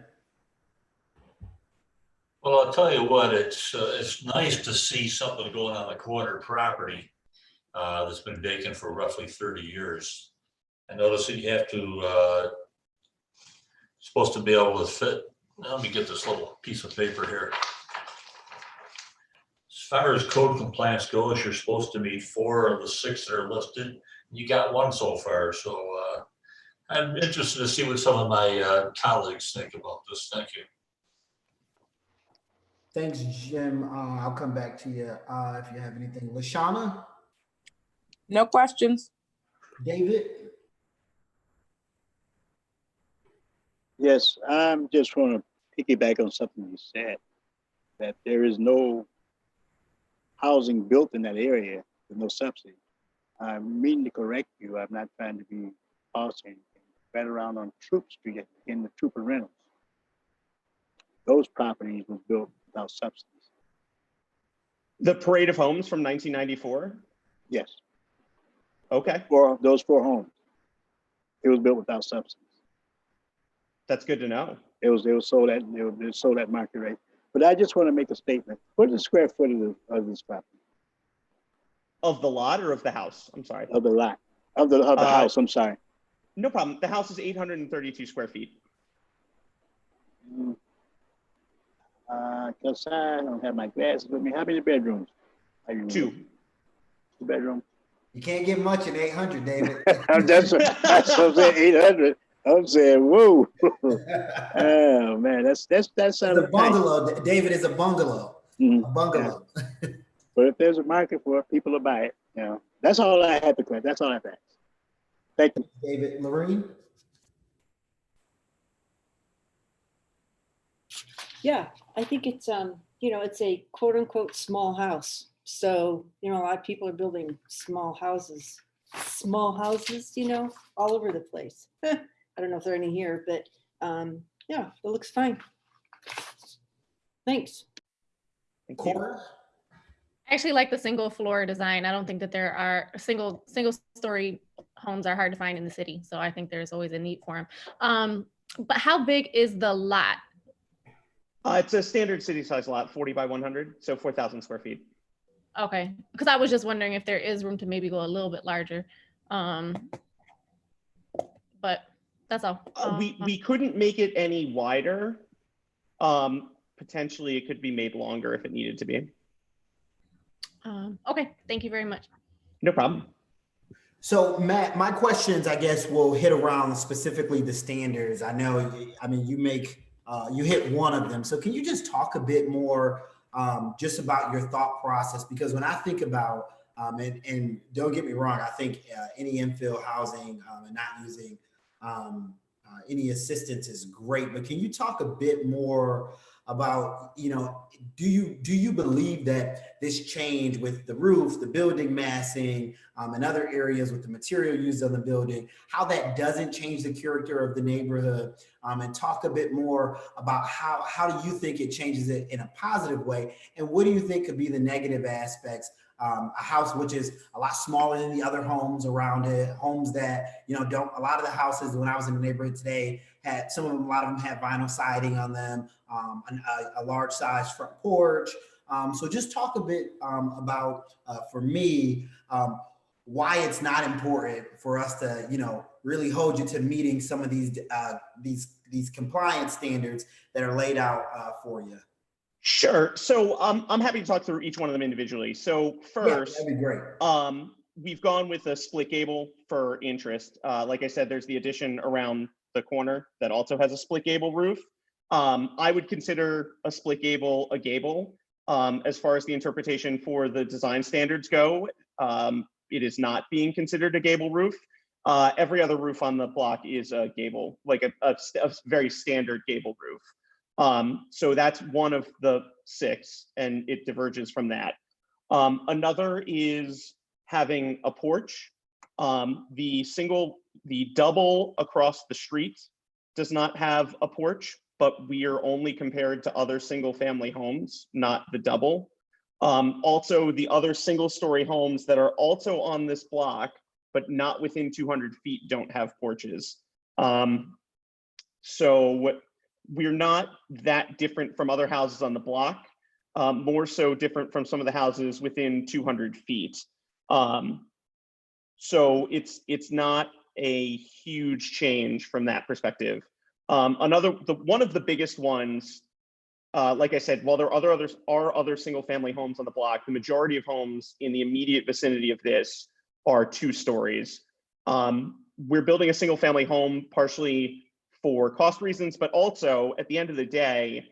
Well, I'll tell you what, it's nice to see something going on the corner property that's been vacant for roughly 30 years. I noticed that you have to, supposed to be able to fit, let me get this little piece of paper here. As far as code compliance goes, you're supposed to meet 4 of the 6 that are listed. You got 1 so far, so I'm interested to see what some of my colleagues think about this. Thank you. Thanks, Jim. I'll come back to you if you have anything. Lashana? No questions. David? Yes, I'm just want to piggyback on something you said, that there is no housing built in that area with no subsidy. I'm meaning to correct you. I'm not trying to be false or anything. Right around on Troop Street in the Trooper Reynolds, those properties were built without subsidies. The parade of homes from 1994? Yes. Okay. For those 4 homes, it was built without subsidies. That's good to know. It was sold at market rate. But I just want to make a statement. What is the square footage of this property? Of the lot or of the house? I'm sorry. Of the lot. Of the house, I'm sorry. No problem. The house is 832 square feet. Because I don't have my glasses with me. How many bedrooms? 2. 2 bedrooms. You can't get much in 800, David. that's what I'm saying, 800. I'm saying, whoa. Oh man, that's a bungalow. Nice. David is a bungalow. Mm-hmm. A bungalow. Yeah. But if there's a market for it, people will buy it. You know, that's all I have to claim. That's all I have to ask. Thank you, David. Lorene? Yeah, I think it's it's a quote unquote small house. So, a lot of people are building small houses, all over the place. I don't know if there are any here, but yeah, it looks fine. Thanks. Cora? I actually like the single floor design. I don't think that there are single story homes are hard to find in the city. So I think there's always a need for them. But how big is the lot? It's a standard city size lot, 40 by 100, so 4,000 square feet. Okay, because I was just wondering if there is room to maybe go a little bit larger. But that's all. We couldn't make it any wider. Potentially it could be made longer if it needed to be. Okay, thank you very much. No problem. So Matt, my questions, I guess, will hit around specifically the standards. I know, I mean, you hit one of them. So can you just talk a bit more just about your thought process? Because when I think about, and don't get me wrong, I think any infill housing and not using any assistance is great, but can you talk a bit more about, you know, do you believe that this change with the roof, the building massing, and other areas with the material used on the building, how that doesn't change the character of the neighborhood, and talk a bit more about how do you think it changes it in a positive way, and what do you think could be the negative aspects? A house which is a lot smaller than the other homes around it, homes that, you know, don't, a lot of the houses when I was in the neighborhood today had, some of them, a lot of them had vinyl siding on them, a large size front porch. So just talk a bit about, for me, why it's not important for us to, you know, really hold you to meeting some of these compliance standards that are laid out for you. Sure. So I'm happy to talk through each one of them individually. So first, that'd be great. We've gone with a split gable for interest. Like I said, there's the addition around the corner that also has a split gable roof. I would consider a split gable a gable. As far as the interpretation for the design standards go, it is not being considered a gable roof. Every other roof on the block is a gable, like a very standard gable roof. So that's one of the 6, and it diverges from that. Another is having a porch. The double across the street does not have a porch, but we are only compared to other single family homes, not the double. Also, the other single story homes that are also on this block, but not within 200 feet, don't have porches. So we're not that different from other houses on the block, more so different from some of the houses within 200 feet. So it's not a huge change from that perspective. One of the biggest ones, like I said, while there are other single family homes on the block, the majority of homes in the immediate vicinity of this are 2 stories. We're building a single family home partially for cost reasons, but also at the end of the day,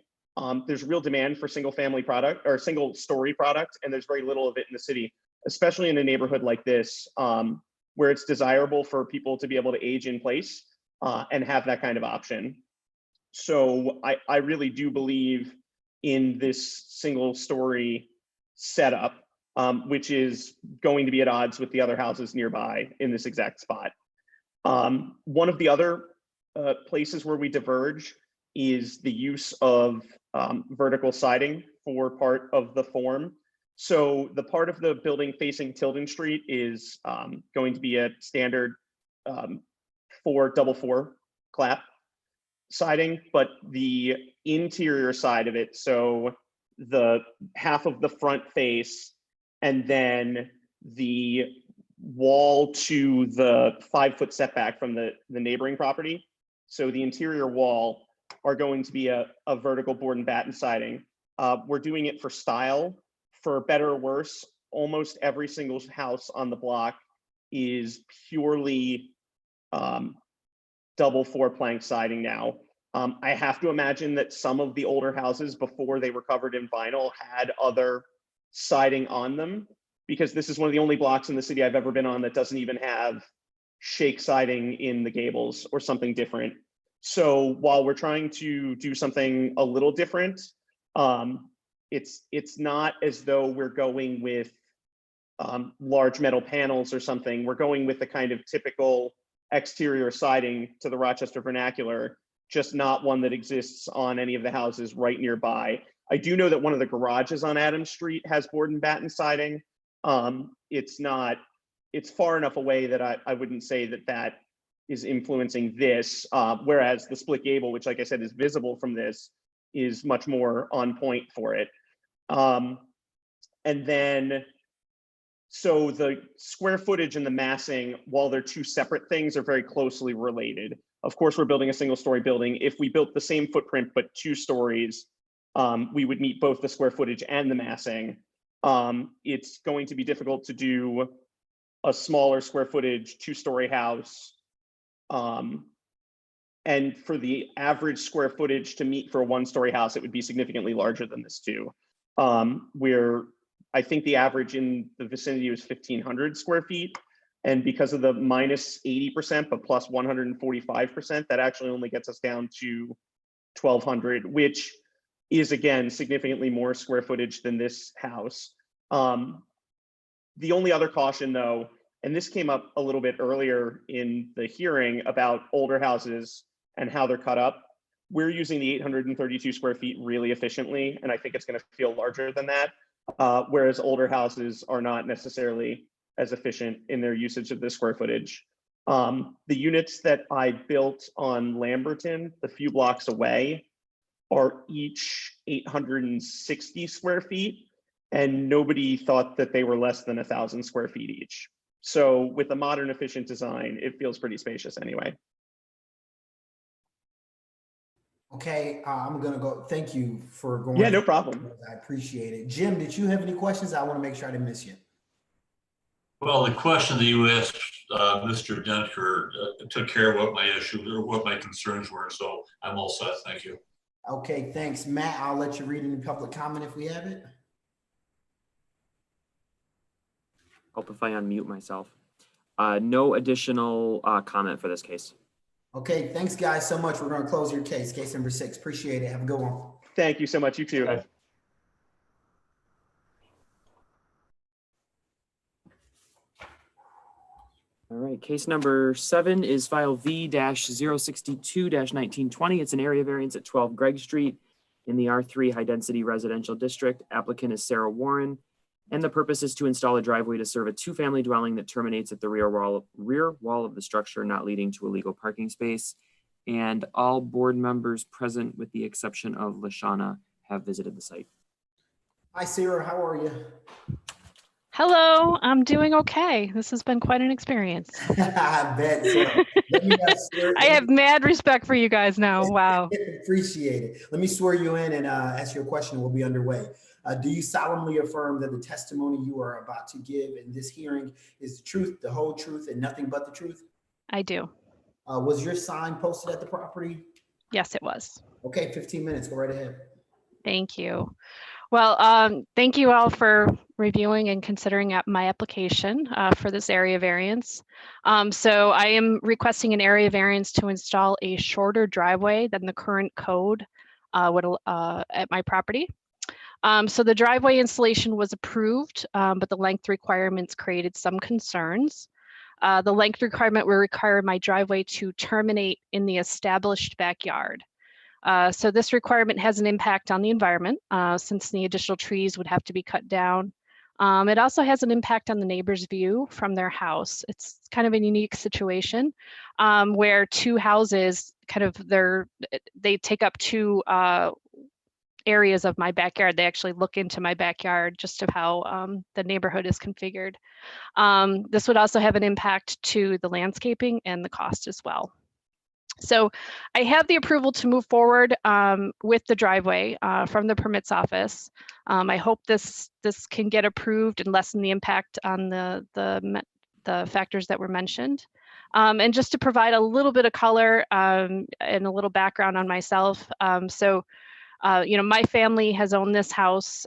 there's real demand for single family product or single story product, and there's very little of it in the city, especially in a neighborhood like this, where it's desirable for people to be able to age in place and have that kind of option. So I really do believe in this single story setup, which is going to be at odds with the other houses nearby in this exact spot. One of the other places where we diverge is the use of vertical siding for part of the form. So the part of the building facing Tilden Street is going to be a standard 4x4 clap siding, but the interior side of it, so the half of the front face and then the wall to the 5-foot setback from the neighboring property, so the interior wall, are going to be a vertical board and batten siding. We're doing it for style. For better or worse, almost every single house on the block is purely double 4-plank siding now. I have to imagine that some of the older houses before they were covered in vinyl had other siding on them, because this is one of the only blocks in the city I've ever been on that doesn't even have shake siding in the gables or something different. So while we're trying to do something a little different, it's not as though we're going with large metal panels or something. We're going with the kind of typical exterior siding to the Rochester vernacular, just not one that exists on any of the houses right nearby. I do know that one of the garages on Adams Street has board and batten siding. It's far enough away that I wouldn't say that is influencing this, whereas the split gable, which, like I said, is visible from this, is much more on point for it. And then So the square footage and the massing, while they're two separate things, are very closely related. Of course, we're building a single story building. If we built the same footprint, but 2 stories, we would meet both the square footage and the massing. It's going to be difficult to do a smaller square footage 2-story house. And for the average square footage to meet for a 1-story house, it would be significantly larger than this too. Where I think the average in the vicinity was 1,500 square feet. And because of the minus 80%, but plus 145%, that actually only gets us down to 1,200, which is again, significantly more square footage than this house. The only other caution though, and this came up a little bit earlier in the hearing about older houses and how they're cut up. We're using the 832 square feet really efficiently, and I think it's going to feel larger than that. Whereas older houses are not necessarily as efficient in their usage of the square footage. The units that I built on Lamberton, the few blocks away, are each 860 square feet, and nobody thought that they were less than 1,000 square feet each. So with a modern, efficient design, it feels pretty spacious anyway. Okay, I'm gonna go. Thank you for going. Yeah, no problem. I appreciate it. Jim, did you have any questions? I want to make sure I didn't miss you. Well, the question that you asked Mr. Dentker took care of what my issue or what my concerns were. So I'm all set. Thank you. Okay, thanks. Matt, I'll let you read any public comment if we have it. Hope if I unmute myself. No additional comment for this case. Okay, thanks guys so much. We're going to close your case number 6. Appreciate it. Have a good one. Thank you so much. You too. Okay. All right, case number 7 is file V-062-1920. It's an area variance at 12 Gregg Street in the R3 High Density Residential District. Applicant is Sarah Warren, and the purpose is to install a driveway to serve a 2-family dwelling that terminates at the rear wall of the structure, not leading to a legal parking space. And all board members present, with the exception of Lashana, have visited the site. Hi, Sarah. How are you? Hello, I'm doing okay. This has been quite an experience. I bet so. I have mad respect for you guys now. Wow. Appreciate it. Let me swear you in and ask you a question. We'll be underway. Do you solemnly affirm that the testimony you are about to give in this hearing is the truth, the whole truth, and nothing but the truth? I do. Was your sign posted at the property? Yes, it was. Okay, 15 minutes. Go right ahead. Thank you. Well, thank you all for reviewing and considering my application for this area variance. So I am requesting an area variance to install a shorter driveway than the current code would at my property. So the driveway installation was approved, but the length requirements created some concerns. The length requirement will require my driveway to terminate in the established backyard. So this requirement has an impact on the environment since the additional trees would have to be cut down. It also has an impact on the neighbor's view from their house. It's kind of a unique situation where 2 houses they take up 2 areas of my backyard. They actually look into my backyard just of how the neighborhood is configured. This would also have an impact to the landscaping and the cost as well. So I have the approval to move forward with the driveway from the permits office. I hope this can get approved and lessen the impact on the factors that were mentioned. And just to provide a little bit of color and a little background on myself. My family has owned this house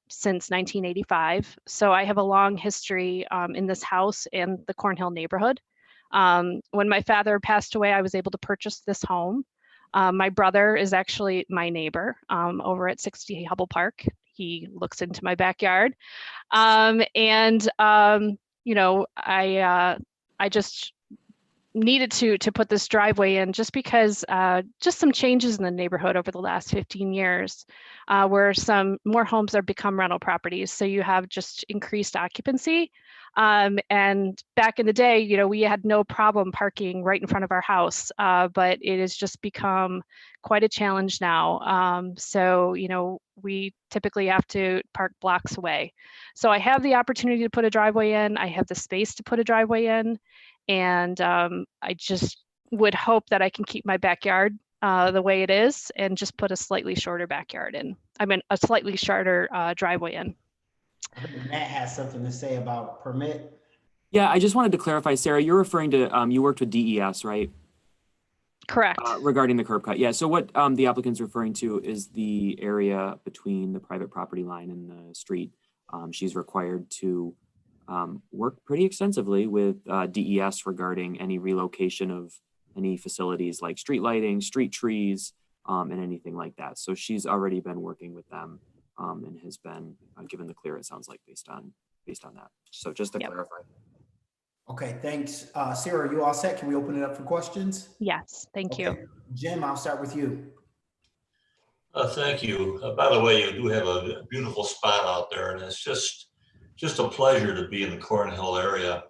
since 1985. So I have a long history in this house and the Cornhill neighborhood. When my father passed away, I was able to purchase this home. My brother is actually my neighbor over at 60 Hubble Park. He looks into my backyard. I just needed to put this driveway in just because just some changes in the neighborhood over the last 15 years where some more homes are become rental properties. So you have just increased occupancy. And back in the day, you know, we had no problem parking right in front of our house, but it has just become quite a challenge now. So, you know, we typically have to park blocks away. So I have the opportunity to put a driveway in. I have the space to put a driveway in. And I just would hope that I can keep my backyard the way it is and just put a slightly shorter backyard in. I mean, a slightly shorter driveway in. I think Matt has something to say about permit. Yeah, I just wanted to clarify, Sarah, you're referring to, you worked with DES, right? Correct. Regarding the curb cut. Yeah, so what the applicant's referring to is the area between the private property line and the street. She's required to work pretty extensively with DES regarding any relocation of any facilities like street lighting, street trees, and anything like that. So she's already been working with them and has been given the clear, it sounds like, based on that. So just to clarify. Okay, thanks. Sarah, are you all set? Can we open it up for questions? Yes, thank you. Jim, I'll start with you. Thank you. By the way, you do have a beautiful spot out there, and it's just a pleasure to be in the Cornhill area.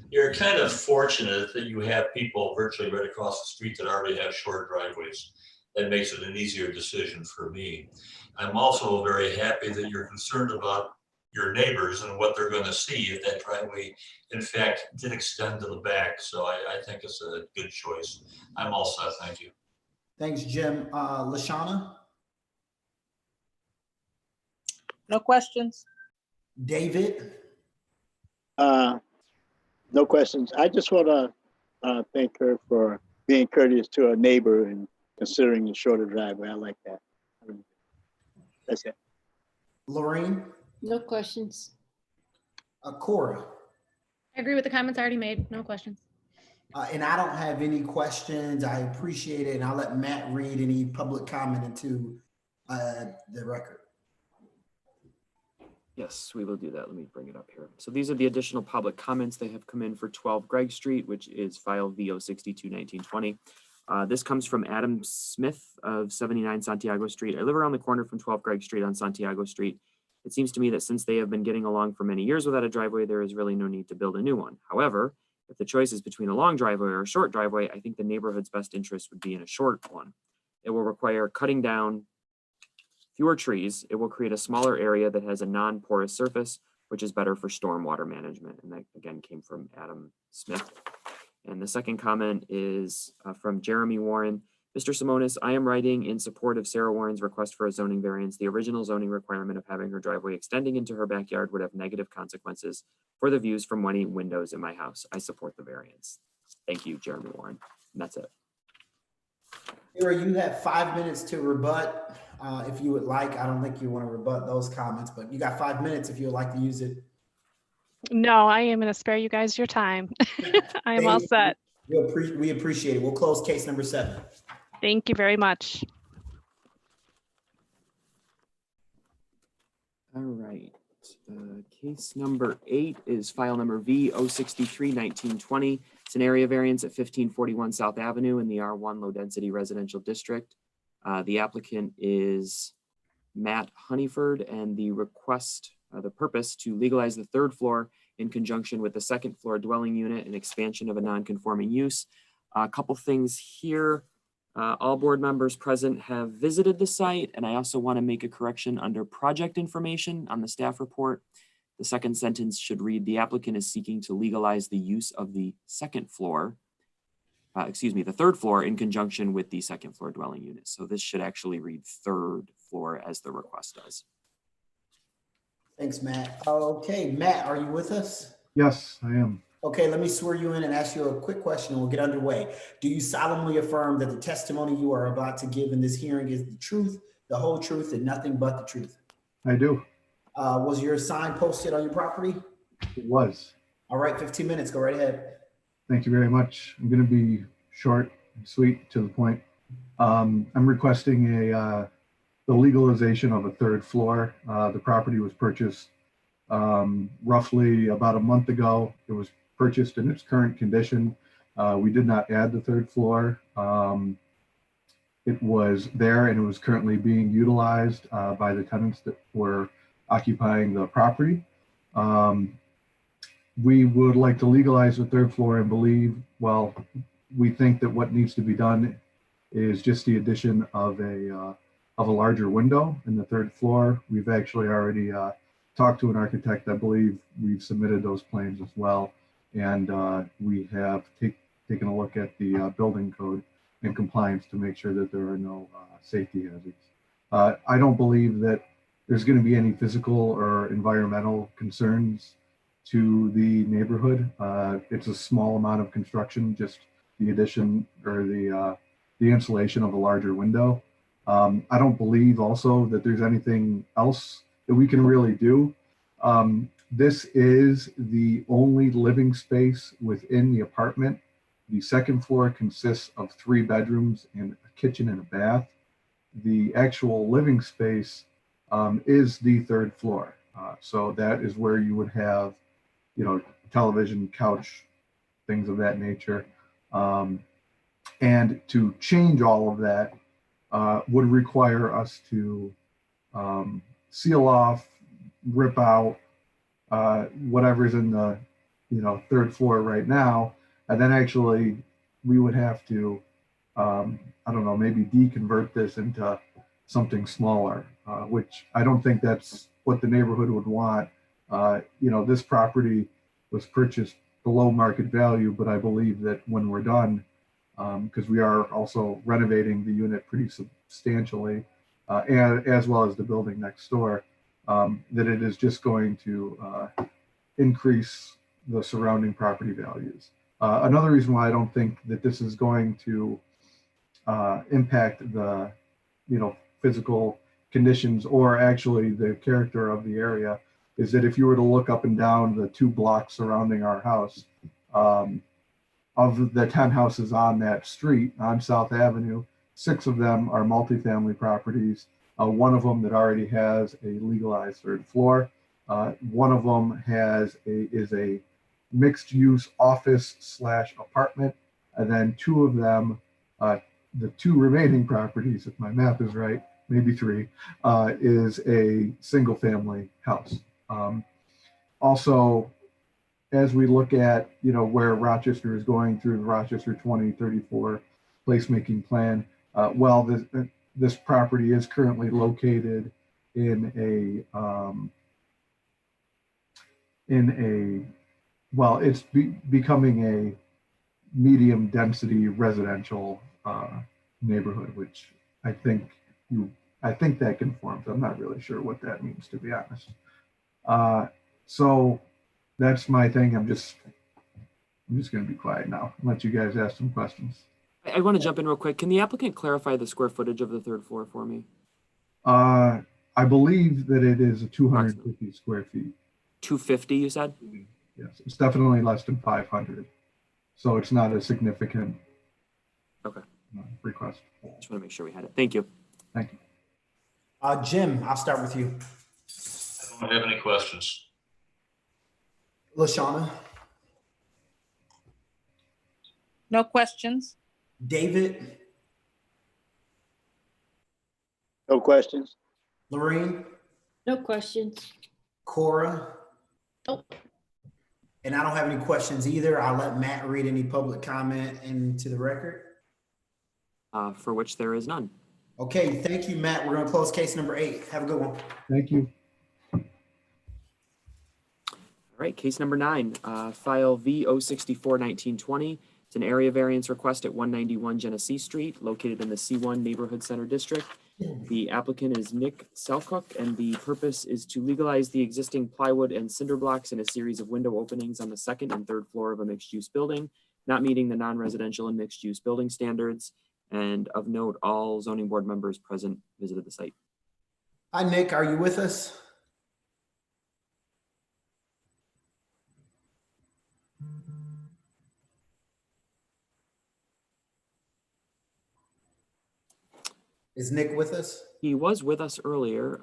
You're kind of fortunate that you have people virtually right across the street that already have short driveways. That makes it an easier decision for me. I'm also very happy that you're concerned about your neighbors and what they're going to see if that driveway, in fact, did extend to the back. So I think it's a good choice. I'm all set. Thank you. Thanks, Jim. Lashana? No questions. David? No questions. I just want to thank her for being courteous to her neighbor and considering the shorter driveway. I like that. That's it. Lorraine? No questions. Cora? I agree with the comments already made. No questions. And I don't have any questions. I appreciate it. And I'll let Matt read any public comment into the record. Yes, we will do that. Let me bring it up here. So these are the additional public comments that have come in for 12 Greg Street, which is file VO62-1920. This comes from Adam Smith of 79 Santiago Street. I live around the corner from 12 Greg Street on Santiago Street. It seems to me that since they have been getting along for many years without a driveway, there is really no need to build a new one. However, if the choice is between a long driveway or a short driveway, I think the neighborhood's best interest would be in a short one. It will require cutting down fewer trees. It will create a smaller area that has a non-porous surface, which is better for stormwater management. And that again came from Adam Smith. And the second comment is from Jeremy Warren. Mr. Simonis, I am writing in support of Sarah Warren's request for a zoning variance. The original zoning requirement of having her driveway extending into her backyard would have negative consequences for the views from many windows in my house. I support the variance. Thank you, Jeremy Warren. And that's it. Sarah, you have 5 minutes to rebut if you would like. I don't think you want to rebut those comments, but you got 5 minutes if you would like to use it. No, I am going to spare you guys your time. I am all set. We appreciate it. We'll close case number 7. Thank you very much. All right. Case number 8 is file number V063-1920. It's an area variance at 1541 South Avenue in the R1 low density residential district. The applicant is Matt Honeyford, and the request, the purpose to legalize the 3rd floor in conjunction with the 2nd floor dwelling unit and expansion of a non-conforming use. A couple things here. All board members present have visited the site, and I also want to make a correction under project information on the staff report. The second sentence should read, the applicant is seeking to legalize the use of the 2nd floor, the 3rd floor in conjunction with the 2nd floor dwelling unit. So this should actually read 3rd floor as the request does. Thanks, Matt. Okay, Matt, are you with us? Yes, I am. Okay, let me swear you in and ask you a quick question and we'll get underway. Do you solemnly affirm that the testimony you are about to give in this hearing is the truth, the whole truth, and nothing but the truth? I do. Was your sign posted on your property? It was. All right, 15 minutes, go right ahead. Thank you very much. I'm going to be short and sweet, to the point. I'm requesting the legalization of a 3rd floor. The property was purchased roughly about a month ago. It was purchased in its current condition. We did not add the third floor. It was there and it was currently being utilized by the tenants that were occupying the property. We would like to legalize the third floor and believe, well, we think that what needs to be done is just the addition of a larger window in the third floor. We've actually already talked to an architect. I believe we've submitted those plans as well. And we have taken a look at the building code and compliance to make sure that there are no safety hazards. I don't believe that there's going to be any physical or environmental concerns to the neighborhood. It's a small amount of construction, just the addition or the installation of a larger window. I don't believe also that there's anything else that we can really do. This is the only living space within the apartment. The second floor consists of 3 bedrooms and a kitchen and a bath. The actual living space is the third floor. So that is where you would have, television, couch, things of that nature. And to change all of that would require us to seal off, rip out whatever's in the third floor right now, and then actually we would have to I don't know, maybe deconvert this into something smaller, which I don't think that's what the neighborhood would want. This property was purchased below market value, but I believe that when we're done, because we are also renovating the unit pretty substantially, and as well as the building next door, that it is just going to increase the surrounding property values. Another reason why I don't think that this is going to impact the physical conditions or actually the character of the area is that if you were to look up and down the 2 blocks surrounding our house, of the 10 houses on that street on South Avenue, 6 of them are multifamily properties. One of them that already has a legalized third floor. One of them is a mixed use office / apartment. And then 2 of them, the 2 remaining properties, if my math is right, maybe 3, is a single family house. Also, as we look at where Rochester is going through the Rochester 2034 placemaking plan, this property is currently located in it's becoming a medium density residential neighborhood, which I think that conforms. I'm not really sure what that means, to be honest. So that's my thing. I'm just going to be quiet now and let you guys ask some questions. I want to jump in real quick. Can the applicant clarify the square footage of the third floor for me? I believe that it is 250 square feet. 250, you said? Yes, it's definitely less than 500. So it's not a significant request. Just want to make sure we had it. Thank you. Thank you. Jim, I'll start with you. I don't have any questions. LaShawna, No questions? David, No questions? Lorraine, No questions. Cora, Nope. and I don't have any questions either. I'll let Matt read any public comment into the record. For which there is none. Okay, thank you, Matt. We're going to close case number 8. Have a good one. Thank you. All right, case number 9, file V064-1920. It's an area variance request at 191 Genesee Street, located in the C1 Neighborhood Center District. The applicant is Nick Selcook, and the purpose is to legalize the existing plywood and cinder blocks in a series of window openings on the 2nd and 3rd floor of a mixed-use building, not meeting the non-residential and mixed-use building standards. And of note, all zoning board members present visited the site. Hi, Nick. Are you with us? Is Nick with us? He was with us earlier.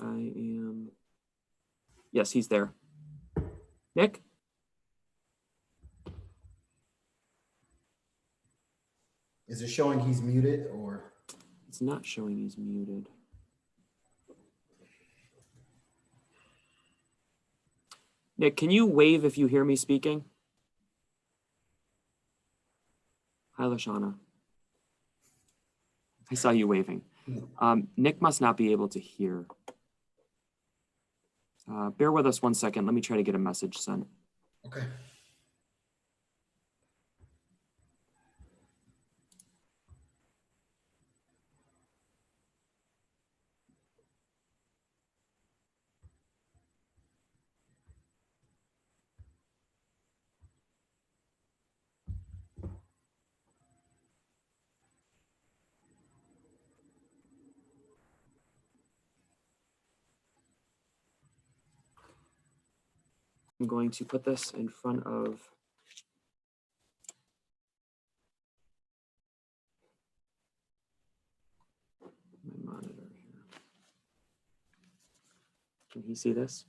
Yes, he's there. Nick? Is it showing he's muted or? It's not showing he's muted. Nick, can you wave if you hear me speaking? Hi, Lashana. I saw you waving. Nick must not be able to hear. Bear with us 1 second. Let me try to get a message sent. Okay. I'm going to put this in front of my monitor here. Can he see this?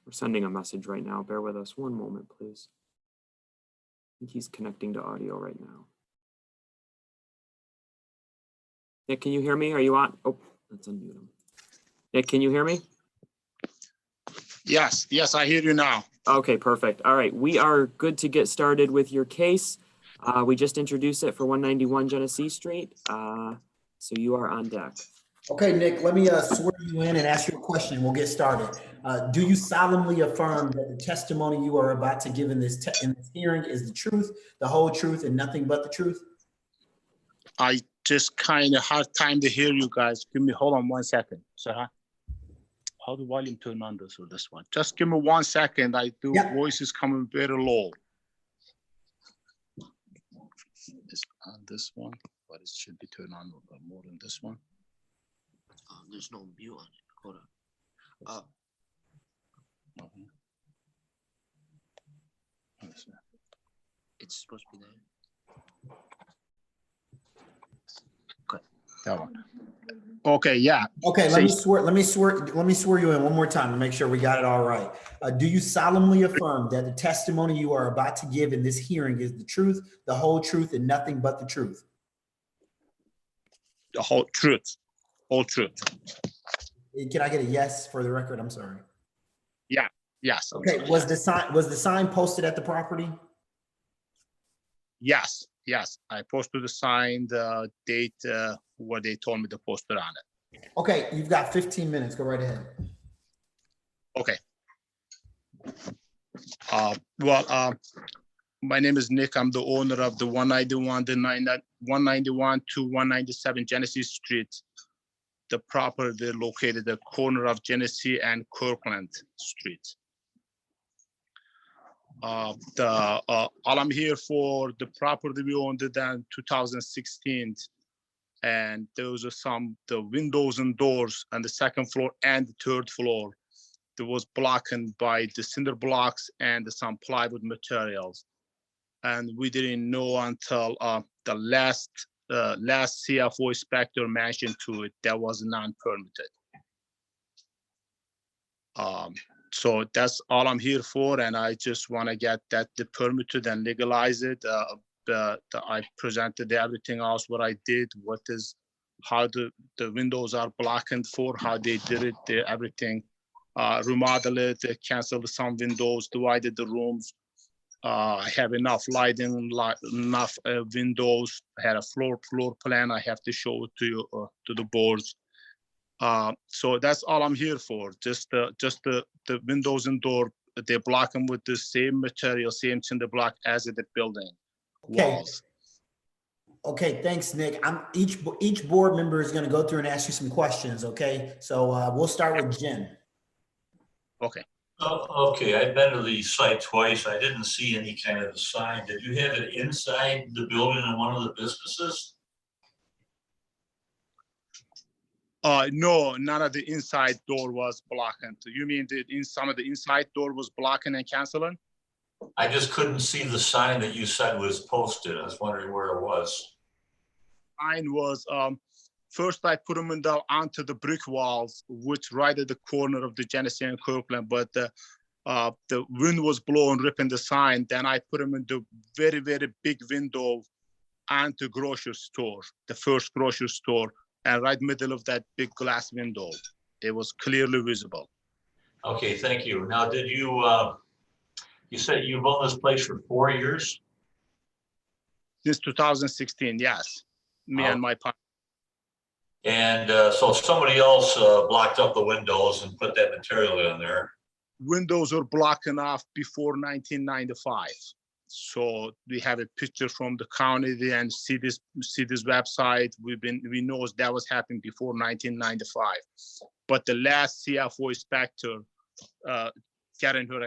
We're sending a message right now. Bear with us 1 moment, please. I think he's connecting to audio right now. Nick, can you hear me? Are you on? Oh, let's unmute him. Nick, can you hear me? Yes, I hear you now. Okay, perfect. All right, we are good to get started with your case. We just introduced it for 191 Genesee Street. So you are on deck. Okay, Nick, let me swear you in and ask you a question. We'll get started. Do you solemnly affirm that the testimony you are about to give in this hearing is the truth, the whole truth, and nothing but the truth? I just kind of hard time to hear you guys. Hold on 1 second. So how the volume turn on this or this one? Just give me 1 second. Voice is coming very low. It's on this one, but it should be turned on more than this one. There's no mute on it. Hold on. It's supposed to be there. Okay, that one. Okay, yeah. Okay, let me swear you in 1 more time to make sure we got it all right. Do you solemnly affirm that the testimony you are about to give in this hearing is the truth, the whole truth, and nothing but the truth? The whole truth. Whole truth. Can I get a yes for the record? I'm sorry. Yeah. Yes. Okay. Was the sign posted at the property? Yes. I posted the sign, the date, what they told me to post it on it. Okay, you've got 15 minutes. Go right ahead. Okay. My name is Nick. I'm the owner of the 191 to 197 Genesee Street. The property located at the corner of Genesee and Kirkland Street. All I'm here for the property we owned it in 2016, and those are the windows and doors on the second floor and the third floor that was blackened by the cinder blocks and some plywood materials, and we didn't know until the last CFO inspector mentioned to it that was non-permitted. So that's all I'm here for, and I just want to get that permitted and legalize it. I presented everything else, what I did, how the windows are blackened for, how they did it, everything. Remodel it, canceled some windows, divided the rooms. I have enough lighting, enough windows. I had a floor plan. I have to show it to you, to the boards. So that's all I'm here for. Just the windows and door. They block them with the same material, same cinder block as in the building walls. Okay, thanks, Nick. Each board member is going to go through and ask you some questions, okay? So we'll start with Jen. Okay. Oh, okay, I've been to the site twice. I didn't see any kind of a sign. Did you have it inside the building in one of the businesses? No, none of the inside door was blocking. You mean some of the inside door was blocking and canceling? I just couldn't see the sign that you said was posted. I was wondering where it was. Mine was, first I put them onto the brick walls, which right at the corner of the Genesee and Kirkland, but the wind was blowing, ripping the sign. Then I put them in the very, very big window onto grocery store, the first grocery store, and right middle of that big glass window. It was clearly visible. Okay, thank you. Now, did you, you said you've owned this place for 4 years? Since 2016, yes. Me and my partner. And so somebody else blocked up the windows and put that material in there. Windows were blocking off before 1995. So we have a picture from the county and see this website. We know that was happening before 1995. But the last CFO inspector getting her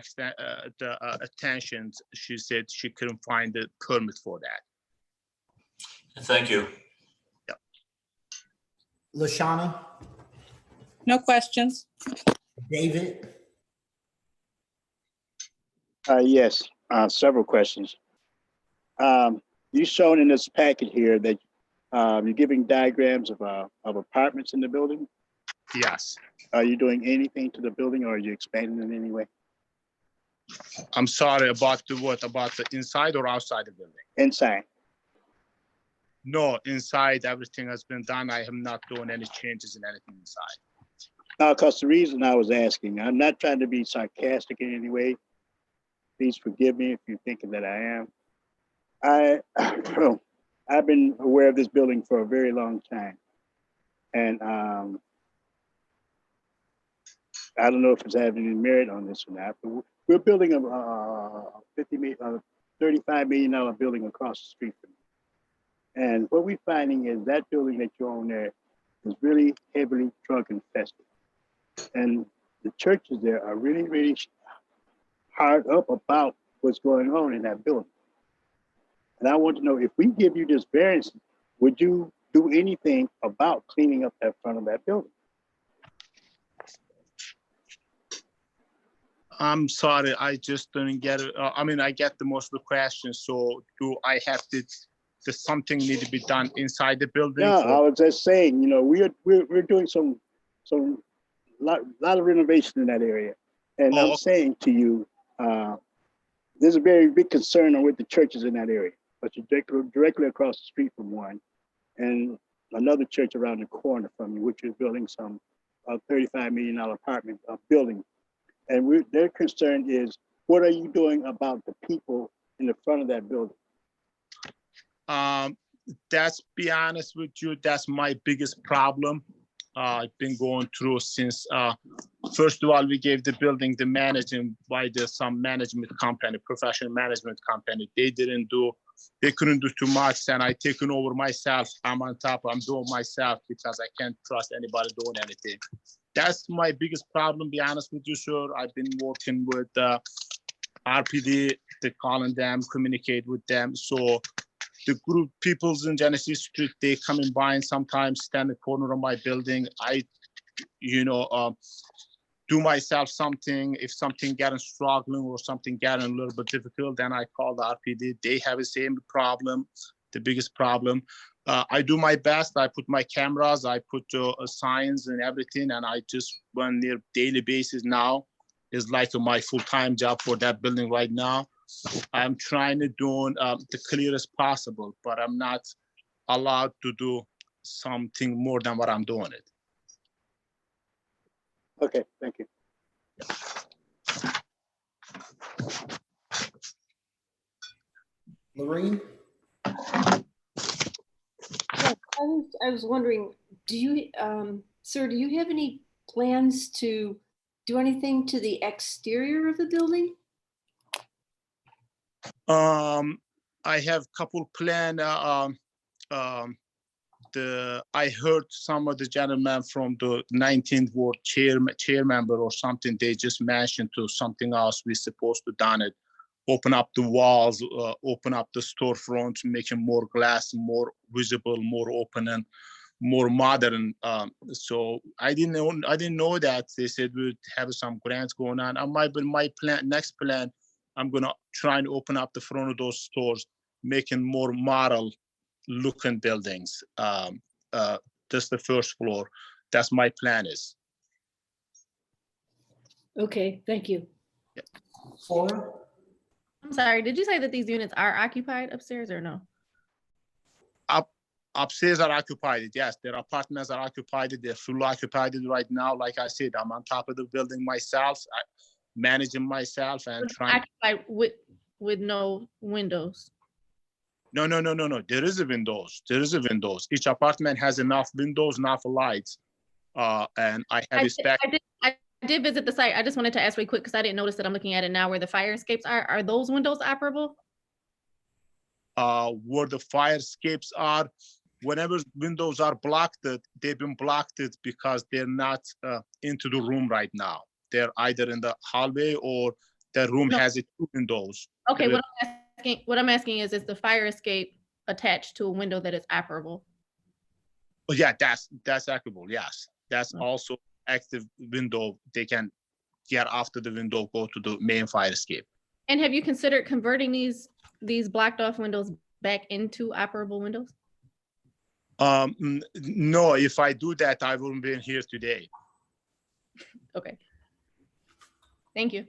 attention, she said she couldn't find the permit for that. Thank you. Yep. Lashana, No questions. David, Yes, several questions. You shown in this packet here that you're giving diagrams of apartments in the building. Yes. Are you doing anything to the building, or are you expanding in any way? I'm sorry, about what? About the inside or outside the building? Inside. No, inside everything has been done. I am not doing any changes in anything inside. Because the reason I was asking, I'm not trying to be sarcastic in any way. Please forgive me if you're thinking that I am. I've been aware of this building for a very long time. And I don't know if it's having any merit on this or not, but we're building a $35 million building across the street from me. And what we're finding is that building that you own there is really heavily drug infested. And the churches there are really, really hard up about what's going on in that building. And I want to know, if we give you this variance, would you do anything about cleaning up that front of that building? I'm sorry, I just didn't get it. I mean, I get the most of the questions. So do I have to, does something need to be done inside the building? No, I was just saying, you know, we're doing some lot of renovation in that area. And I'm saying to you, there's a very big concern with the churches in that area, but you're directly across the street from one, and another church around the corner from you, which is building some $35 million apartment building. And their concern is, what are you doing about the people in the front of that building? That's, be honest with you, that's my biggest problem. I've been going through since, first of all, we gave the building the management by some management company, professional management company. They couldn't do too much, and I taken over myself. I'm on top, I'm doing myself because I can't trust anybody doing anything. That's my biggest problem, be honest with you, sir. I've been working with RPD, calling them, communicate with them. So the group peoples in Genesee Street, they come in by and sometimes stand in the corner of my building. I, do myself something. If something getting struggling or something getting a little bit difficult, then I call the RPD. They have the same problem, the biggest problem. I do my best. I put my cameras, I put signs and everything, and I just run near daily basis now. Is like my full-time job for that building right now. I'm trying to do the clearest possible, but I'm not allowed to do something more than what I'm doing it. Okay, thank you. Lorraine? Yeah, I was wondering, do you, sir, do you have any plans to do anything to the exterior of the building? I have couple plan I heard some of the gentlemen from the 19th ward chair member or something, they just mentioned to something else we're supposed to done it. Open up the walls, open up the storefronts, making more glass, more visible, more open and more modern. So I didn't know that. They said we would have some grants going on. My next plan, I'm gonna try and open up the front of those stores, making more model looking buildings. Just the first floor. That's my plan is. Okay, thank you. Flora? I'm sorry, did you say that these units are occupied upstairs or no? Upstairs are occupied, yes. Their apartments are occupied. They're fully occupied right now. Like I said, I'm on top of the building myself, managing myself and trying. Occupied with no windows. No. There is a windows. There is a windows. Each apartment has enough windows, enough lights. And I have I did visit the site. I just wanted to ask really quick because I didn't notice that I'm looking at it now where the fire escapes are. Are those windows operable? Where the fire escapes are, whenever windows are blocked, they've been blocked because they're not into the room right now. They're either in the hallway or the room has two windows. Okay, what I'm asking is the fire escape attached to a window that is operable? Oh yeah, that's operable. Yes, that's also active window. They can get after the window, go to the main fire escape. And have you considered converting these blocked off windows back into operable windows? No, if I do that, I wouldn't be here today. Okay. Thank you.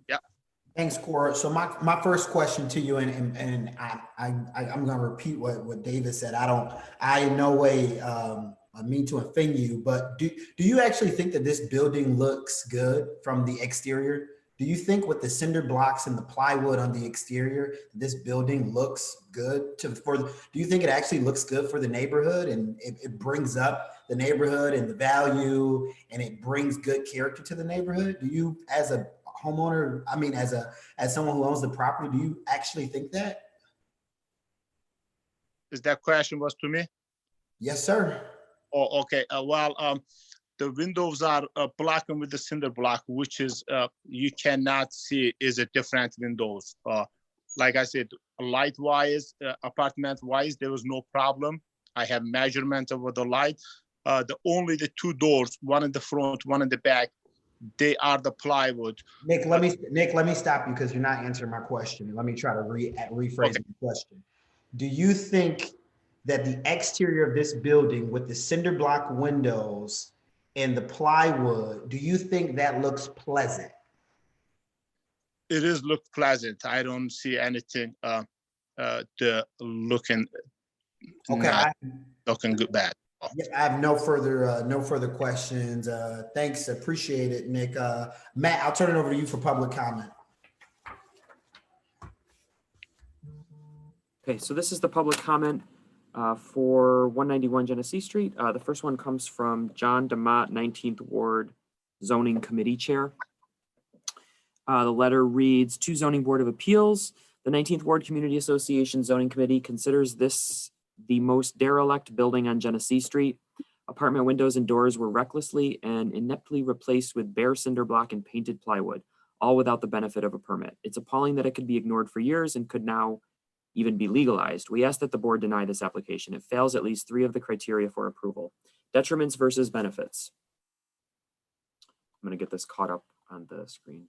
Yeah. Thanks, Cora. So my first question to you, and I'm gonna repeat what David said. I in no way mean to offend you, but do you actually think that this building looks good from the exterior? Do you think with the cinder blocks and the plywood on the exterior, this building looks good do you think it actually looks good for the neighborhood and it brings up the neighborhood and the value and it brings good character to the neighborhood? Do you, as a homeowner, I mean, as someone who owns the property, do you actually think that? Is that question was to me? Yes, sir. Oh, okay. The windows are blackened with the cinder block, which is you cannot see is a different windows. Like I said, light wise, apartment wise, there was no problem. I have measurement over the light. Only the two doors, one in the front, one in the back, they are the plywood. Nick, let me stop you because you're not answering my question. Let me try to rephrase the question. Do you think that the exterior of this building with the cinder block windows and the plywood, do you think that looks pleasant? It is look pleasant. I don't see anything looking good bad. Yeah, I have no further questions. Thanks, appreciate it, Nick. Matt, I'll turn it over to you for public comment. Okay, so this is the public comment for 191 Genesee Street. The first one comes from John DeMott, 19th Ward Zoning Committee Chair. The letter reads, to Zoning Board of Appeals, the 19th Ward Community Association Zoning Committee considers this the most derelict building on Genesee Street. Apartment windows and doors were recklessly and ineptly replaced with bare cinder block and painted plywood, all without the benefit of a permit. It's appalling that it could be ignored for years and could now even be legalized. We ask that the board deny this application. It fails at least 3 of the criteria for approval. Detriments versus benefits. I'm going to get this caught up on the screen.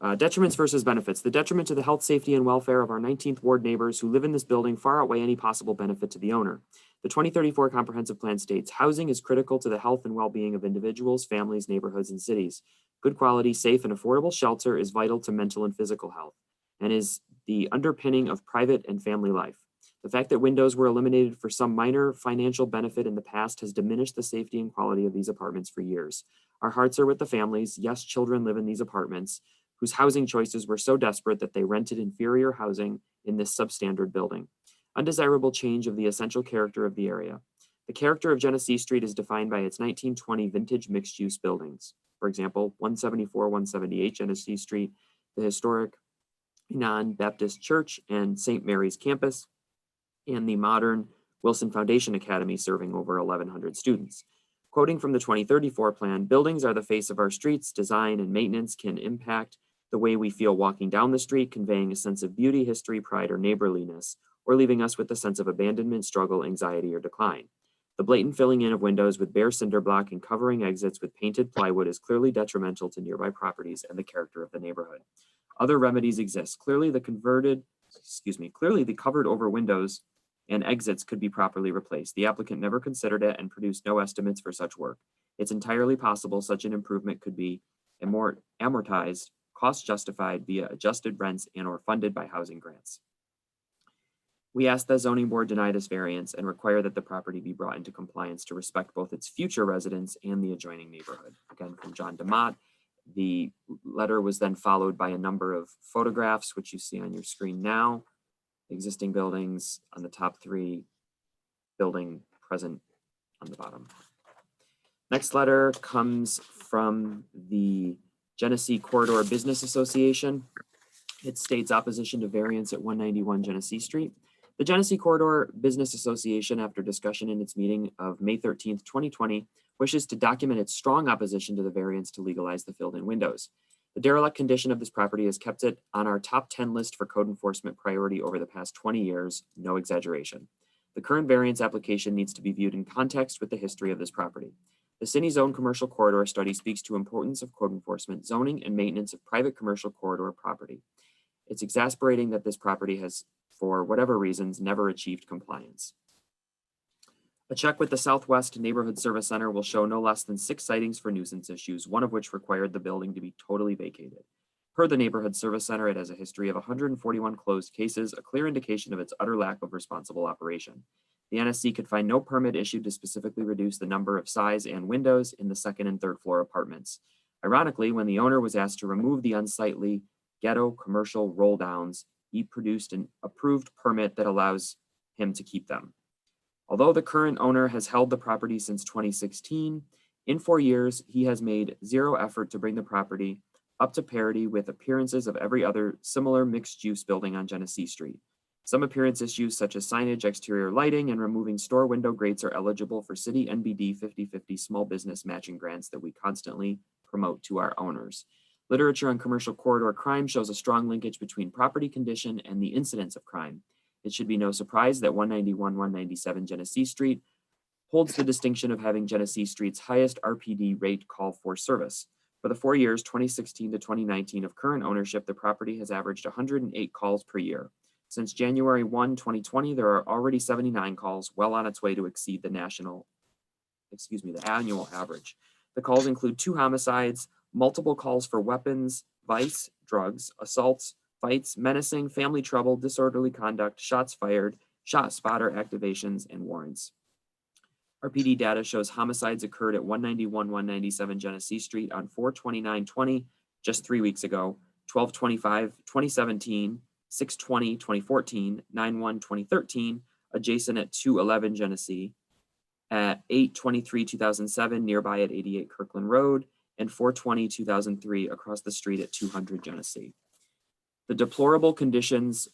Detriments versus benefits. The detriment to the health, safety, and welfare of our 19th Ward neighbors who live in this building far outweigh any possible benefit to the owner. The 2034 Comprehensive Plan states, housing is critical to the health and well-being of individuals, families, neighborhoods, and cities. Good quality, safe, and affordable shelter is vital to mental and physical health and is the underpinning of private and family life. The fact that windows were eliminated for some minor financial benefit in the past has diminished the safety and quality of these apartments for years. Our hearts are with the families. Yes, children live in these apartments whose housing choices were so desperate that they rented inferior housing in this substandard building. Undesirable change of the essential character of the area. The character of Genesee Street is defined by its 1920 vintage mixed-use buildings. For example, 174, 178 Genesee Street, the historic Enon Baptist Church and St. Mary's campus, and the modern Wilson Foundation Academy serving over 1,100 students. Quoting from the 2034 plan, buildings are the face of our streets. Design and maintenance can impact the way we feel walking down the street, conveying a sense of beauty, history, pride, or neighborliness, or leaving us with a sense of abandonment, struggle, anxiety, or decline. The blatant filling in of windows with bare cinder block and covering exits with painted plywood is clearly detrimental to nearby properties and the character of the neighborhood. Other remedies exist. Clearly the covered over windows and exits could be properly replaced. The applicant never considered it and produced no estimates for such work. It's entirely possible such an improvement could be amortized, cost justified via adjusted rents and or funded by housing grants. We ask the zoning board deny this variance and require that the property be brought into compliance to respect both its future residents and the adjoining neighborhood. Again, from John DeMott. The letter was then followed by a number of photographs, which you see on your screen now. Existing buildings on the top three, building present on the bottom. Next letter comes from the Genesee Corridor Business Association. It states opposition to variance at 191 Genesee Street. The Genesee Corridor Business Association, after discussion in its meeting of May 13th, 2020, wishes to document its strong opposition to the variance to legalize the filled-in windows. The derelict condition of this property has kept it on our top 10 list for code enforcement priority over the past 20 years, no exaggeration. The current variance application needs to be viewed in context with the history of this property. The City Zone Commercial Corridor Study speaks to importance of code enforcement, zoning, and maintenance of private commercial corridor property. It's exasperating that this property has, for whatever reasons, never achieved compliance. A check with the Southwest Neighborhood Service Center will show no less than 6 sightings for nuisance issues, one of which required the building to be totally vacated. Per the Neighborhood Service Center, it has a history of 141 closed cases, a clear indication of its utter lack of responsible operation. The NSC could find no permit issued to specifically reduce the number of size and windows in the 2nd and 3rd floor apartments. Ironically, when the owner was asked to remove the unsightly ghetto commercial roll downs, he produced an approved permit that allows him to keep them. Although the current owner has held the property since 2016, in 4 years, he has made zero effort to bring the property up to parity with appearances of every other similar mixed-use building on Genesee Street. Some appearance issues such as signage, exterior lighting, and removing store window grates are eligible for City NBD 50/50 small business matching grants that we constantly promote to our owners. Literature on commercial corridor crime shows a strong linkage between property condition and the incidence of crime. It should be no surprise that 191-197 Genesee Street holds the distinction of having Genesee Street's highest RPD rate call for service. For the 4 years, 2016 to 2019 of current ownership, the property has averaged 108 calls per year. Since January 1, 2020, there are already 79 calls, well on its way to exceed the annual average. The calls include 2 homicides, multiple calls for weapons, vice, drugs, assaults, fights, menacing, family trouble, disorderly conduct, shots fired, shot spotter activations, and warrants. RPD data shows homicides occurred at 191-197 Genesee Street on 4/29/20, just 3 weeks ago, 12/25/2017, 6/20/2014, 9/1/2013, adjacent at 211 Genesee, at 8/23/2007, nearby at 88 Kirkland Road, and 4/20/2003 across the street at 200 Genesee. The deplorable conditions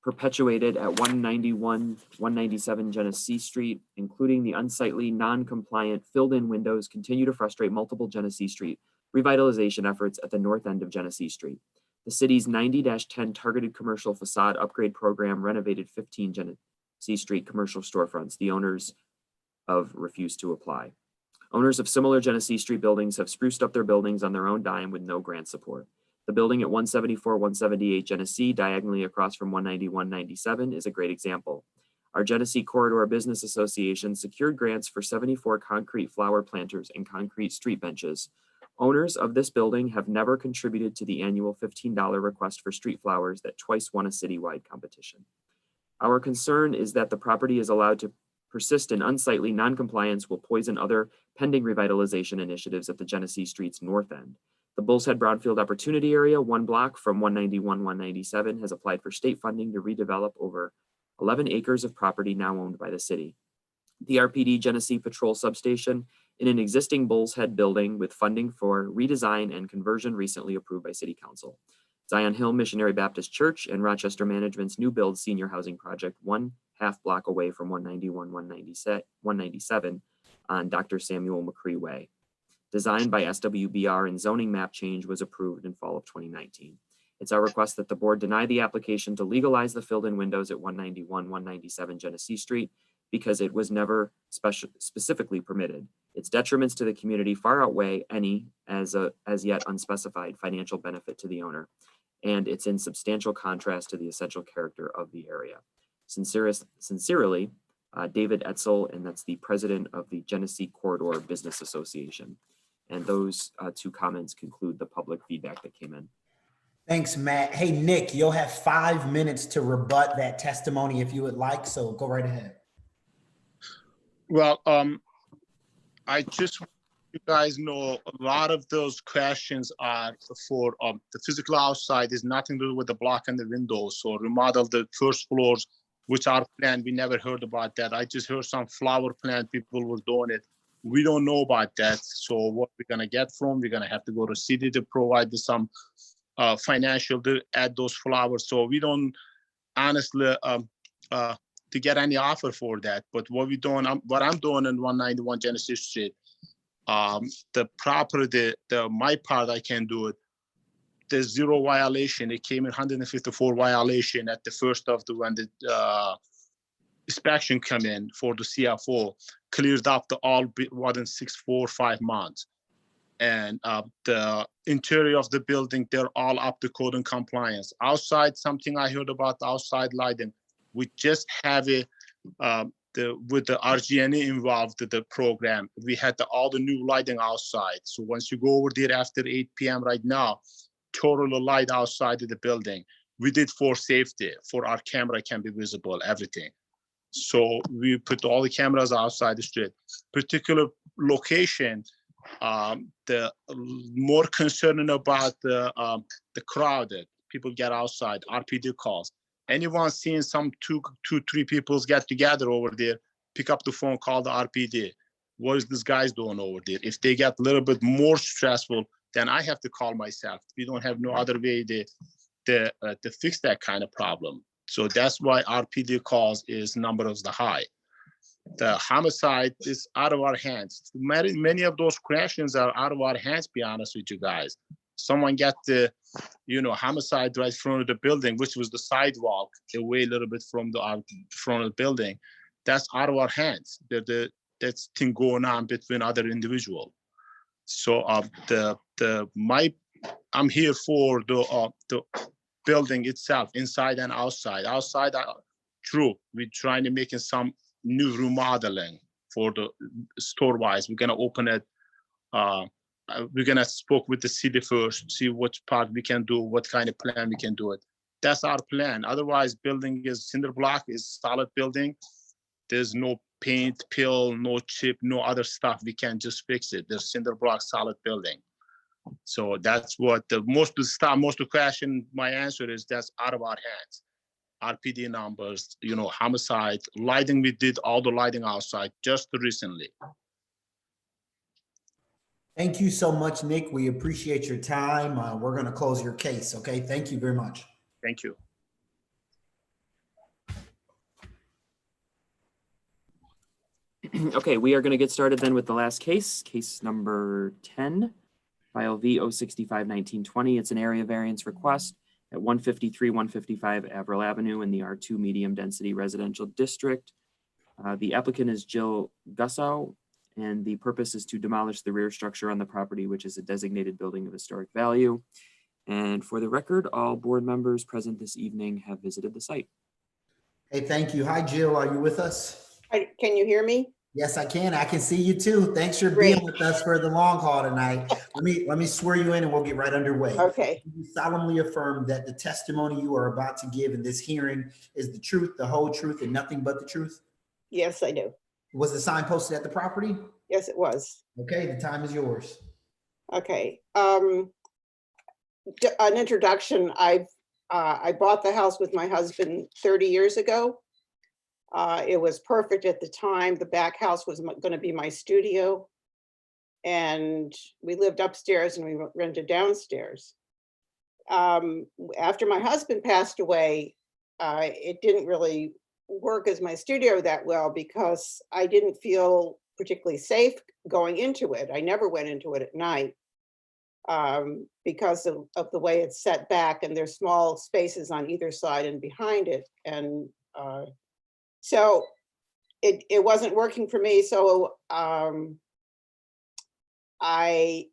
perpetuated at 191-197 Genesee Street, including the unsightly, non-compliant, filled-in windows, continue to frustrate multiple Genesee Street revitalization efforts at the north end of Genesee Street. The city's 90-10 targeted commercial facade upgrade program renovated 15 Genesee Street commercial storefronts. The owners of refused to apply. Owners of similar Genesee Street buildings have spruced up their buildings on their own dime with no grant support. The building at 174-178 Genesee, diagonally across from 191-97, is a great example. Our Genesee Corridor Business Association secured grants for 74 concrete flower planters and concrete street benches. Owners of this building have never contributed to the annual $15 request for street flowers that twice won a citywide competition. Our concern is that the property is allowed to persist in unsightly noncompliance will poison other pending revitalization initiatives at the Genesee Street's north end. The Bull's Head Brownfield Opportunity Area, 1 block from 191-197, has applied for state funding to redevelop over 11 acres of property now owned by the city. The RPD Genesee Patrol Substation in an existing Bull's Head building with funding for redesign and conversion recently approved by City Council. Zion Hill Missionary Baptist Church and Rochester Management's new build senior housing project, 1/2 block away from 191, 197 on Dr. Samuel McCree Way. Designed by SWBR and zoning map change was approved in fall of 2019. It's our request that the board deny the application to legalize the filled-in windows at 191, 197 Genesee Street because it was never specifically permitted. Its detriments to the community far outweigh any as yet unspecified financial benefit to the owner, and it's in substantial contrast to the essential character of the area. Sincerely, David Etzel, and that's the president of the Genesee Corridor Business Association. And those two comments conclude the public feedback that came in. Thanks, Matt. Hey, Nick, you'll have 5 minutes to rebut that testimony if you would like, so go right ahead. Well, I just want you guys know a lot of those questions are for the physical outside is nothing to do with the block and the windows. So remodel the first floors, which are planned. We never heard about that. I just heard some flower plant people were doing it. We don't know about that. So what we're gonna get from, we're gonna have to go to city to provide some financial to add those flowers. So we don't honestly to get any offer for that. But what we doing, what I'm doing in 191 Genesee Street, the property, my part I can do it. There's 0 violation. It came in 154 violation at the first of when the inspection come in for the CFO, cleared up the all within 4-5 months. And the interior of the building, they're all up to code and compliance. Outside, something I heard about the outside lighting, we just have a with the RG&E involved in the program, we had all the new lighting outside. So once you go over there after 8 p.m. right now, total light outside of the building. We did for safety, for our camera can be visible, everything. So we put all the cameras outside the street. Particular location, the more concerning about the crowded, people get outside, RPD calls. Anyone seeing some two, 3 people get together over there, pick up the phone, call the RPD. What is this guy's doing over there? If they get a little bit more stressful, then I have to call myself. We don't have no other way to fix that kind of problem. So that's why RPD calls is number is the high. The homicide is out of our hands. Many of those crashes are out of our hands, be honest with you guys. Someone got the, homicide right in front of the building, which was the sidewalk, away a little bit from the front of the building. That's out of our hands. That's thing going on between other individuals. So I'm here for the building itself, inside and outside. Outside, true, we're trying to make some new remodeling for the store-wise. We're gonna open it. We're gonna spoke with the city first, see what part we can do, what kind of plan we can do it. That's our plan. Otherwise, building is cinder block, is solid building. There's no paint, pill, no chip, no other stuff. We can just fix it. There's cinder block, solid building. So that's what most of the question, my answer is that's out of our hands. RPD numbers, homicide, lighting, we did all the lighting outside just recently. Thank you so much, Nick. We appreciate your time. We're going to close your case. Okay. Thank you very much. Thank you. Okay, we are going to get started then with the last case number 10, file V065-1920. It's an area variance request at 153, 155 Averill Avenue in the R2 medium density residential district. The applicant is Jill Gussow, and the purpose is to demolish the rear structure on the property, which is a designated building of historic value. And for the record, all board members present this evening have visited the site. Hey, thank you. Hi, Jill. Are you with us? Can you hear me? Yes, I can. I can see you too. Thanks for Great. being with us for the long haul tonight. Let me swear you in and we'll get right underway. Okay. You solemnly affirm that the testimony you are about to give in this hearing is the truth, the whole truth, and nothing but the truth? Yes, I do. Was the sign posted at the property? Yes, it was. Okay, the time is yours. Okay. An introduction. I bought the house with my husband 30 years ago. It was perfect at the time. The back house was going to be my studio. And we lived upstairs and we rented downstairs. After my husband passed away, it didn't really work as my studio that well because I didn't feel particularly safe going into it. I never went into it at night because of the way it's set back, and there's small spaces on either side and behind it. And so it wasn't working for me. So I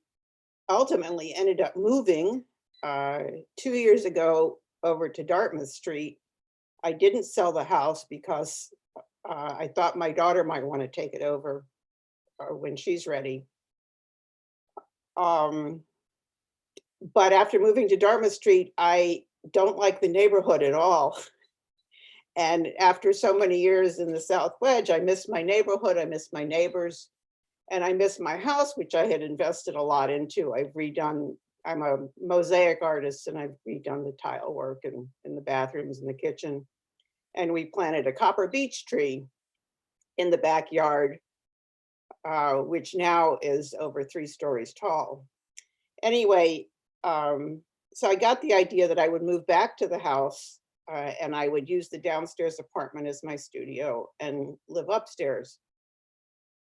ultimately ended up moving 2 years ago over to Dartmouth Street. I didn't sell the house because I thought my daughter might want to take it over when she's ready. But after moving to Dartmouth Street, I don't like the neighborhood at all. And after so many years in the South Wedge, I miss my neighborhood, I miss my neighbors, and I miss my house, which I had invested a lot into. I've redone, I'm a mosaic artist, and I've redone the tile work and in the bathrooms and the kitchen. And we planted a copper beech tree in the backyard, which now is over 3 stories tall. Anyway, so I got the idea that I would move back to the house and I would use the downstairs apartment as my studio and live upstairs.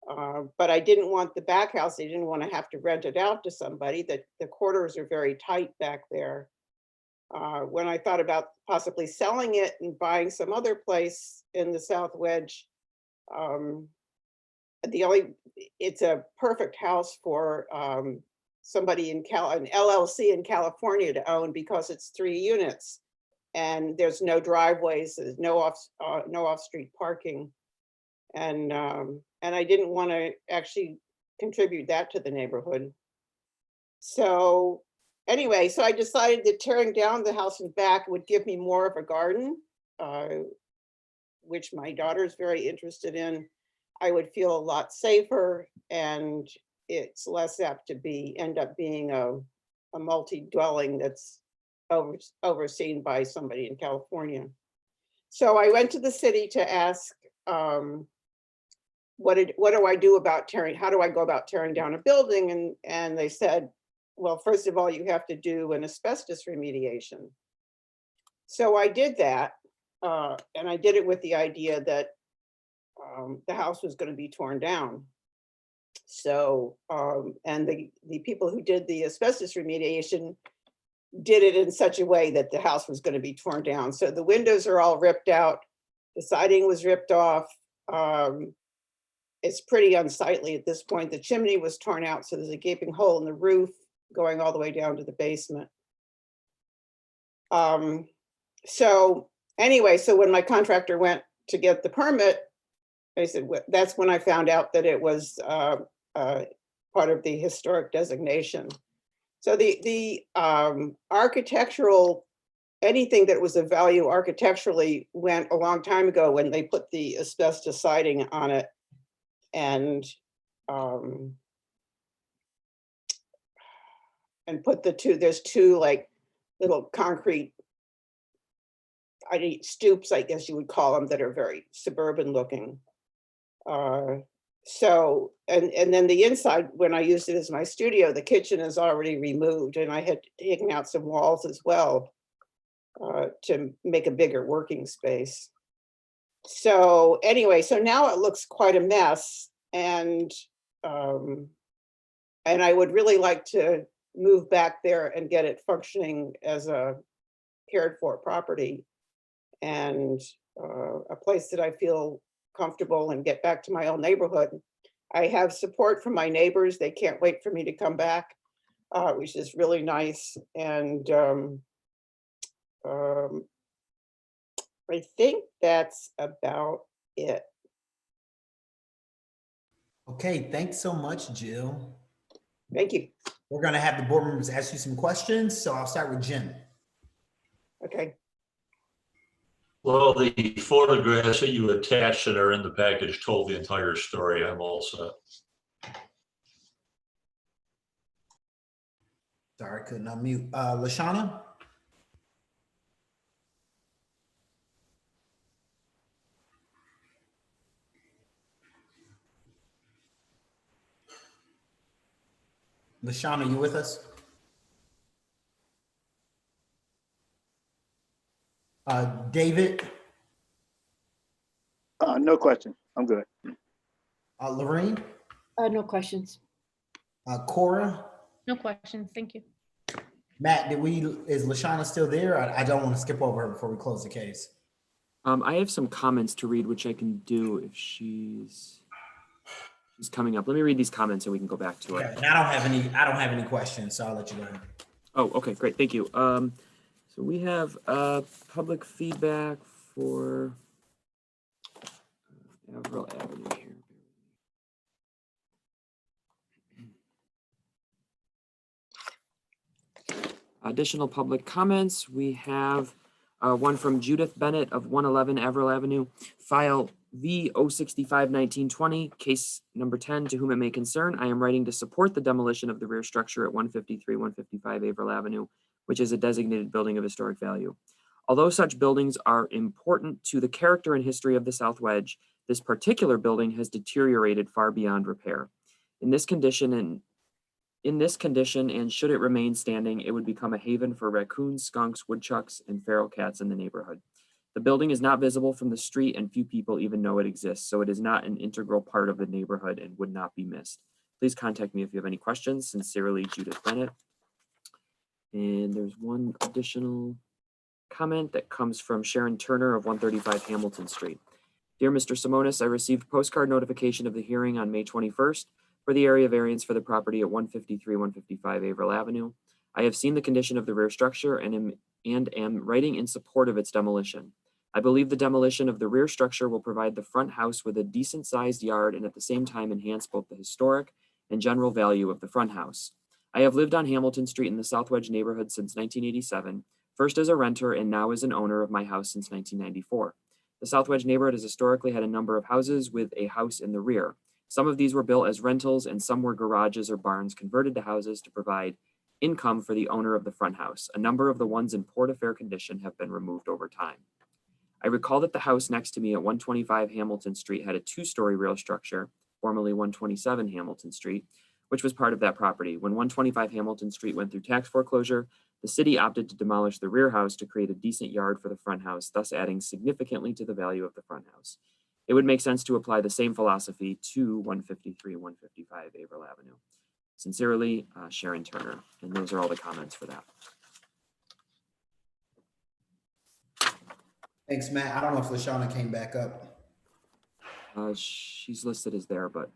But I didn't want the back house. I didn't want to have to rent it out to somebody. The quarters are very tight back there. When I thought about possibly selling it and buying some other place in the South Wedge, it's a perfect house for somebody an LLC in California to own because it's 3 units and there's no driveways, there's no off-street parking. And I didn't want to actually contribute that to the neighborhood. So anyway, so I decided that tearing down the house and back would give me more of a garden, which my daughter is very interested in. I would feel a lot safer, and it's less apt to end up being a multi-dwelling that's overseen by somebody in California. So I went to the city to ask, what do I do about how do I go about tearing down a building? And they said, well, first of all, you have to do an asbestos remediation. So I did that, and I did it with the idea that the house was going to be torn down. So, and the people who did the asbestos remediation did it in such a way that the house was going to be torn down. So the windows are all ripped out. The siding was ripped off. It's pretty unsightly at this point. The chimney was torn out, so there's a gaping hole in the roof going all the way down to the basement. So anyway, so when my contractor went to get the permit, I said, that's when I found out that it was part of the historic designation. So the architectural, anything that was of value architecturally went a long time ago when they put the asbestos siding on it. And put there's 2 like little concrete stoops, I guess you would call them, that are very suburban looking. So, and then the inside, when I used it as my studio, the kitchen is already removed, and I had taken out some walls as well to make a bigger working space. So anyway, so now it looks quite a mess, and I would really like to move back there and get it functioning as a cared for property and a place that I feel comfortable and get back to my own neighborhood. I have support from my neighbors. They can't wait for me to come back, which is really nice. And I think that's about it. Okay, thanks so much, Jill. Thank you. We're going to have the board members ask you some questions, so I'll start with Jim. Okay. Well, the photographs that you attached that are in the package told the entire story. I'm all set. Sorry, I couldn't unmute. Lashana? Lashana, you with us? David, No question. I'm good. Lorraine, No questions. Cora, No questions. Thank you. Matt, is LaShawna still there? I don't want to skip over her before we close the case. I have some comments to read, which I can do if she's coming up. Let me read these comments and we can go back to it. Okay, and I don't have any questions, so I'll let you go ahead. Oh, okay, great, thank you. So we have public feedback for Avril Avenue here. Additional public comments, we have one from Judith Bennett of 111 Avril Avenue, file V065-1920, case number 10, to whom it may concern. I am writing to support the demolition of the rear structure at 153-155 Avril Avenue, which is a designated building of historic value. Although such buildings are important to the character and history of the South Wedge, this particular building has deteriorated far beyond repair. In this condition, and should it remain standing, it would become a haven for raccoons, skunks, woodchucks, and feral cats in the neighborhood. The building is not visible from the street and few people even know it exists, so it is not an integral part of the neighborhood and would not be missed. Please contact me if you have any questions. Sincerely, Judith Bennett. And there's one additional comment that comes from Sharon Turner of 135 Hamilton Street. Dear Mr. Simonis, I received postcard notification of the hearing on May 21st for the area variance for the property at 153-155 Avril Avenue. I have seen the condition of the rear structure and am writing in support of its demolition. I believe the demolition of the rear structure will provide the front house with a decent sized yard and at the same time enhance both the historic and general value of the front house. I have lived on Hamilton Street in the South Wedge neighborhood since 1987, first as a renter and now as an owner of my house since 1994. The South Wedge neighborhood has historically had a number of houses with a house in the rear. Some of these were built as rentals and some were garages or barns converted to houses to provide income for the owner of the front house. A number of the ones in poor to fair condition have been removed over time. I recall that the house next to me at 125 Hamilton Street had a 2-story rail structure, formerly 127 Hamilton Street, which was part of that property. When 125 Hamilton Street went through tax foreclosure, the city opted to demolish the rear house to create a decent yard for the front house, thus adding significantly to the value of the front house. It would make sense to apply the same philosophy to 153-155 Avril Avenue. Sincerely, Sharon Turner. And those are all the comments for that. Thanks, Matt. I don't know if LaShawna came back up. She's listed as there, but.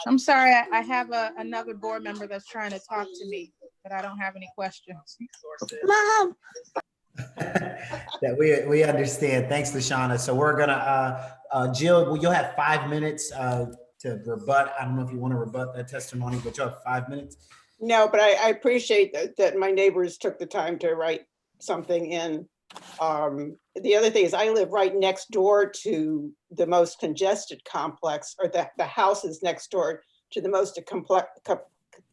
I'm sorry, I have another board member that's trying to talk to me, but I don't have any questions. Mom. That we understand. Thanks, LaShawna. So we're gonna, Jill, you'll have 5 minutes to rebut. I don't know if you want to rebut that testimony, but you'll have 5 minutes. No, but I appreciate that my neighbors took the time to write something in. The other thing is I live right next door to the most congested complex, or the house is next door to the most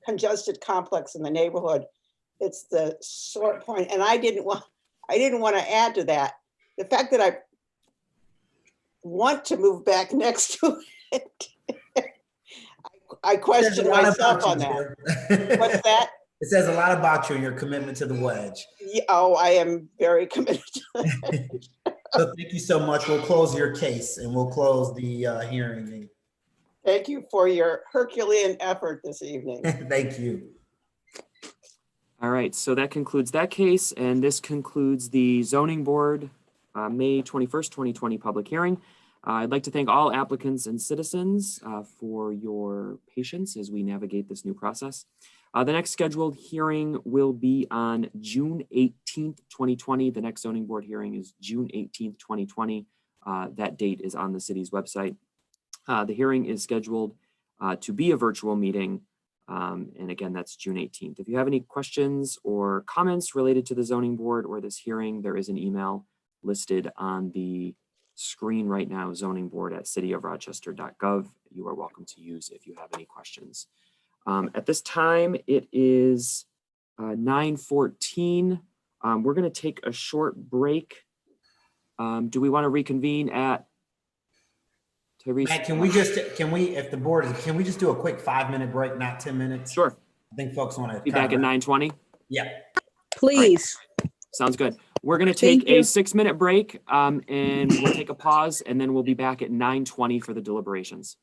congested complex in the neighborhood. It's the sort point, and I didn't want to add to that. The fact that I want to move back next to it, I question myself on that. What's that? It says a lot about you and your commitment to the wedge. Yeah, oh, I am very committed to it. So thank you so much. We'll close your case and we'll close the hearing. Thank you for your Herculean effort this evening. Thank you. All right, so that concludes that case, and this concludes the zoning board May 21st, 2020 public hearing. I'd like to thank all applicants and citizens for your patience as we navigate this new process. The next scheduled hearing will be on June 18th, 2020. The next zoning board hearing is June 18th, 2020. That date is on the city's website. The hearing is scheduled to be a virtual meeting. And again, that's June 18th. If you have any questions or comments related to the zoning board or this hearing, there is an email listed on the screen right now, zoningboard@cityofrochester.gov. You are welcome to use if you have any questions. At this time, it is 9:14. We're going to take a short break. Do we want to reconvene at Tyrese? Matt, can we, if the board, can we just do a quick 5-minute break, not 10 minutes? Sure. I think folks want to be back at 9:20. Yeah. Please. Sounds good. We're going to Thank take a you. 6-minute break and we'll take a pause and then we'll be back at 9:20 for the deliberations.